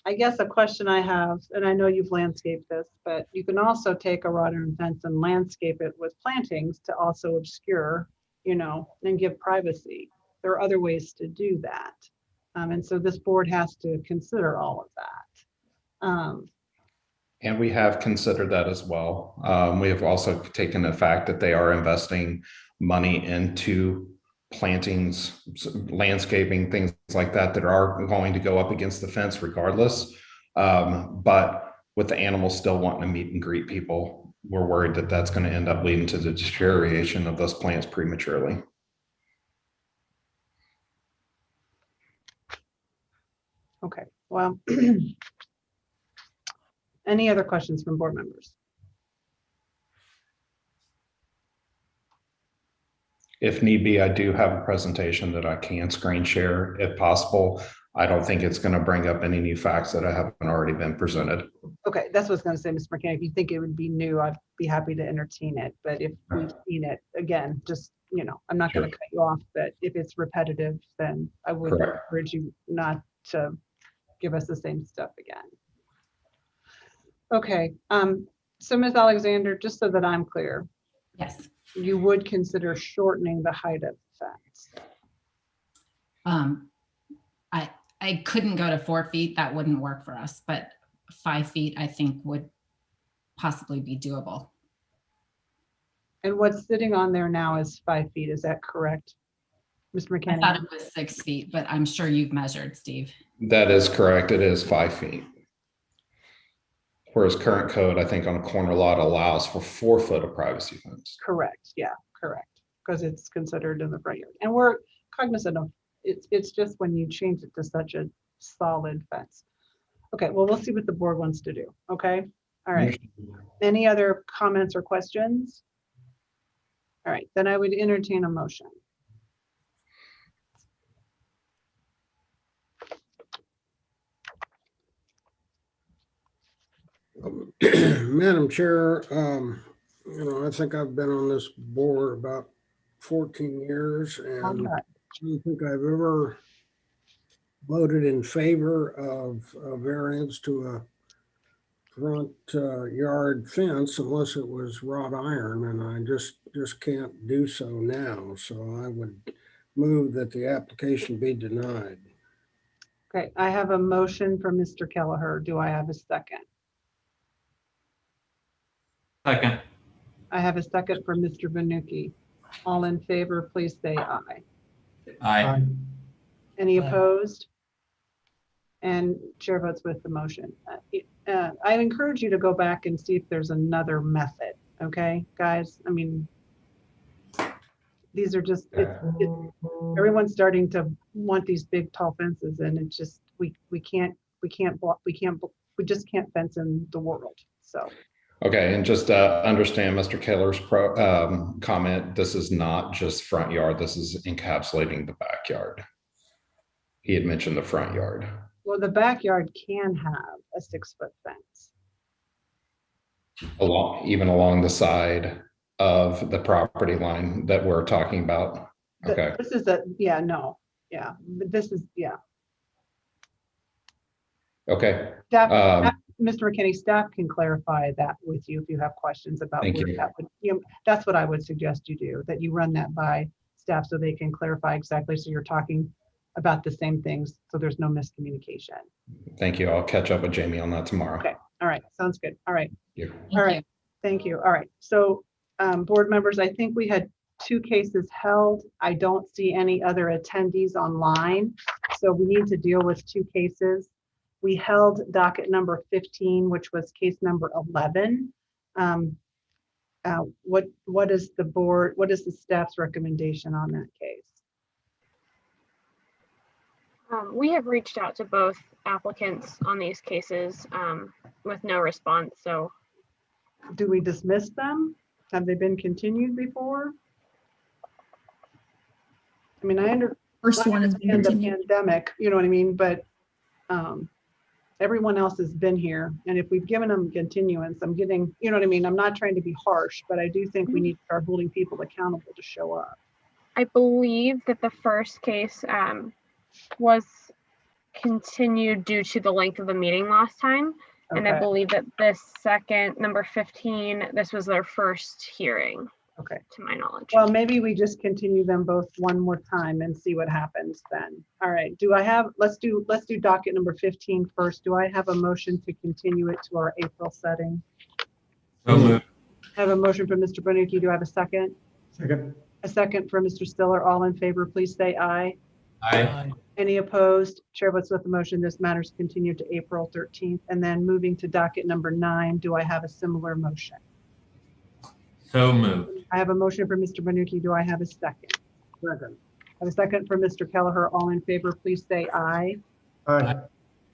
I guess a question I have, and I know you've landscaped this, but you can also take a wrought iron fence and landscape it with plantings to also obscure, and give privacy. There are other ways to do that. And so this board has to consider all of that. And we have considered that as well. We have also taken the fact that they are investing money into plantings, landscaping, things like that are going to go up against the fence regardless. But with the animals still wanting to meet and greet people, we're worried that that's going to end up leading to the deterioration of those plants prematurely. Okay, well, any other questions from board members? If need be, I do have a presentation that I can screen share if possible. I don't think it's going to bring up any new facts that I haven't already been presented. Okay, that's what I was going to say, Mr. McKinney. If you think it would be new, I'd be happy to entertain it. But if we've seen it, again, just, I'm not going to cut you off, but if it's repetitive, then I would encourage you not to give us the same stuff again. Okay, so Ms. Alexander, just so that I'm clear. Yes. You would consider shortening the height of the fence? I couldn't go to 4 feet. That wouldn't work for us, but 5 feet I think would possibly be doable. And what's sitting on there now is 5 feet. Is that correct, Mr. McKinney? I thought it was 6 feet, but I'm sure you've measured, Steve. That is correct. It is 5 feet. Whereas current code, I think on a corner lot allows for 4 foot of privacy fence. Correct. Yeah, correct. Because it's considered in the front yard. And we're cognizant of it's just when you change it to such a solid fence. Okay, well, we'll see what the board wants to do. Okay. All right. Any other comments or questions? All right, then I would entertain a motion. Madam Chair, I think I've been on this board about 14 years, and I don't think I've ever voted in favor of a variance to a front yard fence unless it was wrought iron, and I just can't do so now. So I would move that the application be denied. Okay, I have a motion from Mr. Kelleher. Do I have a second? Second. I have a second from Mr. Vanucci. All in favor, please say aye. Aye. Any opposed? And chair votes with the motion. I encourage you to go back and see if there's another method, okay, guys? I mean, these are just, everyone's starting to want these big tall fences, and it's just, we just can't fence in the world, so. Okay, and just understand Mr. Keller's comment. This is not just front yard. This is encapsulating the backyard. He had mentioned the front yard. Well, the backyard can have a 6-foot fence. Even along the side of the property line that we're talking about. Okay. This is but this is, Okay. Staff, Mr. McKinney, staff can clarify that with you if you have questions about Thank where you. that would, that's what I would suggest you do, that you run that by staff so they can clarify exactly, so you're talking about the same things, so there's no miscommunication. Thank you. I'll catch up with Jamie on that tomorrow. Okay, all right, sounds good. All right. Yeah. All right, thank you. All right, so board members, I think we had 2 cases held. I don't see any other attendees online, so we need to deal with 2 cases. We held docket number 15, which was case number 11. What is the staff's recommendation on that case? We have reached out to both applicants on these cases with no response. So do we dismiss them? Have they been continued before? I mean, I understand the pandemic, you know what I mean? But everyone else has been here. And if we've given them continuance, I'm getting, you know what I mean? I'm not trying to be harsh, but I do think we need to start holding people accountable to show up. I believe that the first case was continued due to the length of the meeting last time. Okay. And I believe that this second, number 15, this was their first hearing. Okay. To my knowledge. Well, maybe we just continue them both one more time and see what happens then. All right. Let's do docket number 15 first. Do I have a motion to continue it to our April setting? So moved. I have a motion from Mr. Bonucci. Do I have a second? Second. A second from Mr. Stiller. All in favor, please say aye. Aye. Any opposed? Chair votes with the motion. This matter is continued to April 13th. And then moving to docket number 9, do I have a similar motion? So moved. I have a motion for Mr. Bonucci. Do I have a second? Second. I have a second for Mr. Kelleher. All in favor, please say aye. Aye.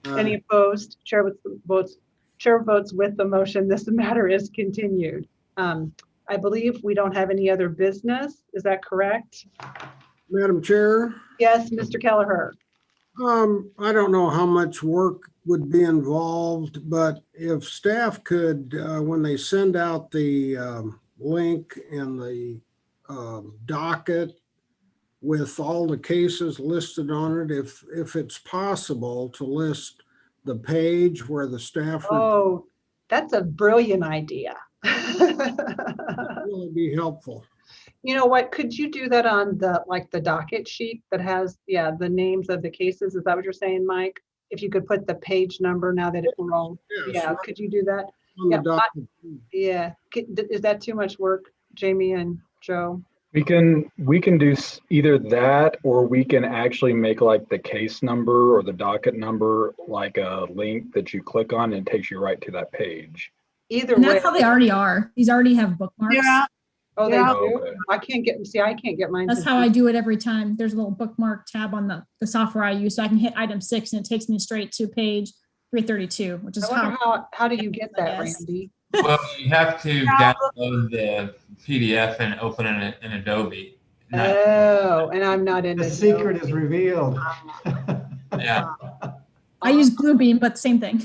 Any opposed? Chair votes with the motion. This matter is continued. I believe we don't have any other business. Is that correct? Madam Chair? Yes, Mr. Kelleher. I don't know how much work would be involved, but if staff could, when they send out the link and the docket with all the cases listed on it, if it's possible to list the page where the staff. Oh, that's a brilliant idea. That would be helpful. You know what, could you do that on the docket sheet that has, the names of the cases? Is that what you're saying, Mike? If you could put the page number now that it's all, could you do that? Is that too much work, Jamie and Joe? We can do either that, or we can actually make like the case number or the docket number like a link that you click on and it takes you right to that page. Either and way. That's how they already are. These already have bookmarks. Yeah. Oh, they do? Okay. I can't get mine. That's how I do it every time. There's a little bookmark tab on the software I use. So I can hit item 6 and it takes me straight to page 332, which is how do you get that, Randy? Well, you have to download the PDF and open it in Adobe. Oh, and I'm not in the secret is revealed. Yeah. I use Bluebeam, but same thing.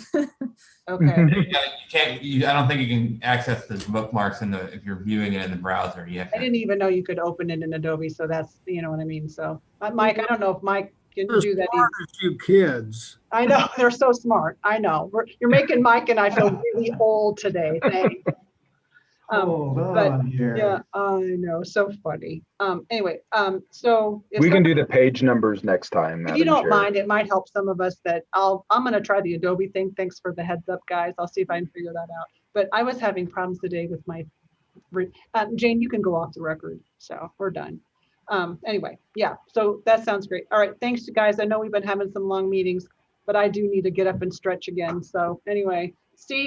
Okay. I don't think you can access the bookmarks if you're viewing it in the browser. I didn't even know you could open it in Adobe, so that's, you know what I mean. So Mike, I don't know if Mike, can As do that. smart as you kids. I know, they're so smart. I know. You're making Mike and I feel really old today. Thanks. Hold but on here. yeah, I know. So funny. Anyway, so if We can do the page numbers next time, if you Madam don't Chair. mind, it might help some of us that I'm going to try the Adobe thing. Thanks for the heads up, guys. I'll see if I can figure that out. But I was having problems today with my, Jane, you can go off the record. So we're done. Anyway, yeah, so that sounds great. All right. Thanks you guys. I know we've been having some long meetings, but I do need to get up and stretch again. So anyway, Steve.